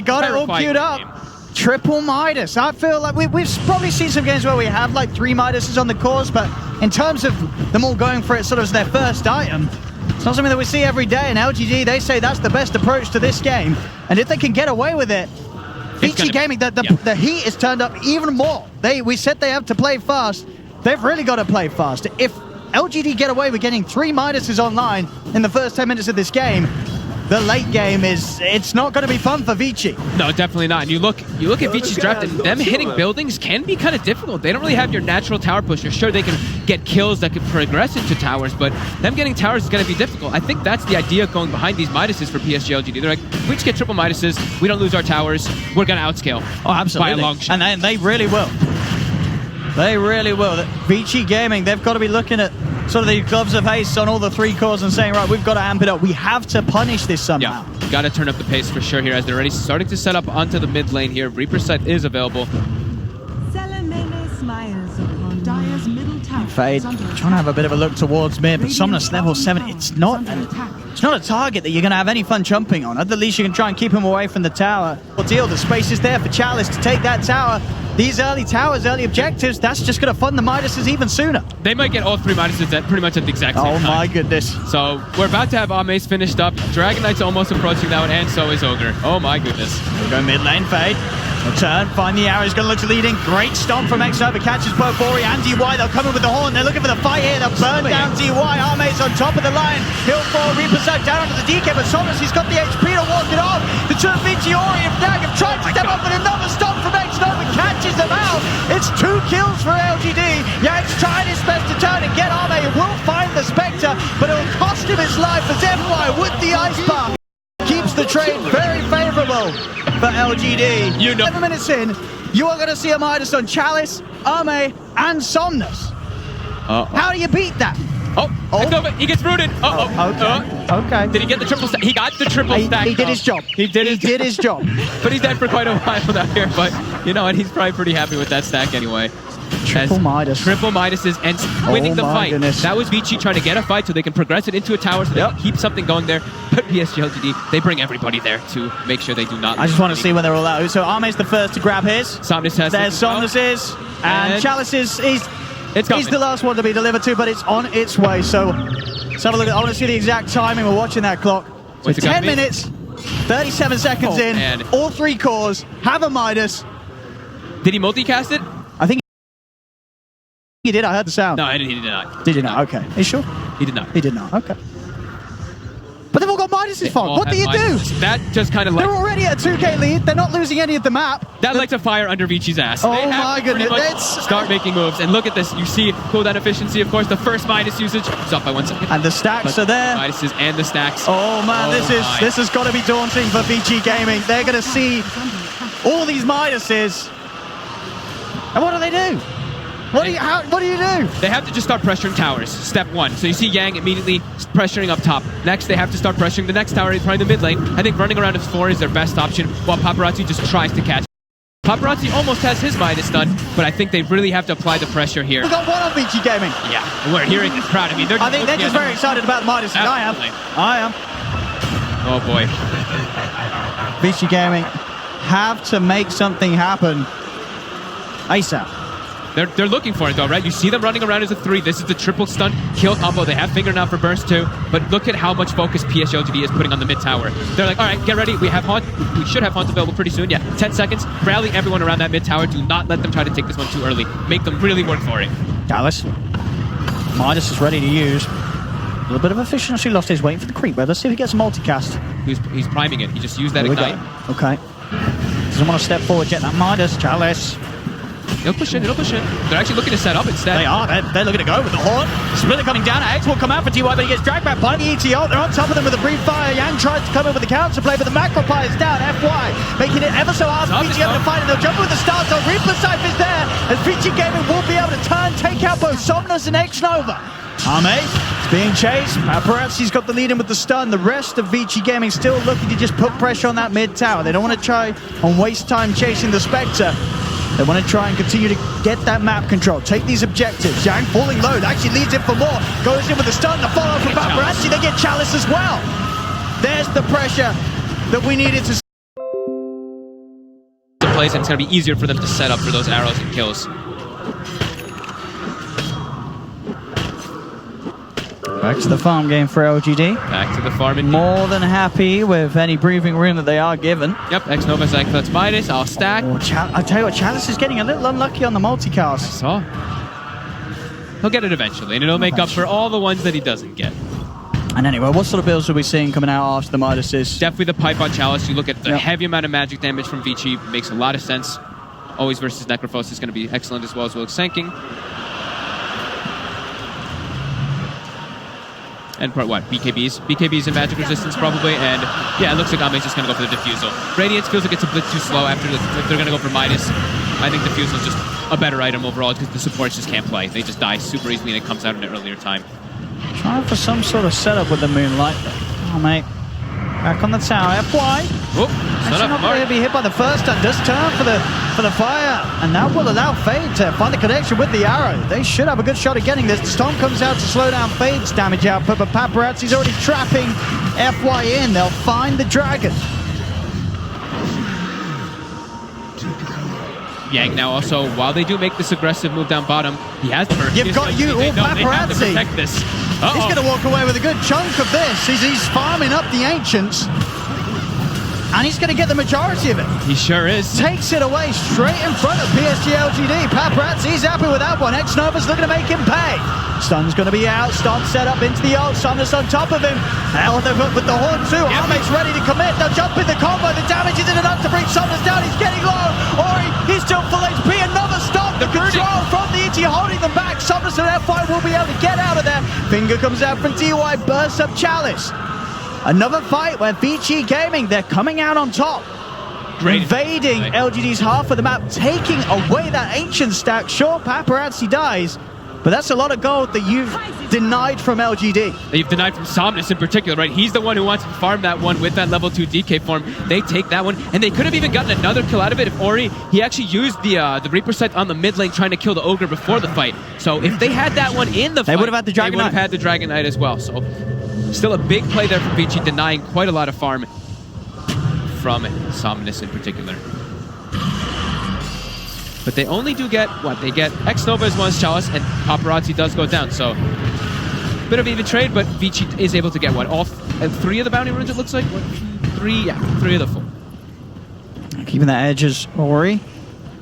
got it all queued up. Triple Midas. I feel like we've probably seen some games where we have like 3 Midases on the course, but in terms of them all going for it sort of as their first item, it's not something that we see every day. And LGD, they say that's the best approach to this game. And if they can get away with it, Vici Gaming, the heat is turned up even more. We said they have to play fast. They've really got to play fast. If LGD get away with getting 3 Midases online in the first 10 minutes of this game, the late game it's not going to be fun for Vici. No, definitely not. And you look at Vici's draft, and them hitting buildings can be kind of difficult. They don't really have your natural tower pusher. Sure, they can get kills that could progress into towers, but them getting towers is going to be difficult. I think that's the idea going behind these Midases for PSG.LGD. They're like, if we just get triple Midases, we don't lose our towers, we're going to outscale. Oh, absolutely. By a long shot. And they really will. They really will. Vici Gaming, they've got to be looking at sort of the gloves of haste on all the 3 cores and saying, right, we've got to amp it up. We have to punish this somehow. Yeah, got to turn up the pace for sure here as they're already starting to set up onto the mid lane here. Reaper set is available. Salamene smiles upon Dire's middle tower. Fade trying to have a bit of a look towards mid, but Somnus level 7, it's not a target that you're going to have any fun jumping on. At the least you can try and keep him away from the tower. Deal, the space is there for Chalice to take that tower. These early towers, early objectives, that's just going to fund the Midases even sooner. They might get all 3 Midases pretty much at the exact same time. Oh my goodness. So we're about to have Ame's finished up. Dragon Knight's almost approaching that one, and so is Ogre. Oh my goodness. We go mid lane, Fade. Return, find the arrow, he's going to look to leading. Great stomp from X-Nova, catches both Bo3 and DY. They'll come in with the horn, they're looking for the fight here. They'll burn down DY. Ame's on top of the line. He'll fall, Reaper's down onto the DK, but Somnus, he's got the HP to walk it off. The two Vici, Ori and Dag have tried to step up, but another stomp from X-Nova catches them out. It's 2 kills for LGD. Yang's trying his best to turn and get Ame. He will find the Spectre, but it'll cost him his life as FY with the Ice Bar keeps the trade very favorable for LGD. 7 minutes in, you are going to see a Midas on Chalice, Ame, and Somnus. How do you beat that? He gets rooted. Okay. Did he get the triple stack? He got the triple stack. He did his job. He did his job. But he's dead for quite a while out here. But you know what? He's probably pretty happy with that stack anyway. Triple Midas. Triple Midases and winning the fight. Goodness. That was Vici trying to get a fight so they can progress it into a tower so they can keep something going there. But PSG.LGD, they bring everybody there to make sure they do not. I just want to see when they're all out. So Ame's the first to grab his. Somnus has There's Somnus is. And Chalice is... He's the last one to be delivered to, but it's on its way. So let's have a look. I want to see the exact timing. We're watching that clock. So 10 minutes, 37 seconds in. Man. All 3 cores have a Midas. Did he multicast it? I think he did. I heard the sound. No, he did not. Did you not? Okay. Are you sure? He did not. He did not. Okay. But they've all got Midases for. What do you do? That just kind of like... They're already at a 2k lead. They're not losing any of the map. That lights a fire under Vici's ass. Oh they have my goodness. Let's start making moves. And look at this. You see cooldown efficiency, of course. The first Midas usage is up by 1 second. And the stacks are there. Midases and the stacks. Oh man, this has got to be daunting for Vici Gaming. They're going to see all these Midases. And what do they do? What do you do? They have to just start pressuring towers. Step 1. So you see Yang immediately pressuring up top. Next, they have to start pressuring the next tower, probably the mid lane. I think running around F4 is their best option, while Paparazzi just tries to catch. Paparazzi almost has his Midas done, but I think they really have to apply the pressure here. We've got one on Vici Gaming. Yeah, we're hearing this crowd. I mean, I think they're just very excited about Midas. I am. Oh boy. Vici Gaming have to make something happen ASAP. They're looking for it though, right? You see them running around as a 3. This is the triple stun kill combo. They have Finger now for burst too, but look at how much focus PSG.LGD is putting on the mid tower. They're like, all right, get ready. We have Haunt. We should have Haunt available pretty soon. Yeah, 10 seconds. Rally everyone around that mid tower. Do not let them try to take this one too early. Make them really work for it. Dallas. Midas is ready to use. A little bit of efficiency lost. He's waiting for the creep. But let's see if he gets a multicast. He's priming it. He just used that ignite. Okay. Doesn't want to step forward yet. That Midas. Chalice. It'll push in, They're actually looking to set up instead. They are. They're looking to go with the horn. Splitter coming down. X will come out for DY, but he gets dragged back by the ETO. They're on top of them with a brief fire. Yang tries to come in with the counter play, but the macro pie is down. FY making it ever so hard for Vici to fight, and they'll jump with the stars. So Reaper Scythe is there, and Vici Gaming will be able to take out both Somnus and X-Nova. Ame is being chased. Paparazzi's got the lead in with the stun. The rest of Vici Gaming still looking to just put pressure on that mid tower. They don't want to try and waste time chasing the Spectre. They want to try and continue to get that map control. Take these objectives. Yang falling low. That actually leads in for more. Goes in with the stun. The follow from Paparazzi. They get Chalice as well. There's the pressure that we needed to... The place, and it's going to be easier for them to set up for those arrows and kills. Back to the farm game for LGD. Back to the farm. More than happy with any breathing room that they are given. Yep, X-Nova's like, let's Midas, I'll stack. I tell you what, Chalice is getting a little unlucky on the multicast. I saw. He'll get it eventually, and it'll make up for all the ones that he doesn't get. And anyway, what sort of builds are we seeing coming out after the Midases? Definitely the pipe on Chalice. You look at the heavy amount of magic damage from Vici. Makes a lot of sense. Always versus Necrophos is going to be excellent as well as Sanking. And part what? BKBs? BKBs and magic resistance probably, and yeah, it looks like Ame's just going to go for the Diffusal. Radiance feels like it's a bit too slow after if they're going to go for Midas. I think Diffusal is just a better item overall because the supports just can't play. They just die super easily and it comes out in an earlier time. Trying for some sort of setup with the Moonlight. Oh, mate. Back on the tower. FY. Actually not going to be hit by the first stun. Does turn for the fire. And that will allow Fade to find the connection with the arrow. They should have a good shot at getting this. The storm comes out to slow down Fade's damage output, but Paparazzi's already trapping FY in. They'll find the dragon. Yang now also, while they do make this aggressive move down bottom, he has first. You've got you, Paparazzi. Protect this. He's going to walk away with a good chunk of this. He's farming up the Ancients. And he's going to get the majority of it. He sure is. Takes it away straight in front of PSG.LGD. Paparazzi's happy with that one. X-Nova's looking to make him pay. Stun's going to be out. Stomp set up into the ult. Sumner's on top of him. Hell, they've got with the horn too. Arme's ready to commit. They'll jump in the combo. The damage isn't enough to bring Sumner's down. He's getting low. Ori, he's still full HP. Another stop. The control from the ET holding them back. Sumner and F5 will be able to get out of there. Finger comes out from DY. Bursts up Chalice. Another fight where Vici Gaming, they're coming out on top. Invading LGD's half of the map, taking away that ancient stack. Sure, Paparazzi dies, but that's a lot of gold that you've denied from LGD. They've denied from Somnus in particular, right? He's the one who wants to farm that one with that level 2 DK form. They take that one, and they could have even gotten another kill out of it if Ori, he actually used the Reaper sight on the mid lane trying to kill the Ogre before the fight. So if they had that one in the fight, they would have had the Dragon Knight. They would have had the Dragon Knight as well. So still a big play there for Vici, denying quite a lot of farm from Somnus in particular. But they only do get, what? They get X-Nova as well as Chalice, and Paparazzi does go down. So, bit of even trade, but Vici is able to get, what? All 3 of the bounty runes, it looks like? 3, yeah, 3 of the 4. Keeping that edge as Ori.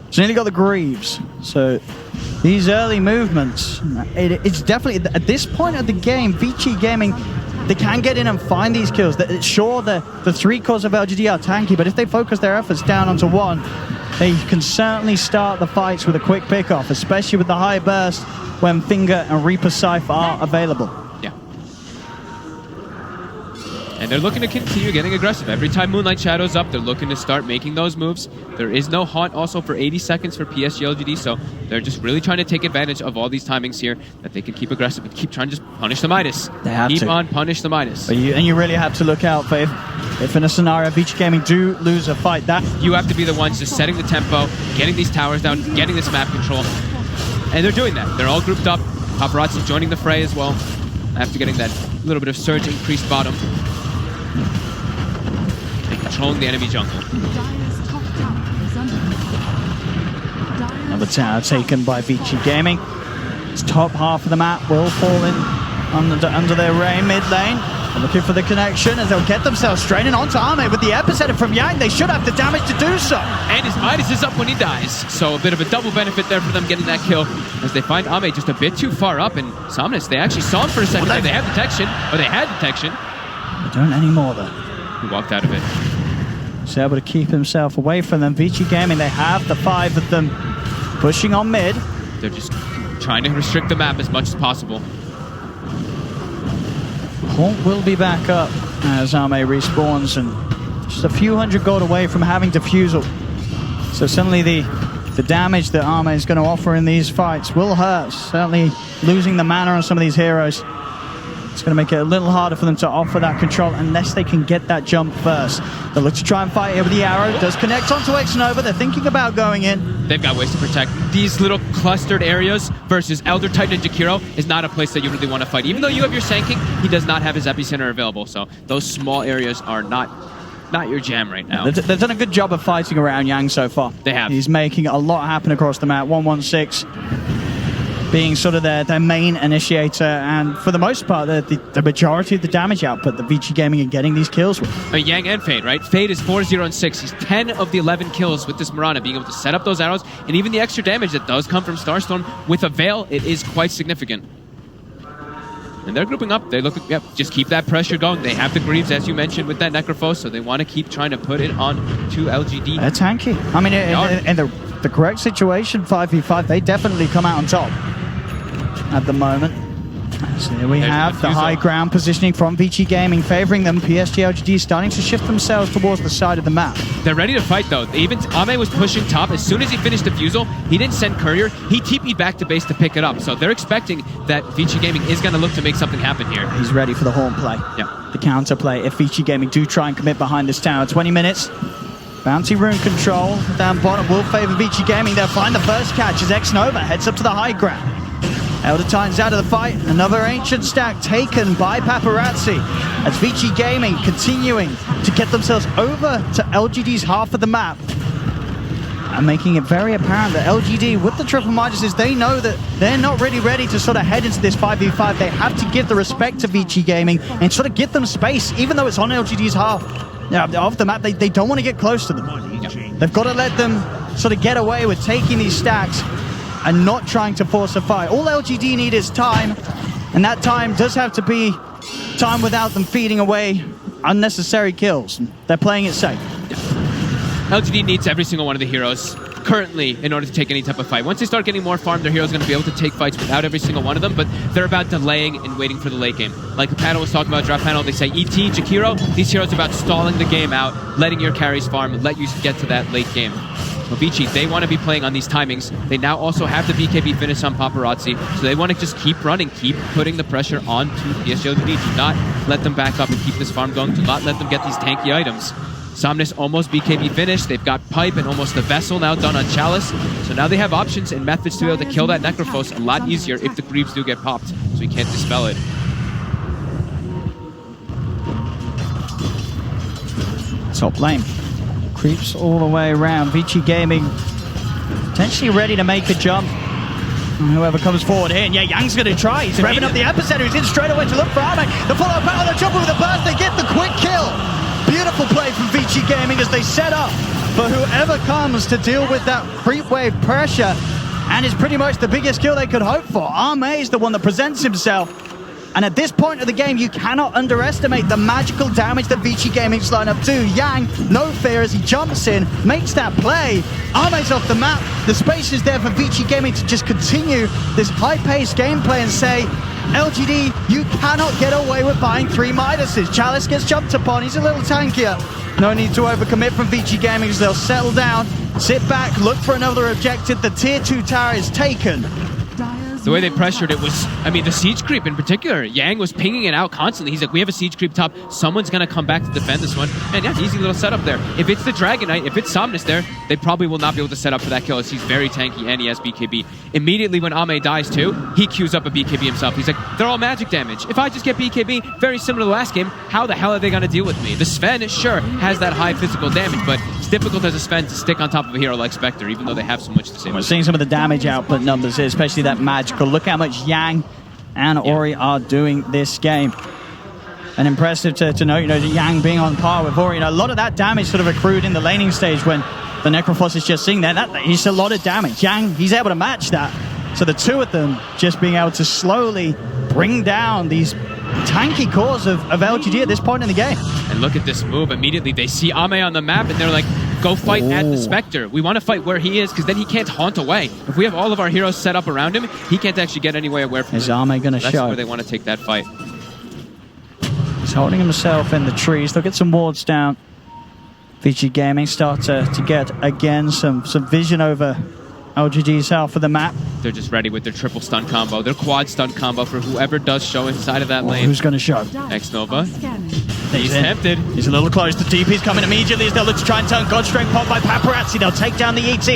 He's nearly got the Greaves. So, these early movements, it's definitely, at this point of the game, Vici Gaming, they can get in and find these kills. Sure, the 3 cores of LGD are tanky, but if they focus their efforts down onto one, they can certainly start the fights with a quick pickoff, especially with the high burst when Finger and Reaper Scythe are available. Yeah. And they're looking to continue getting aggressive. Every time Moonlight Shadow's up, they're looking to start making those moves. There is no Haunt also for 80 seconds for PSG.LGD, so they're just really trying to take advantage of all these timings here, that they can keep aggressive and keep trying to just punish the Midas. They have keep to. on punish the Midas. And you really have to look out for if in a scenario Vici Gaming do lose a fight, that you have to be the ones just setting the tempo, getting these towers down, getting this map control. And they're doing that. They're all grouped up. Paparazzi joining the fray as well, after getting that little bit of surge increased bottom. And controlling the enemy jungle. Another tower taken by Vici Gaming. It's top half of the map will fall in under their reign, mid lane. They're looking for the connection as they'll get themselves straining onto Arme with the epicenter from Yang. They should have the damage to do so. And his Midas is up when he dies. So a bit of a double benefit there for them getting that kill as they find Ame just a bit too far up. And Somnus, they actually saw him for a second. They have detection, or they had detection. They don't anymore though. He walked out of it. He's able to keep himself away from them. Vici Gaming, they have the 5 of them pushing on mid. They're just trying to restrict the map as much as possible. Haunt will be back up as Arme respawns and just a few hundred gold away from having defusal. So suddenly the damage that Arme is going to offer in these fights will hurt. Certainly losing the mana on some of these heroes, it's going to make it a little harder for them to offer that control unless they can get that jump first. They'll look to try and fight here with the arrow. Does connect onto X-Nova. They're thinking about going in. They've got ways to protect. These little clustered areas versus Elder Titan and Jakiro is not a place that you really want to fight. Even though you have your Sand King, he does not have his epicenter available. So those small areas are not your jam right now. They've done a good job of fighting around Yang so far. They have. He's making a lot happen across the map. 116 being sort of their main initiator, and for the most part, the majority of the damage output that Vici Gaming are getting these kills with. Yang and Fade, right? Fade is 4-0 and 6. He's 10 of the 11 kills with this Mirana, being able to set up those arrows, and even the extra damage that does come from Starstorm with a Veil, it is quite significant. And they're grouping up. They look, just keep that pressure going. They have the Greaves, as you mentioned, with that Necrophos, so they want to keep trying to put it on to LGD. They're tanky. I mean, in the correct situation, 5v5, they definitely come out on top at the moment. So here we have the high ground positioning from Vici Gaming, favoring them. PSG.LGD starting to shift themselves towards the side of the map. They're ready to fight, though. Even Ame was pushing top. As soon as he finished Defusal, he didn't send Courier. He TP'd back to base to pick it up. So they're expecting that Vici Gaming is going to look to make something happen here. He's ready for the Haunt play. Yeah. the counterplay if Vici Gaming do try and commit behind this tower. 20 minutes. Bounty rune control down bottom will favor Vici Gaming. They'll find the first catch as X-Nova heads up to the high ground. Elder Titan's out of the fight. Another ancient stack taken by Paparazzi as Vici Gaming continuing to get themselves over to LGD's half of the map. And making it very apparent that LGD, with the triple Midases, they know that they're not really ready to sort of head into this 5v5. They have to give the respect to Vici Gaming and sort of give them space, even though it's on LGD's half of the map. They don't want to get close to them. They've got to let them sort of get away with taking these stacks and not trying to force a fight. All LGD need is time, and that time does have to be time without them feeding away unnecessary kills. They're playing it safe. LGD needs every single one of the heroes currently in order to take any type of fight. Once they start getting more farm, their heroes are going to be able to take fights without every single one of them, but they're about delaying and waiting for the late game. Like the panel was talking about, draft panel, they say ET, Jakiro, these heroes are about stalling the game out, letting your carries farm, and let you get to that late game. Vici, they want to be playing on these timings. They now also have the BKB finish on Paparazzi, so they want to just keep running, keep putting the pressure on to PSG.LGD. Do not let them back up and keep this farm going. Do not let them get these tanky items. Somnus almost BKB finished. They've got Pipe and almost the Vessel now done on Chalice. So now they have options and methods to be able to kill that Necrophos a lot easier if the Greaves do get popped. So we can't dispel it. Top lane. Creeps all the way around. Vici Gaming potentially ready to make the jump. And whoever comes forward here, and yeah, Yang's going to try. He's revving up the epicenter. He's in straight away to look for Arme. The follow-up battle, the jump with the burst. They get the quick kill. Beautiful play from Vici Gaming as they set up for whoever comes to deal with that creep wave pressure. And it's pretty much the biggest kill they could hope for. Arme is the one that presents himself. And at this point of the game, you cannot underestimate the magical damage that Vici Gaming's line up to. Yang, no fear as he jumps in, makes that play. Arme's off the map. The space is there for Vici Gaming to just continue this high-paced gameplay and say, LGD, you cannot get away with buying 3 Midases. Chalice gets jumped upon. He's a little tankier. No need to overcommit from Vici Gaming as they'll settle down, sit back, look for another objective. The tier 2 tower is taken. The way they pressured it was, I mean, the siege creep in particular. Yang was pinging it out constantly. He's like, we have a siege creep top. Someone's going to come back to defend this one. And yeah, easy little setup there. If it's the Dragon Knight, if it's Somnus there, they probably will not be able to set up for that kill as he's very tanky and he has BKB. Immediately when Ame dies too, he queues up a BKB himself. He's like, they're all magic damage. If I just get BKB, very similar to the last game, how the hell are they going to deal with me? The Sven, sure, has that high physical damage, but it's difficult as a Sven to stick on top of a hero like Spectre, even though they have so much to say. We're seeing some of the damage output numbers here, especially that magical. Look how much Yang and Ori are doing this game. And impressive to know, you know, Yang being on par with Ori. You know, a lot of that damage sort of accrued in the laning stage when the Necrophos is just sitting there. It's a lot of damage. Yang, he's able to match that. So the two of them just being able to slowly bring down these tanky cores of LGD at this point in the game. And look at this move. Immediately they see Ame on the map and they're like, go fight at the Spectre. We want to fight where he is because then he can't haunt away. If we have all of our heroes set up around him, he can't actually get anywhere away from him. Is Ame going to show? That's where they want to take that fight. He's holding himself in the trees. They'll get some wards down. Vici Gaming start to get, again, some vision over LGD's half of the map. They're just ready with their triple stun combo, their quad stun combo for whoever does show inside of that lane. Who's going to show? X-Nova. He's tempted. He's a little close. The TP's coming immediately as they'll look to try and turn Godstrength pop by Paparazzi. They'll take down the ET.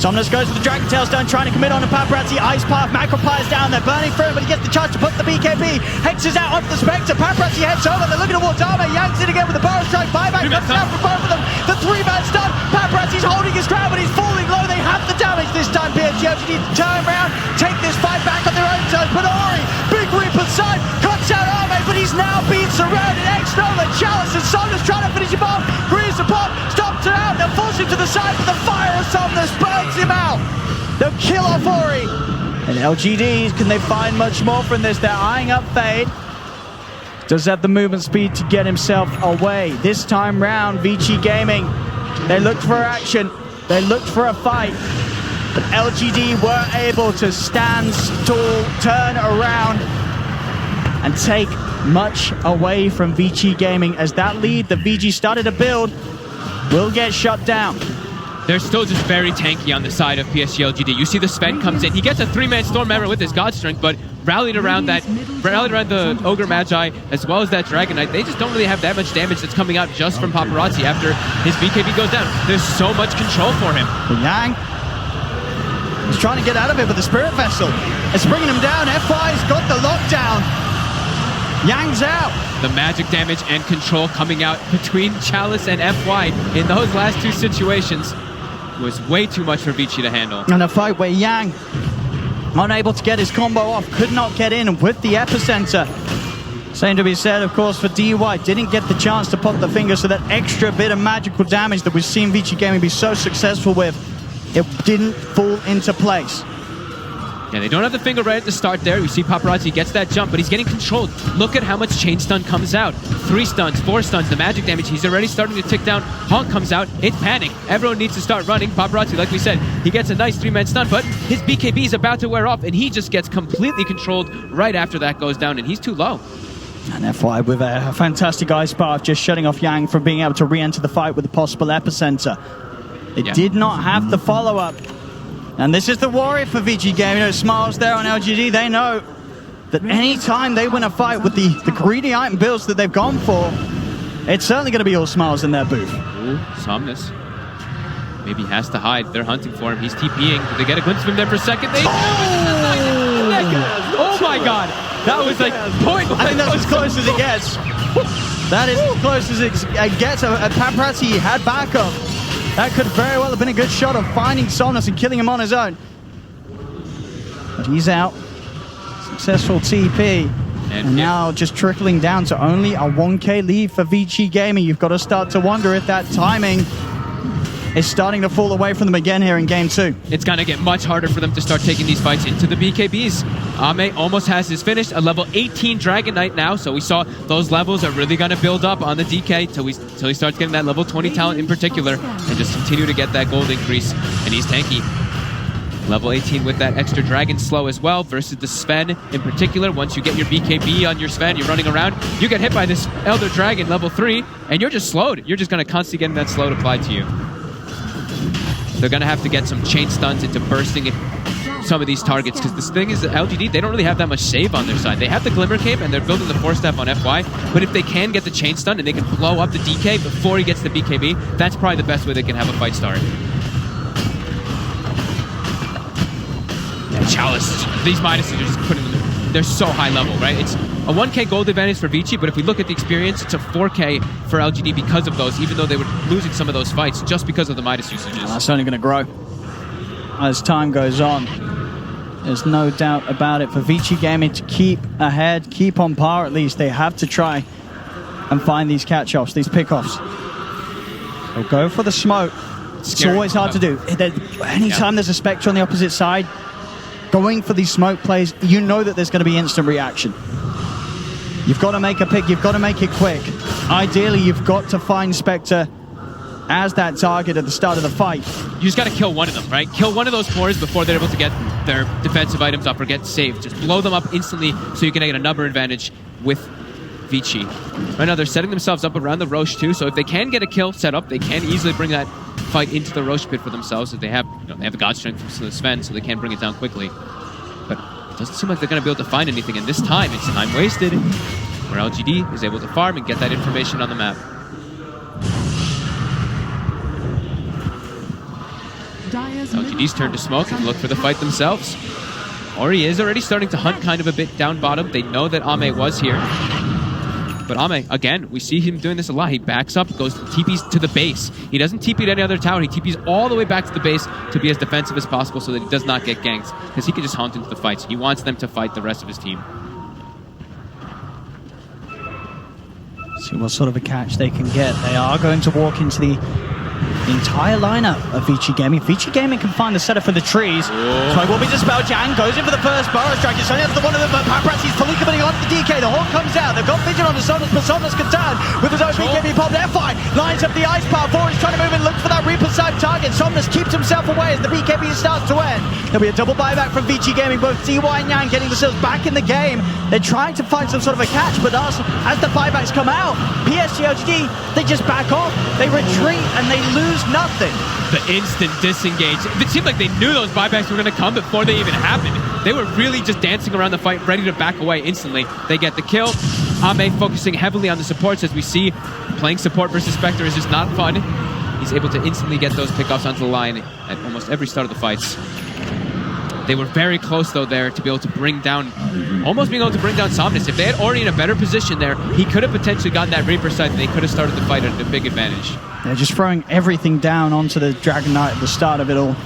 Somnus goes with the Dragon Tail Stone, trying to commit on to Paparazzi. Ice Path, Macropire's down. They're burning through, but he gets the chance to put the BKB. Hex is out onto the Spectre. Paparazzi heads over. They're looking towards Arme. Yanks in again with the Burrow Strike. Buyback comes down for both of them. The 3-man stun. Paparazzi's holding his ground, but he's falling low. They have the damage this time. PSG.LGD need to turn around, take this fight back on their own terms. But Ori, big Reaper side, cuts out Arme, but he's now being surrounded. X-Nova, Chalice, and Somnus trying to finish him off. Grieves the pop, stops it out. They'll force him to the side, but the fire of Somnus burns him out. They'll kill off Ori. And LGD, can they find much more from this? They're eyeing up Fade. Does have the movement speed to get himself away. This time round, Vici Gaming, they looked for action. They looked for a fight. But LGD were able to stand tall, turn around, and take much away from Vici Gaming as that lead that VG started to build will get shut down. They're still just very tanky on the side of PSG.LGD. You see the Sven comes in. He gets a 3-man Storm Member with his God Strength, but rallied around the Ogre Magi as well as that Dragon Knight. They just don't really have that much damage that's coming out just from Paparazzi after his BKB goes down. There's so much control for him. Yang is trying to get out of it, but the Spirit Vessel is bringing him down. FY's got the lockdown. Yang's out. The magic damage and control coming out between Chalice and FY in those last two situations was way too much for Vici to handle. And a fight where Yang, unable to get his combo off, could not get in with the epicenter. Same to be said, of course, for DY. Didn't get the chance to pop the finger, so that extra bit of magical damage that we've seen Vici Gaming be so successful with, it didn't fall into place. Yeah, they don't have the finger right at the start there. We see Paparazzi gets that jump, but he's getting controlled. Look at how much chain stun comes out. 3 stuns, 4 stuns, the magic damage. He's already starting to tick down. Honk comes out. It's panic. Everyone needs to start running. Paparazzi, like we said, he gets a nice 3-man stun, but his BKB is about to wear off, and he just gets completely controlled right after that goes down, and he's too low. And FY with a fantastic Ice Path, just shutting off Yang from being able to re-enter the fight with the possible epicenter. It did not have the follow-up. And this is the worry for Vici Gaming. You know, Smiles there on LGD, they know that any time they win a fight with the greedy item builds that they've gone for, it's certainly going to be all Smiles in their booth. Ooh, Somnus. Maybe he has to hide. They're hunting for him. He's TPing. Did they get a glimpse of him there for a second? They oh my god! That was like point. I think that's as close as it gets. That is as close as it gets. Paparazzi had backup. That could very well have been a good shot of finding Somnus and killing him on his own. But he's out. Successful TP. And now just trickling down to only a 1k lead for Vici Gaming. You've got to start to wonder if that timing is starting to fall away from them again here in Game 2. It's going to get much harder for them to start taking these fights into the BKBs. Ame almost has his finish, a level 18 Dragon Knight now, so we saw those levels are really going to build up on the DK till he starts getting that level 20 talent in particular, and just continue to get that gold increase, and he's tanky. Level 18 with that extra Dragon Slow as well versus the Sven in particular. Once you get your BKB on your Sven, you're running around, you get hit by this Elder Dragon level 3, and you're just slowed. You're just going to constantly get that slowed applied to you. They're going to have to get some chain stuns into bursting some of these targets, because this thing is that LGD, they don't really have that much save on their side. They have the Glimmer Cape and they're building the 4-step on FY, but if they can get the chain stun and they can blow up the DK before he gets the BKB, that's probably the best way they can have a fight start. Yeah, Chalice, these Midases are just putting them, they're so high level, right? It's a 1k gold advantage for Vici, but if we look at the experience, it's a 4k for LGD because of those, even though they were losing some of those fights just because of the Midas usages. And that's only going to grow as time goes on. There's no doubt about it. For Vici Gaming to keep ahead, keep on par at least, they have to try and find these catch-offs, these pick-offs. They'll go for the smoke. It's always hard to do. Anytime there's a Spectre on the opposite side, going for these smoke plays, you know that there's going to be instant reaction. You've got to make a pick, you've got to make it quick. Ideally, you've got to find Spectre as that target at the start of the fight. You just got to kill one of them, right? Kill one of those cores before they're able to get their defensive items up or get saved. Just blow them up instantly so you can get a number advantage with Vici. Right now, they're setting themselves up around the Roche too, so if they can get a kill set up, they can easily bring that fight into the Roche pit for themselves. If they have, they have the God Strength from Sven, so they can bring it down quickly. But it doesn't seem like they're going to be able to find anything, and this time it's time wasted, where LGD is able to farm and get that information on the map. LGD's turn to smoke and look for the fight themselves. Ori is already starting to hunt kind of a bit down bottom. They know that Ame was here. But Ame, again, we see him doing this a lot. He backs up, goes TPs to the base. He doesn't TP to any other tower. He TPs all the way back to the base to be as defensive as possible so that he does not get ganked, because he can just haunt into the fights. He wants them to fight the rest of his team. See what sort of a catch they can get. They are going to walk into the entire lineup of Vici Gaming. Vici Gaming can find the setup for the trees. So it will be dispelled. Yang goes in for the first Burrow Strike. It's only up to one of them, but Paparazzi's fully committing on the DK. The Hawk comes out. They've got vision on the Somnus, but Somnus can turn with his own BKB pop. They're fine. Lines up the Ice Power. Bo3 is trying to move and look for that Reaper-side target. Somnus keeps himself away as the BKB starts to end. There'll be a double buyback from Vici Gaming. Both DY and Yang getting themselves back in the game. They're trying to find some sort of a catch, but as the buybacks come out, PSG.LGD, they just back off. They retreat and they lose lose nothing. The instant disengage. It seemed like they knew those buybacks were going to come before they even happened. They were really just dancing around the fight, ready to back away instantly. They get the kill. Ame focusing heavily on the supports, as we see. Playing support versus Spectre is just not fun. He's able to instantly get those pickoffs onto the line at almost every start of the fights. They were very close, though, there to be able to bring down, almost being able to bring down Somnus. If they had Ori in a better position there, he could have potentially gotten that Reaper sight, and they could have started the fight at a big advantage. They're just throwing everything down onto the Dragon Knight at the start of it all.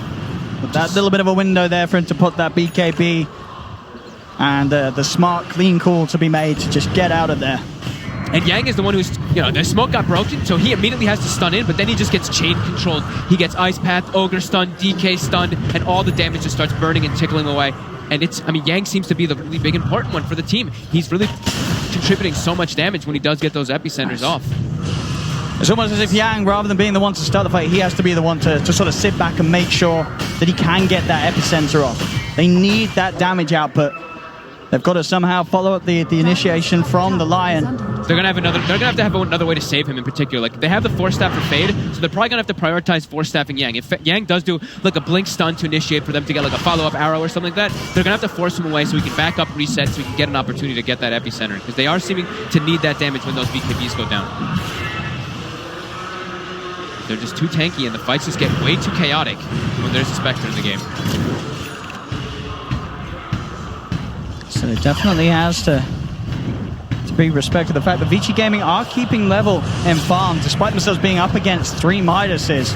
But that little bit of a window there for him to put that BKB and the smart, clean call to be made to just get out of there. And Yang is the one who's, the smoke got broken, so he immediately has to stun in, but then he just gets chain controlled. He gets Ice Path, Ogre stunned, DK stunned, and all the damage just starts burning and tickling away. And Yang seems to be the really big important one for the team. He's really contributing so much damage when he does get those epicenters off. It's almost as if Yang, rather than being the one to start the fight, he has to be the one to sort of sit back and make sure that he can get that epicenter off. They need that damage output. They've got to somehow follow up the initiation from the Lion. They're gonna have to have another way to save him in particular. Like, they have the Force Staff for Fade, so they're probably gonna have to prioritize Force Staffing Yang. If Yang does do like a blink stun to initiate for them to get like a follow-up arrow or something like that, they're gonna have to force him away so he can back up, reset, so he can get an opportunity to get that epicenter, because they are seeming to need that damage when those BKBs go down. They're just too tanky, and the fights just get way too chaotic when there's a Spectre in the game. So it definitely has to be respected. The fact that Vici Gaming are keeping level in farm, despite themselves being up against 3 Midases.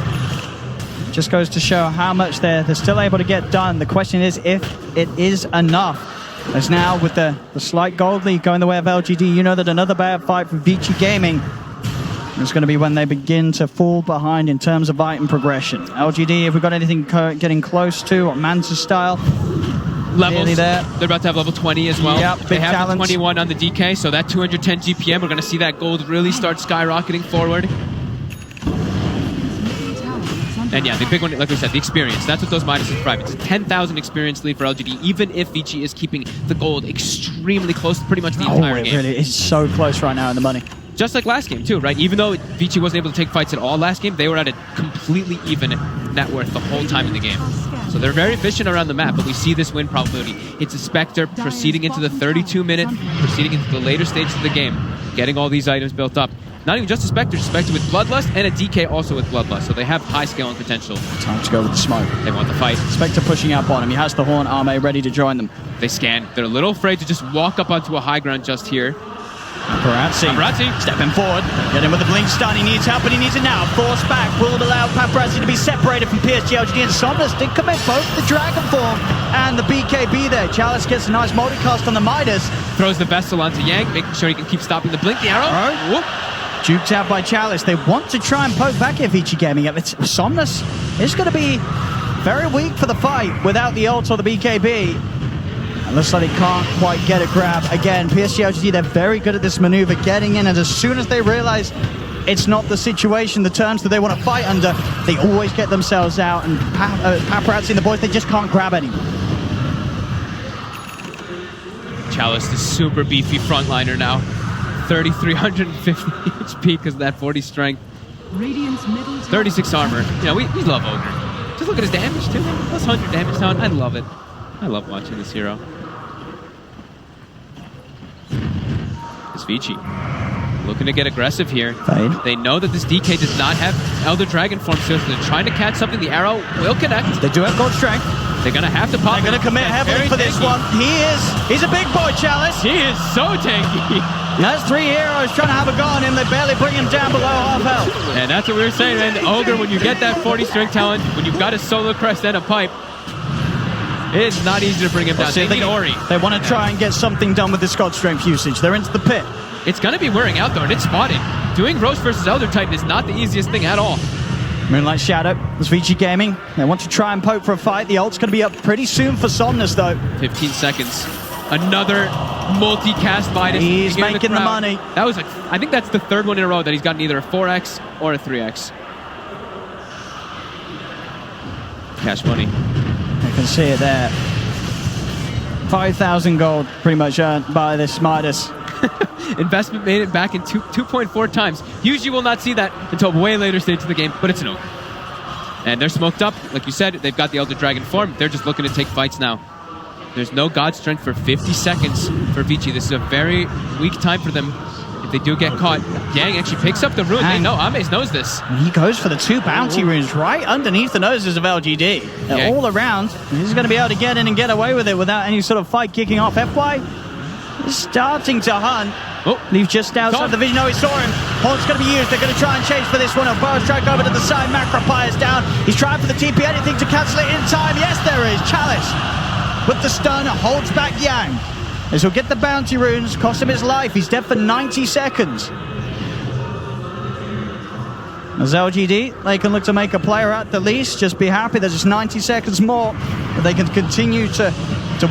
Just goes to show how much they're still able to get done. The question is if it is enough. As now, with the slight gold lead going the way of LGD, you know that another bad fight for Vici Gaming is going to be when they begin to fall behind in terms of item progression. LGD, have we got anything getting close to Manta style? Levels. They're about to have level 20 as well. Yep, they have talents. the 21 on the DK, so that 210 GPM, we're going to see that gold really start skyrocketing forward. And yeah, the big one, like we said, the experience. That's what those Midases drive. It's a 10,000 experience lead for LGD, even if Vici is keeping the gold extremely close pretty much the entire game. Really is so close right now in the money. Just like last game, too, right? Even though Vici wasn't able to take fights at all last game, they were at a completely even net worth the whole time in the game. So they're very efficient around the map, but we see this win probability. It's a Spectre proceeding into the 32-minute, proceeding into the later stages of the game, getting all these items built up. Not even just a Spectre with Bloodlust, and a DK also with Bloodlust, so they have high scaling potential. Time to go with the smoke. They want the fight. Spectre pushing up on him. He has the Horn Arme ready to join them. They scan. They're a little afraid to just walk up onto a high ground just here. Paparazzi stepping forward, get him with the blink stun. He needs help, but he needs it now. Force back will allow Paparazzi to be separated from PSG.LGD, and Somnus did commit both the Dragon Form and the BKB there. Chalice gets a nice multicast on the Midas. Throws the Vessel onto Yang, making sure he can keep stopping the blink. The arrow. Whoop. Juked out by Chalice. They want to try and poke back at Vici Gaming. Somnus is going to be very weak for the fight without the ult or the BKB. And looks like they can't quite get a grab. Again, PSG.LGD, they're very good at this maneuver, getting in, and as soon as they realize it's not the situation, the terms that they want to fight under, they always get themselves out, and Paparazzi and the boys, they just can't grab anyone. Chalice, the super beefy frontliner now. 3,350 HP because of that 40 strength. 36 armor. You know, we love Ogre. Just look at his damage, too. Plus 100 damage down. I love it. I love watching this hero. It's Vici. Looking to get aggressive here. Fade. They know that this DK does not have Elder Dragon form, so they're trying to catch something. The arrow will connect. They do have gold strength. They're going to have to pop. They're going to commit heavily for this one. He's a big boy, Chalice. He is so tanky. That's 3 heroes trying to have a go on him. They barely bring him down below half health. And that's what we were saying, man. Ogre, when you get that 40 strength talent, when you've got a solo crest and a pipe, it's not easy to bring him down. They need Ori. They want to try and get something done with this God strength usage. They're into the pit. It's going to be wearing out, though, and it's spotted. Doing Roche versus Elder Titan is not the easiest thing at all. Moonlight Shadow, it's Vici Gaming. They want to try and poke for a fight. The ult's going to be up pretty soon for Somnus, though. 15 seconds. Another multi-cast Midas. He's making the money. That was I think that's the third one in a row that he's gotten either a 4x or a 3x. Cash money. You can see it there. 5,000 gold pretty much earned by this Midas. Investment made it back in 2.4 times. Usually we'll not see that until way later stage of the game, but it's an Ogre. And they're smoked up. Like you said, they've got the Elder Dragon form. They're just looking to take fights now. There's no God Strength for 50 seconds for Vici. This is a very weak time for them. If they do get caught, Yang actually picks up the rune. They know, Ames knows this. He goes for the 2 bounty runes right underneath the noses of LGD. They're all around. He's going to be able to get in and get away with it without any sort of fight kicking off. FY is starting to hunt. Leaves just outside the vision. Oh, he saw him. Haunt's going to be used. They're going to try and chase for this one. A bow strike over to the side. Macropyre's down. He's trying for the TP. Anything to cancel it in time. Yes, there is. Chalice with the stun holds back Yang. As he'll get the bounty runes, cost him his life. He's dead for 90 seconds. As LGD, they can look to make a player at the least. Just be happy there's just 90 seconds more. But they can continue to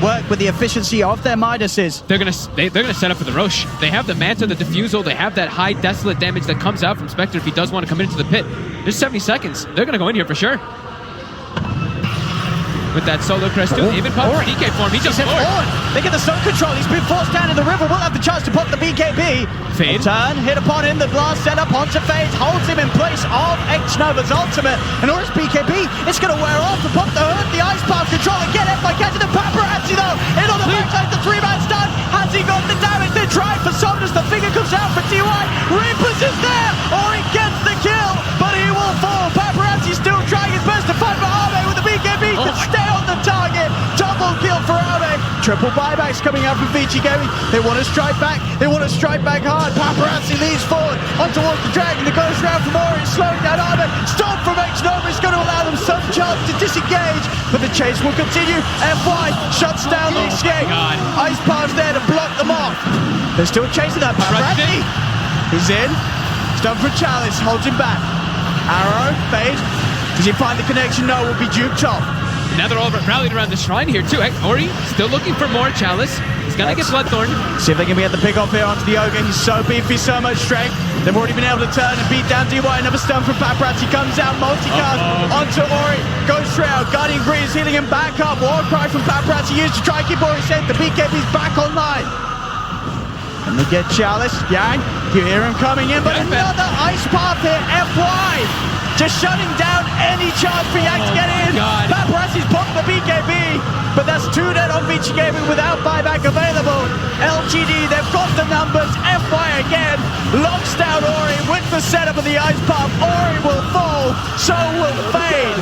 work with the efficiency of their Midases. They're gonna set up for the Roche. They have the Manta, the Diffusal. They have that high Desolate damage that comes out from Spectre if he does want to come into the pit. There's 70 seconds. They're gonna go in here for sure. With that solo crest too. Even pop for DK form. He just forward. They get the zone control. He's been forced down in the river. We'll have the chance to pop the BKB. Fade. Turn, hit upon him. The blast set up onto Fade. Holds him in place of X-Nova's ultimate. And Oris BKB, it's going to wear off to pop the hood. The Ice Palm control again. By catching the Paparazzi though. In on the backside, the 3-man stun. Has he got the damage? They try for Somnus. The finger comes out for TY. Reapers is there. Ori gets the kill, but he will fall. Paparazzi still trying his best to fight for Arme with the BKB. Stay on the target. Double kill for Arme. Triple buybacks coming out from Vici Gaming. They want to strike back. They want to strike back hard. Paparazzi leads forward on towards the dragon. The ghost round from Ori, slowing down Arme. Stop from X-Nova is going to allow them some chance to disengage, but the chase will continue. FY shuts down the escape. Ice Palm's there to block them off. They're still chasing that Paparazzi. He's in. Stun for Chalice, holds him back. Arrow, Fade. Does he find the connection? No, will be duped off. Now they're all rallied around the shrine here too. Ori still looking for more Chalice. He's gonna get Bloodthorn. See if they can get the pick off here onto the Ogre. He's so beefy, so much strength. They've already been able to turn and beat down DY. Another stun from Paparazzi comes out. Multicast onto Ori. Ghost Shroud. Guardian Breeze healing him back up. War Cry from Paparazzi used to try and keep Ori safe. The BKB's back online. And they get Chalice. Yang, you hear him coming in, but another Ice Path here. FY just shutting down any chance for Yang to get in. Paparazzi's popped the BKB, but that's 2 dead on Vici Gaming without buyback available. LGD, they've got the numbers. FY again locks down Ori with the setup of the Ice Pump. Ori will fall, so will Fade.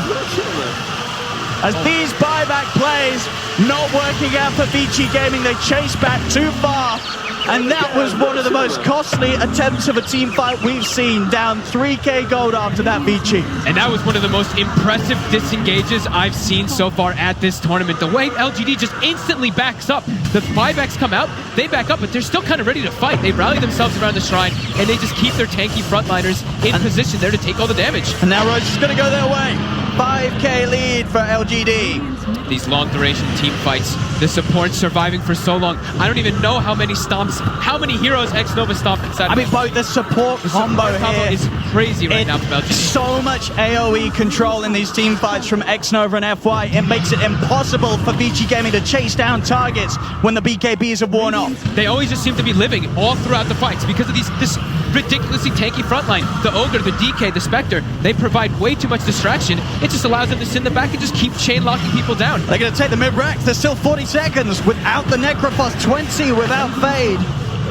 As these buyback plays not working out for Vici Gaming, they chase back too far. And that was one of the most costly attempts of a team fight we've seen. Down 3k gold after that, Vici. And that was one of the most impressive disengages I've seen so far at this tournament. The way LGD just instantly backs up. The buybacks come out, they back up, but they're still kind of ready to fight. They rally themselves around the shrine, and they just keep their tanky frontliners in position there to take all the damage. And now Roach is going to go their way. 5k lead for LGD. These long duration team fights, the support surviving for so long. I don't even know how many stomps, how many heroes X-Nova stomped inside. I mean, both the support combo here is crazy right now from LGD. So much AoE control in these team fights from X-Nova and FY. It makes it impossible for Vici Gaming to chase down targets when the BKBs have worn off. They always just seem to be living all throughout the fights because of this ridiculously tanky frontline. The Ogre, the DK, the Spectre, they provide way too much distraction. It just allows them to sit in the back and just keep chain locking people down. They're going to take the mid-racks. There's still 40 seconds without the Necrophos, 20 without Fade.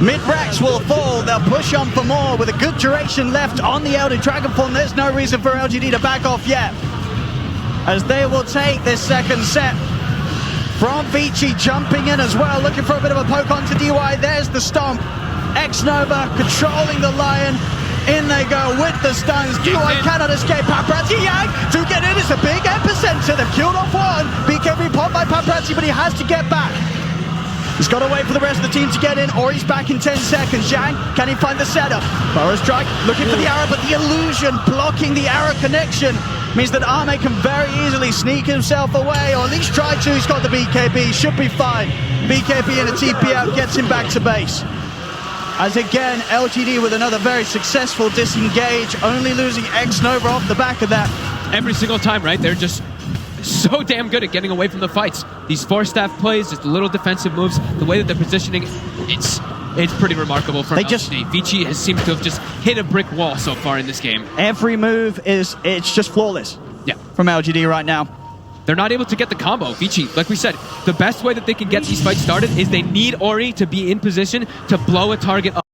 Mid-racks will fall. They'll push on for more with a good duration left on the Elder Dragon form. There's no reason for LGD to back off yet, as they will take this second set from Vici, jumping in as well, looking for a bit of a poke onto DY. There's the stomp. X-Nova controlling the Lion. In they go with the stuns. DY cannot escape. Paparazzi Yang to get in. It's a big epicenter. They've killed off one. BKB popped by Paparazzi, but he has to get back. He's got to wait for the rest of the team to get in, or he's back in 10 seconds. Yang, can he find the setup? Burrow strike, looking for the arrow, but the illusion blocking the arrow connection means that Arme can very easily sneak himself away, or at least try to. He's got the BKB, should be fine. BKB and a TP out gets him back to base. As again, LGD with another very successful disengage, only losing X-Nova off the back of that. Every single time, right? They're just so damn good at getting away from the fights. These 4-staff plays, just the little defensive moves, the way that they're positioning, it's pretty remarkable for LGD. Vici seems to have just hit a brick wall so far in this game. Every move it's just flawless. from LGD right now. They're not able to get the combo. Vici, like we said, the best way that they can get these fights started is they need Ori to be in position to blow a target up.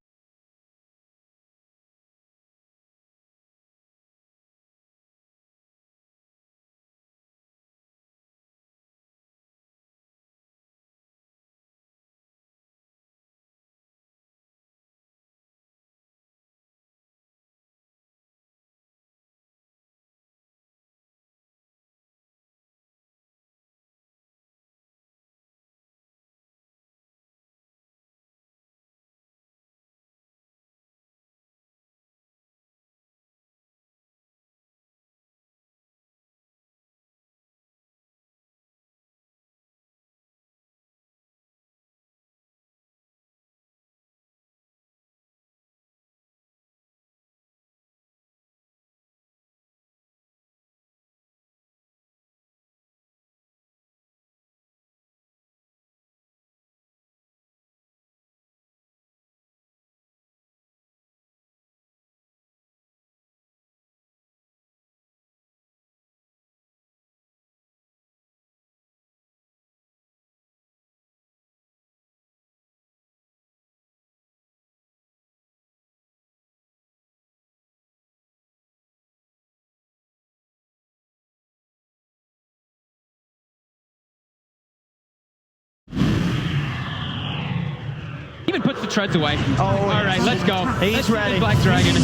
Even puts the treads away. Oh, all right, let's go. He's ready. Black Dragon.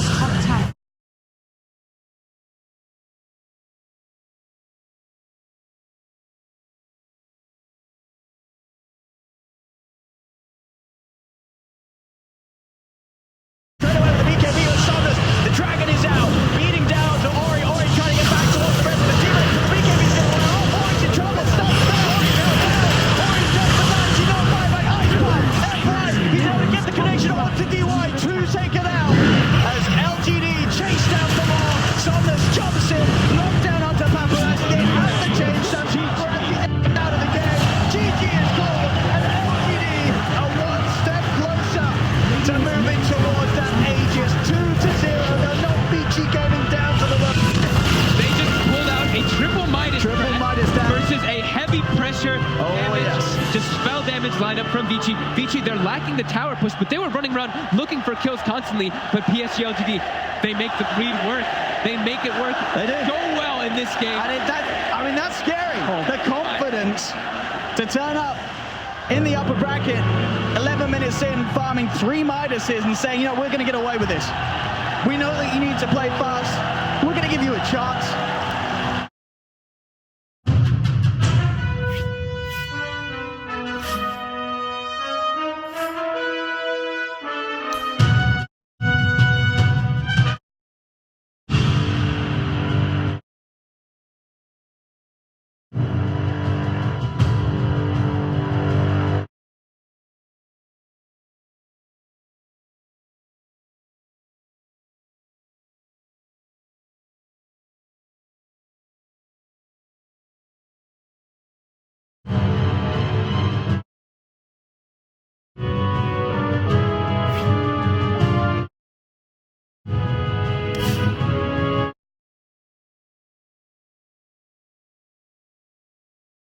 The Dragon is out, beating down to Ori. Ori trying to get back towards the rest of the teammates. The BKB's going on. Oh, Ori's in trouble. Stop. Ori's just the man. She's on fire by Ice Pipe. F5. He's able to get the connection onto DY. 2 taken out as LGD chased down for more. Somnus jumps in, knocked down onto Paparazzi. They have the change. Paparazzi out of the game. GG is called, and LGD are one step closer to moving towards that Aegis 2-0. They're not Vici going down to the run. They just pulled out a triple Midas versus a heavy pressure just spell damage lineup from Vici. Vici, they're lacking the tower push, but they were running around looking for kills constantly. But PSG.LGD, they make the breed work. They make it work so well in this game. And that's scary. The confidence to turn up in the upper bracket, 11 minutes in, farming 3 Midases and saying, you know, we're going to get away with this. We know that you need to play fast. We're going to give you a chance.